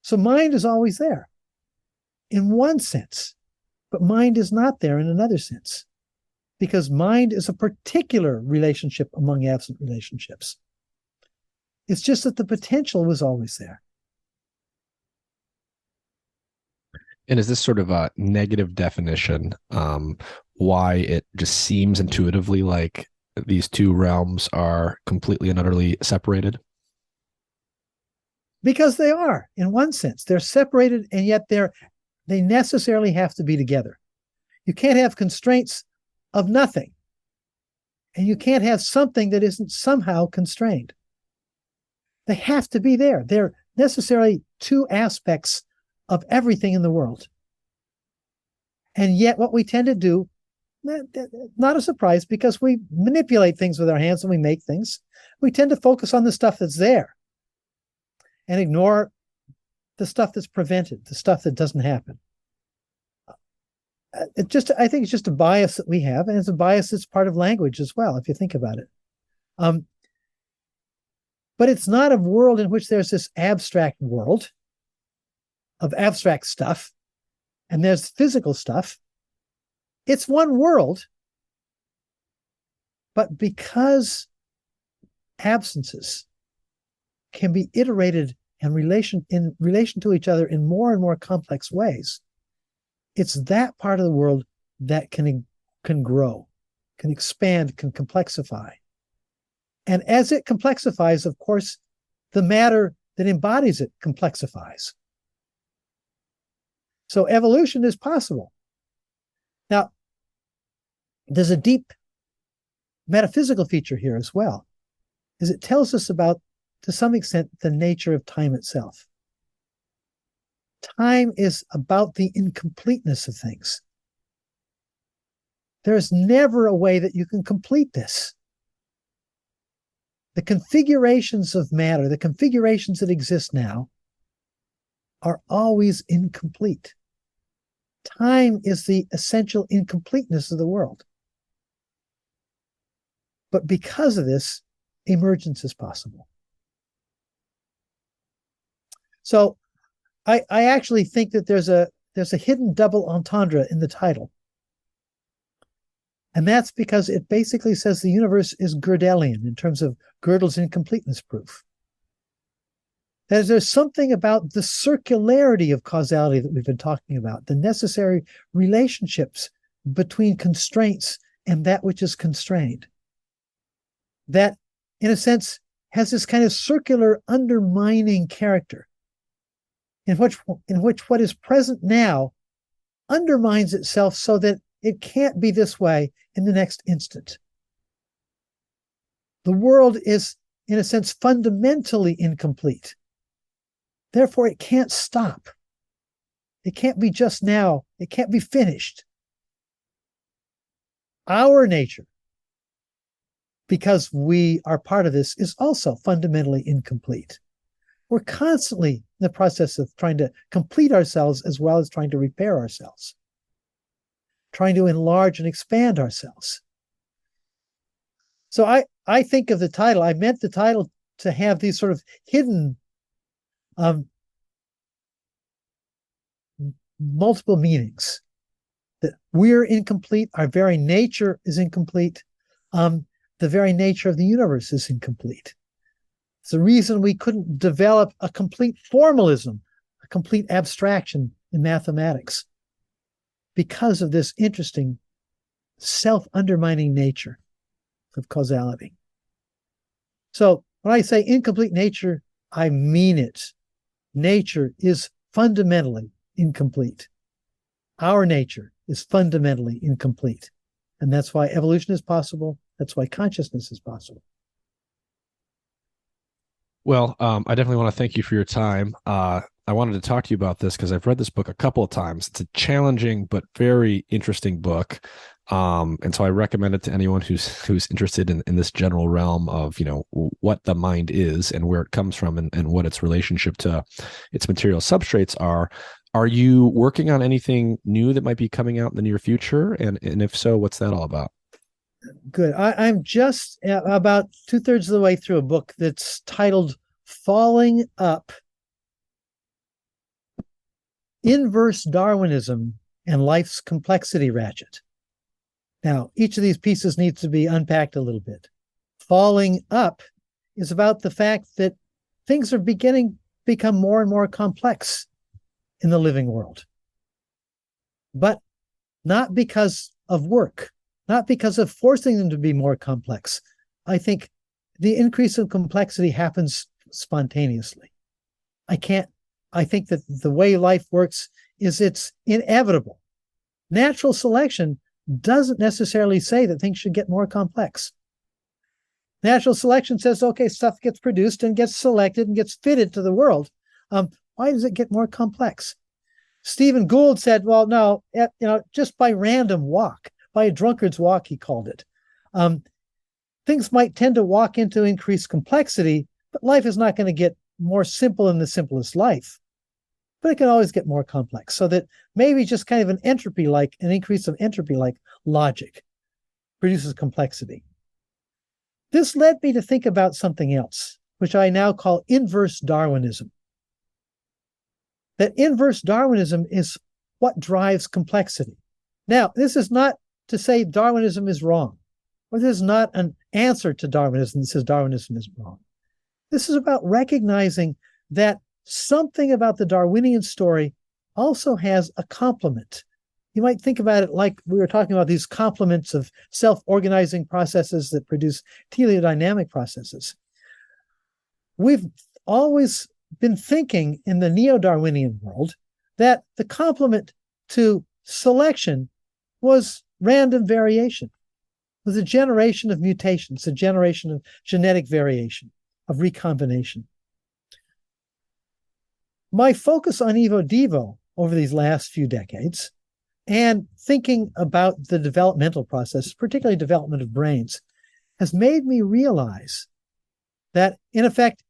So mind is always there in one sense, but mind is not there in another sense, because mind is a particular relationship among absent relationships. It's just that the potential was always there. And is this sort of a negative definition why it just seems intuitively like these two realms are completely and utterly separated? Because they are, in one sense. They're separated, and yet they necessarily have to be together. You can't have constraints of nothing, and you can't have something that isn't somehow constrained. They have to be there. They're necessarily two aspects of everything in the world. And yet what we tend to do, not a surprise, because we manipulate things with our hands and we make things, we tend to focus on the stuff that's there and ignore the stuff that's prevented, the stuff that doesn't happen. I think it's just a bias that we have, and it's a bias that's part of language as well, if you think about it. But it's not a world in which there's this abstract world of abstract stuff, and there's physical stuff. It's one world, but because absences can be iterated in relation to each other in more and more complex ways, it's that part of the world that can grow, can expand, can complexify. And as it complexifies, of course, the matter that embodies it complexifies. So evolution is possible. Now, there's a deep metaphysical feature here as well, is it tells us about, to some extent, the nature of time itself. Time is about the incompleteness of things. There's never a way that you can complete this. The configurations of matter, the configurations that exist now, are always incomplete. Time is the essential incompleteness of the world. But because of this, emergence is possible. So I actually think that there's a hidden double entendre in the title. And that's because it basically says the universe is Gödelian in terms of Gödel's incompleteness proof. That is, there's something about the circularity of causality that we've been talking about, the necessary relationships between constraints and that which is constrained, that, in a sense, has this kind of circular undermining character in which what is present now undermines itself so that it can't be this way in the next instant. The world is, in a sense, fundamentally incomplete. Therefore, it can't stop. It can't be just now. It can't be finished. Our nature, because we are part of this, is also fundamentally incomplete. We're constantly in the process of trying to complete ourselves as well as trying to repair ourselves, trying to enlarge and expand ourselves. So I think of the title, I meant the title to have these sort of hidden multiple meanings. That we're incomplete, our very nature is incomplete, the very nature of the universe is incomplete. It's the reason we couldn't develop a complete formalism, a complete abstraction in mathematics, because of this interesting self-undermining nature of causality. So when I say incomplete nature, I mean it. Nature is fundamentally incomplete. Our nature is fundamentally incomplete. And that's why evolution is possible. That's why consciousness is possible. Well, I definitely want to thank you for your time. I wanted to talk to you about this because I've read this book a couple of times. It's a challenging but very interesting book. And so I recommend it to anyone who's interested in this general realm of, what the mind is and where it comes from and what its relationship to its material substrates are. Are you working on anything new that might be coming out in the near future? And if so, what's that all about? Good. I'm just about 2/3 of the way through a book that's titled Falling Up: Inverse Darwinism and Life's Complexity Ratchet. Now, each of these pieces needs to be unpacked a little bit. Falling Up is about the fact that things are beginning to become more and more complex in the living world, but not because of work, not because of forcing them to be more complex. I think the increase of complexity happens spontaneously. I think that the way life works is it's inevitable. Natural selection doesn't necessarily say that things should get more complex. Natural selection says, okay, stuff gets produced and gets selected and gets fitted to the world. Why does it get more complex? Stephen Gould said, well, no, just by random walk, by a drunkard's walk, he called it. Things might tend to walk into increased complexity, but life is not going to get more simple in the simplest life. But it can always get more complex, so that maybe just kind of an increase of entropy like logic produces complexity. This led me to think about something else, which I now call inverse Darwinism. That inverse Darwinism is what drives complexity. Now, this is not to say Darwinism is wrong, or this is not an answer to Darwinism that says Darwinism is wrong. This is about recognizing that something about the Darwinian story also has a complement. You might think about it like we were talking about these complements of self-organizing processes that produce teleodynamic processes. We've always been thinking in the neo-Darwinian world that the complement to selection was random variation, was a generation of mutations, a generation of genetic variation, of recombination. My focus on Evo-Devo over these last few decades and thinking about the developmental process, particularly development of brains, has made me realize that, in effect,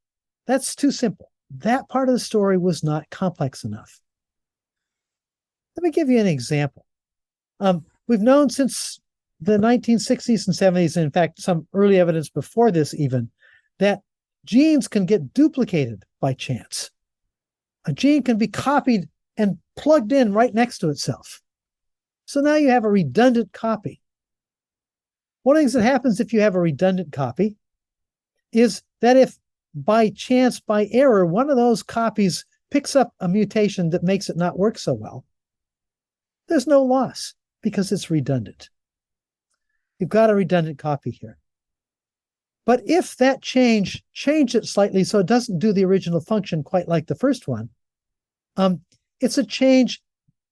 that's too simple. That part of the story was not complex enough. Let me give you an example. We've known since the 1960s and 70s, and in fact, some early evidence before this even, that genes can get duplicated by chance. A gene can be copied and plugged in right next to itself. So now you have a redundant copy. One of the things that happens if you have a redundant copy is that if by chance, by error, one of those copies picks up a mutation that makes it not work so well, there's no loss because it's redundant. You've got a redundant copy here. But if that changed it slightly so it doesn't do the original function quite like the first one, it's a change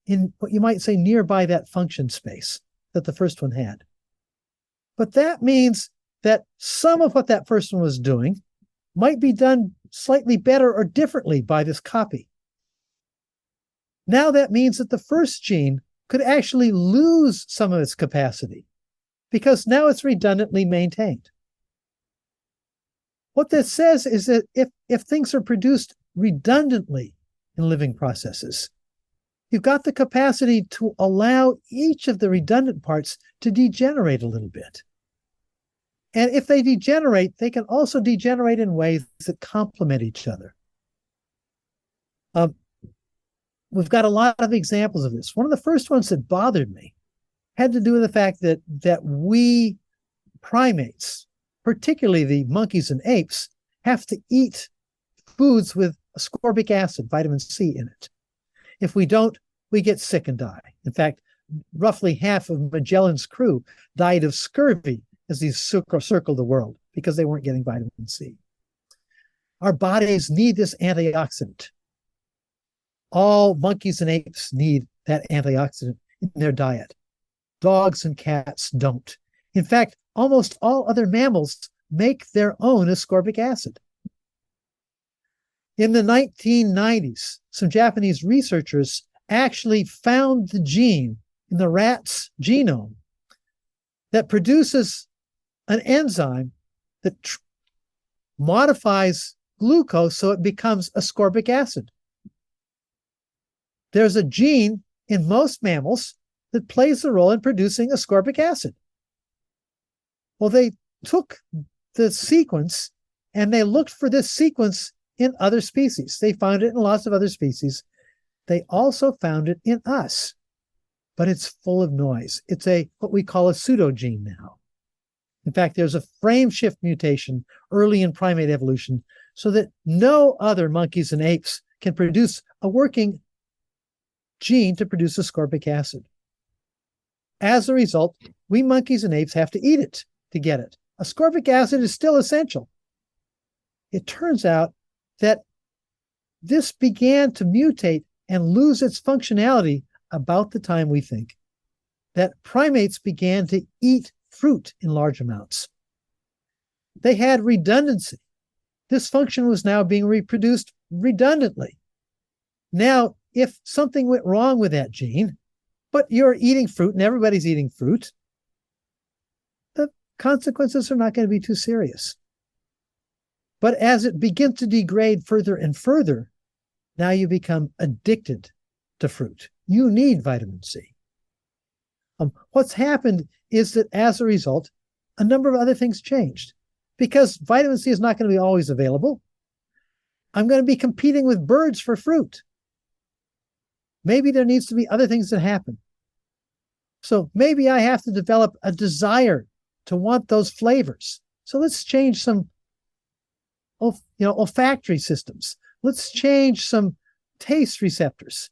in what you might say nearby that function space that the first one had. But that means that some of what that first one was doing might be done slightly better or differently by this copy. Now that means that the first gene could actually lose some of its capacity because now it's redundantly maintained. What that says is that if things are produced redundantly in living processes, you've got the capacity to allow each of the redundant parts to degenerate a little bit. And if they degenerate, they can also degenerate in ways that complement each other. We've got a lot of examples of this. One of the first ones that bothered me had to do with the fact that we primates, particularly the monkeys and apes, have to eat foods with ascorbic acid, vitamin C in it. If we don't, we get sick and die. In fact, roughly half of Magellan's crew died of scurvy as these circled the world because they weren't getting vitamin C. Our bodies need this antioxidant. All monkeys and apes need that antioxidant in their diet. Dogs and cats don't. In fact, almost all other mammals make their own ascorbic acid. In the 1990s, some Japanese researchers actually found the gene in the rat's genome that produces an enzyme that modifies glucose so it becomes ascorbic acid. There's a gene in most mammals that plays the role in producing ascorbic acid. Well, they took the sequence and they looked for this sequence in other species. They found it in lots of other species. They also found it in us, but it's full of noise. It's what we call a pseudogene now. In fact, there's a frame shift mutation early in primate evolution so that no other monkeys and apes can produce a working gene to produce ascorbic acid. As a result, we monkeys and apes have to eat it to get it. Ascorbic acid is still essential. It turns out that this began to mutate and lose its functionality about the time we think that primates began to eat fruit in large amounts. They had redundancy. This function was now being reproduced redundantly. Now, if something went wrong with that gene, but you're eating fruit and everybody's eating fruit, the consequences are not going to be too serious. But as it begins to degrade further and further, now you become addicted to fruit. You need vitamin C. What's happened is that as a result, a number of other things changed. Because vitamin C is not going to be always available, I'm going to be competing with birds for fruit. Maybe there needs to be other things that happen. So maybe I have to develop a desire to want those flavors. So let's change some olfactory systems. Let's change some taste receptors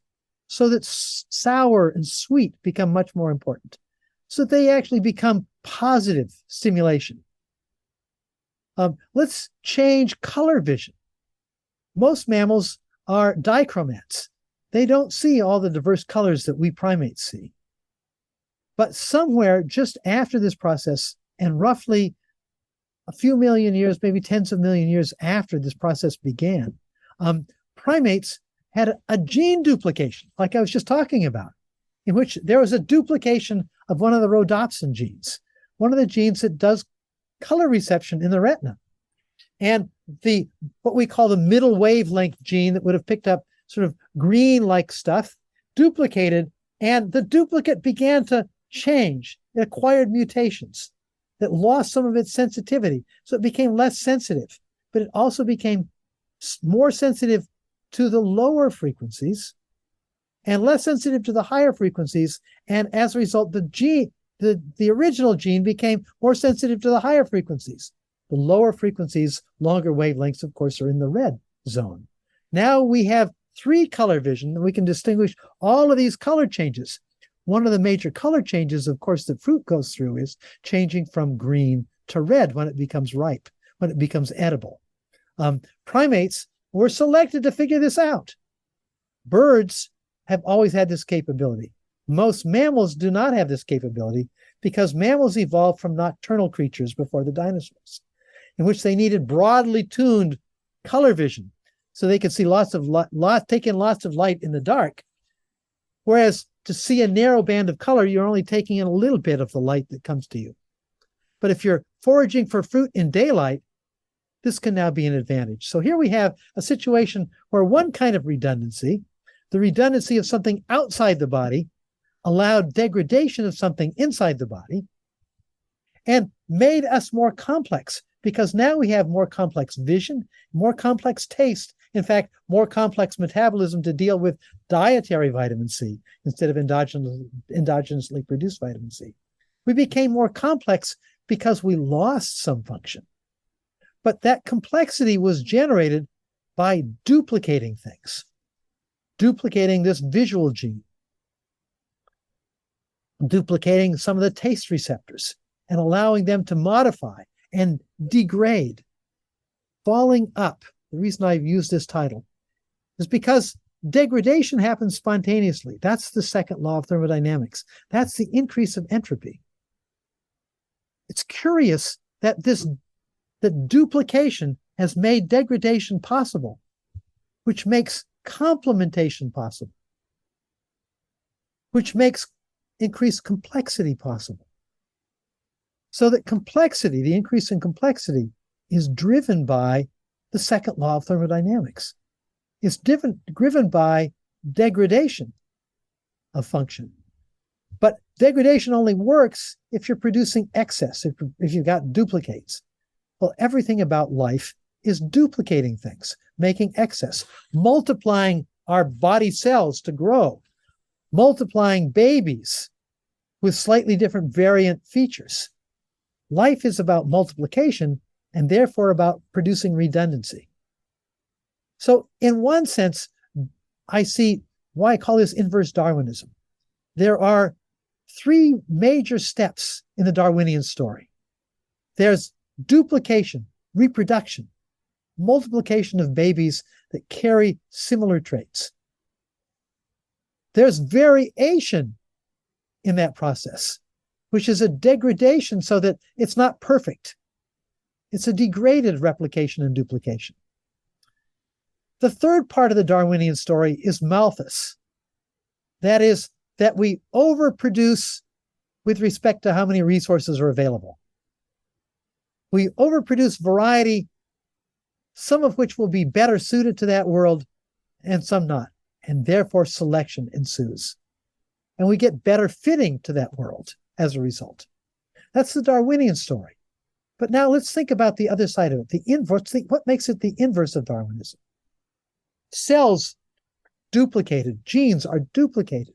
so that sour and sweet become much more important, so that they actually become positive stimulation. Let's change color vision. Most mammals are dichromats. They don't see all the diverse colors that we primates see. But somewhere just after this process, and roughly a few million years, maybe tens of million years after this process began, primates had a gene duplication, like I was just talking about, in which there was a duplication of one of the rhodopsin genes, one of the genes that does color reception in the retina. And what we call the middle wavelength gene that would have picked up sort of green-like stuff duplicated, and the duplicate began to change. It acquired mutations that lost some of its sensitivity. So it became less sensitive, but it also became more sensitive to the lower frequencies and less sensitive to the higher frequencies. And as a result, the original gene became more sensitive to the higher frequencies. The lower frequencies, longer wavelengths, of course, are in the red zone. Now we have 3 color vision, and we can distinguish all of these color changes. One of the major color changes, of course, that fruit goes through is changing from green to red when it becomes ripe, when it becomes edible. Primates were selected to figure this out. Birds have always had this capability. Most mammals do not have this capability because mammals evolved from nocturnal creatures before the dinosaurs, in which they needed broadly tuned color vision so they could see take in lots of light in the dark. Whereas to see a narrow band of color, you're only taking in a little bit of the light that comes to you. But if you're foraging for fruit in daylight, this can now be an advantage. So here we have a situation where one kind of redundancy, the redundancy of something outside the body, allowed degradation of something inside the body and made us more complex, because now we have more complex vision, more complex taste, in fact, more complex metabolism to deal with dietary vitamin C instead of endogenously produced vitamin C. We became more complex because we lost some function. But that complexity was generated by duplicating things, duplicating this visual gene, duplicating some of the taste receptors and allowing them to modify and degrade, falling up. The reason I've used this title is because degradation happens spontaneously. That's the second law of thermodynamics. That's the increase of entropy. It's curious that that duplication has made degradation possible, which makes complementation possible, which makes increased complexity possible. So that complexity, the increase in complexity, is driven by the second law of thermodynamics. It's driven by degradation of function. But degradation only works if you're producing excess, if you've got duplicates. Well, everything about life is duplicating things, making excess, multiplying our body cells to grow, multiplying babies with slightly different variant features. Life is about multiplication and therefore about producing redundancy. So in one sense, I see why I call this inverse Darwinism. There are 3 major steps in the Darwinian story. There's duplication, reproduction, multiplication of babies that carry similar traits. There's variation in that process, which is a degradation so that it's not perfect. It's a degraded replication and duplication. The third part of the Darwinian story is malthus. That is, that we overproduce with respect to how many resources are available. We overproduce variety, some of which will be better suited to that world and some not. And therefore selection ensues. And we get better fitting to that world as a result. That's the Darwinian story. But now let's think about the other side of it, the inverse. What makes it the inverse of Darwinism? Cells duplicated, genes are duplicated.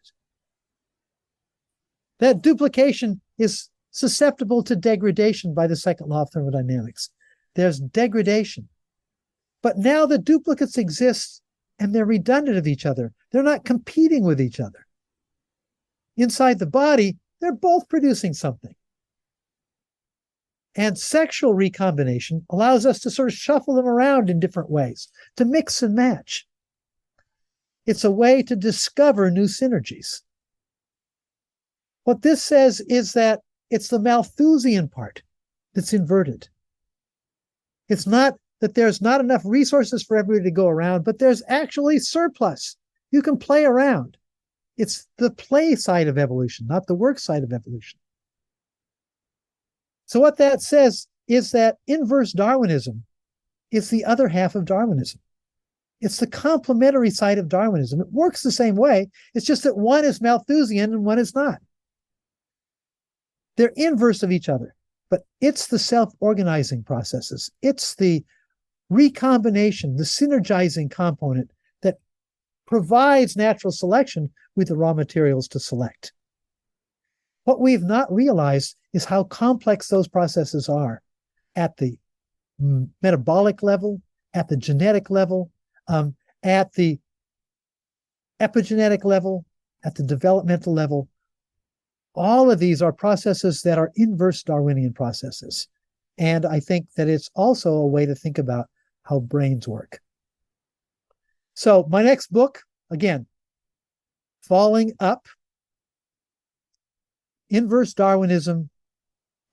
That duplication is susceptible to degradation by the second law of thermodynamics. There's degradation. But now the duplicates exist and they're redundant of each other. They're not competing with each other. Inside the body, they're both producing something. And sexual recombination allows us to sort of shuffle them around in different ways, to mix and match. It's a way to discover new synergies. What this says is that it's the Malthusian part that's inverted. It's not that there's not enough resources for everybody to go around, but there's actually surplus. You can play around. It's the play side of evolution, not the work side of evolution. So what that says is that inverse Darwinism is the other half of Darwinism. It's the complementary side of Darwinism. It works the same way. It's just that one is Malthusian and one is not. They're inverse of each other, but it's the self-organizing processes. It's the recombination, the synergizing component that provides natural selection with the raw materials to select. What we've not realized is how complex those processes are at the metabolic level, at the genetic level, at the epigenetic level, at the developmental level. All of these are processes that are inverse Darwinian processes. And I think that it's also a way to think about how brains work. So my next book, again, Falling Up, Inverse Darwinism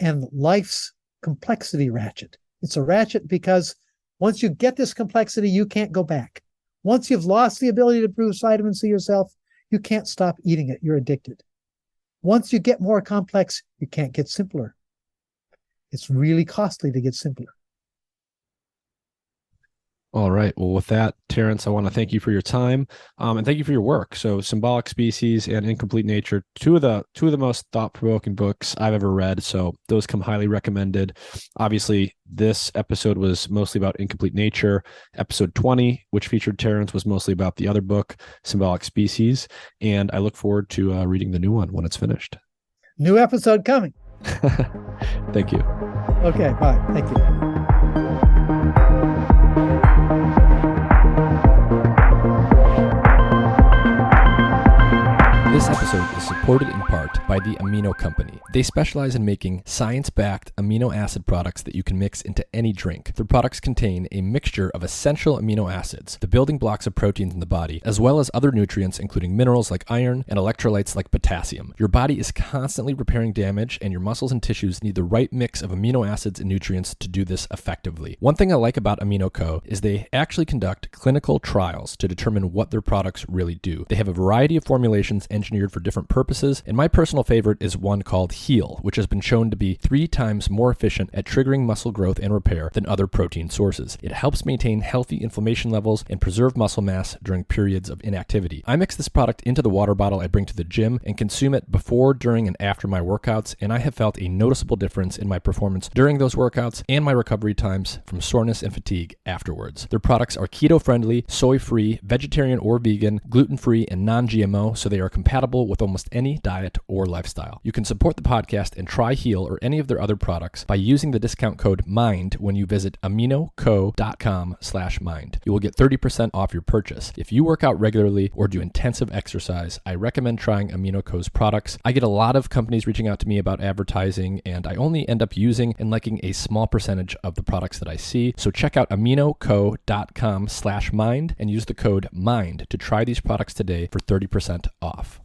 and Life's Complexity Ratchet. It's a ratchet because once you get this complexity, you can't go back. Once you've lost the ability to produce vitamin C yourself, you can't stop eating it. You're addicted. Once you get more complex, you can't get simpler. It's really costly to get simpler. All right. Well, with that, Terrence, I want to thank you for your time and thank you for your work. So Symbolic Species and Incomplete Nature, two of the most thought-provoking books I've ever read. So those come highly recommended. Obviously, this episode was mostly about Incomplete Nature. Episode 20, which featured Terrence, was mostly about the other book, Symbolic Species. And I look forward to reading the new one when it's finished. New episode coming. Thank you. Okay, bye. Thank you. This episode is supported in part by the Amino Company. They specialize in making science-backed amino acid products that you can mix into any drink. Their products contain a mixture of essential amino acids, the building blocks of proteins in the body, as well as other nutrients including minerals like iron and electrolytes like potassium. Your body is constantly repairing damage, and your muscles and tissues need the right mix of amino acids and nutrients to do this effectively. One thing I like about Amino Co. is they actually conduct clinical trials to determine what their products really do. They have a variety of formulations engineered for different purposes, and my personal favorite is one called Heal, which has been shown to be 3 times more efficient at triggering muscle growth and repair than other protein sources. It helps maintain healthy inflammation levels and preserve muscle mass during periods of inactivity. I mix this product into the water bottle I bring to the gym and consume it before, during, and after my workouts, and I have felt a noticeable difference in my performance during those workouts and my recovery times from soreness and fatigue afterwards. Their products are keto-friendly, soy-free, vegetarian or vegan, gluten-free, and non-GMO, so they are compatible with almost any diet or lifestyle. You can support the podcast and try Heal or any of their other products by using the discount code MIND when you visit aminoco.com/mind. You will get 30% off your purchase. If you work out regularly or do intensive exercise, I recommend trying AminoCo's products. I get a lot of companies reaching out to me about advertising, and I only end up using and liking a small percentage of the products that I see. So check out aminoco.com/mind and use the code MIND to try these products today for 30% off.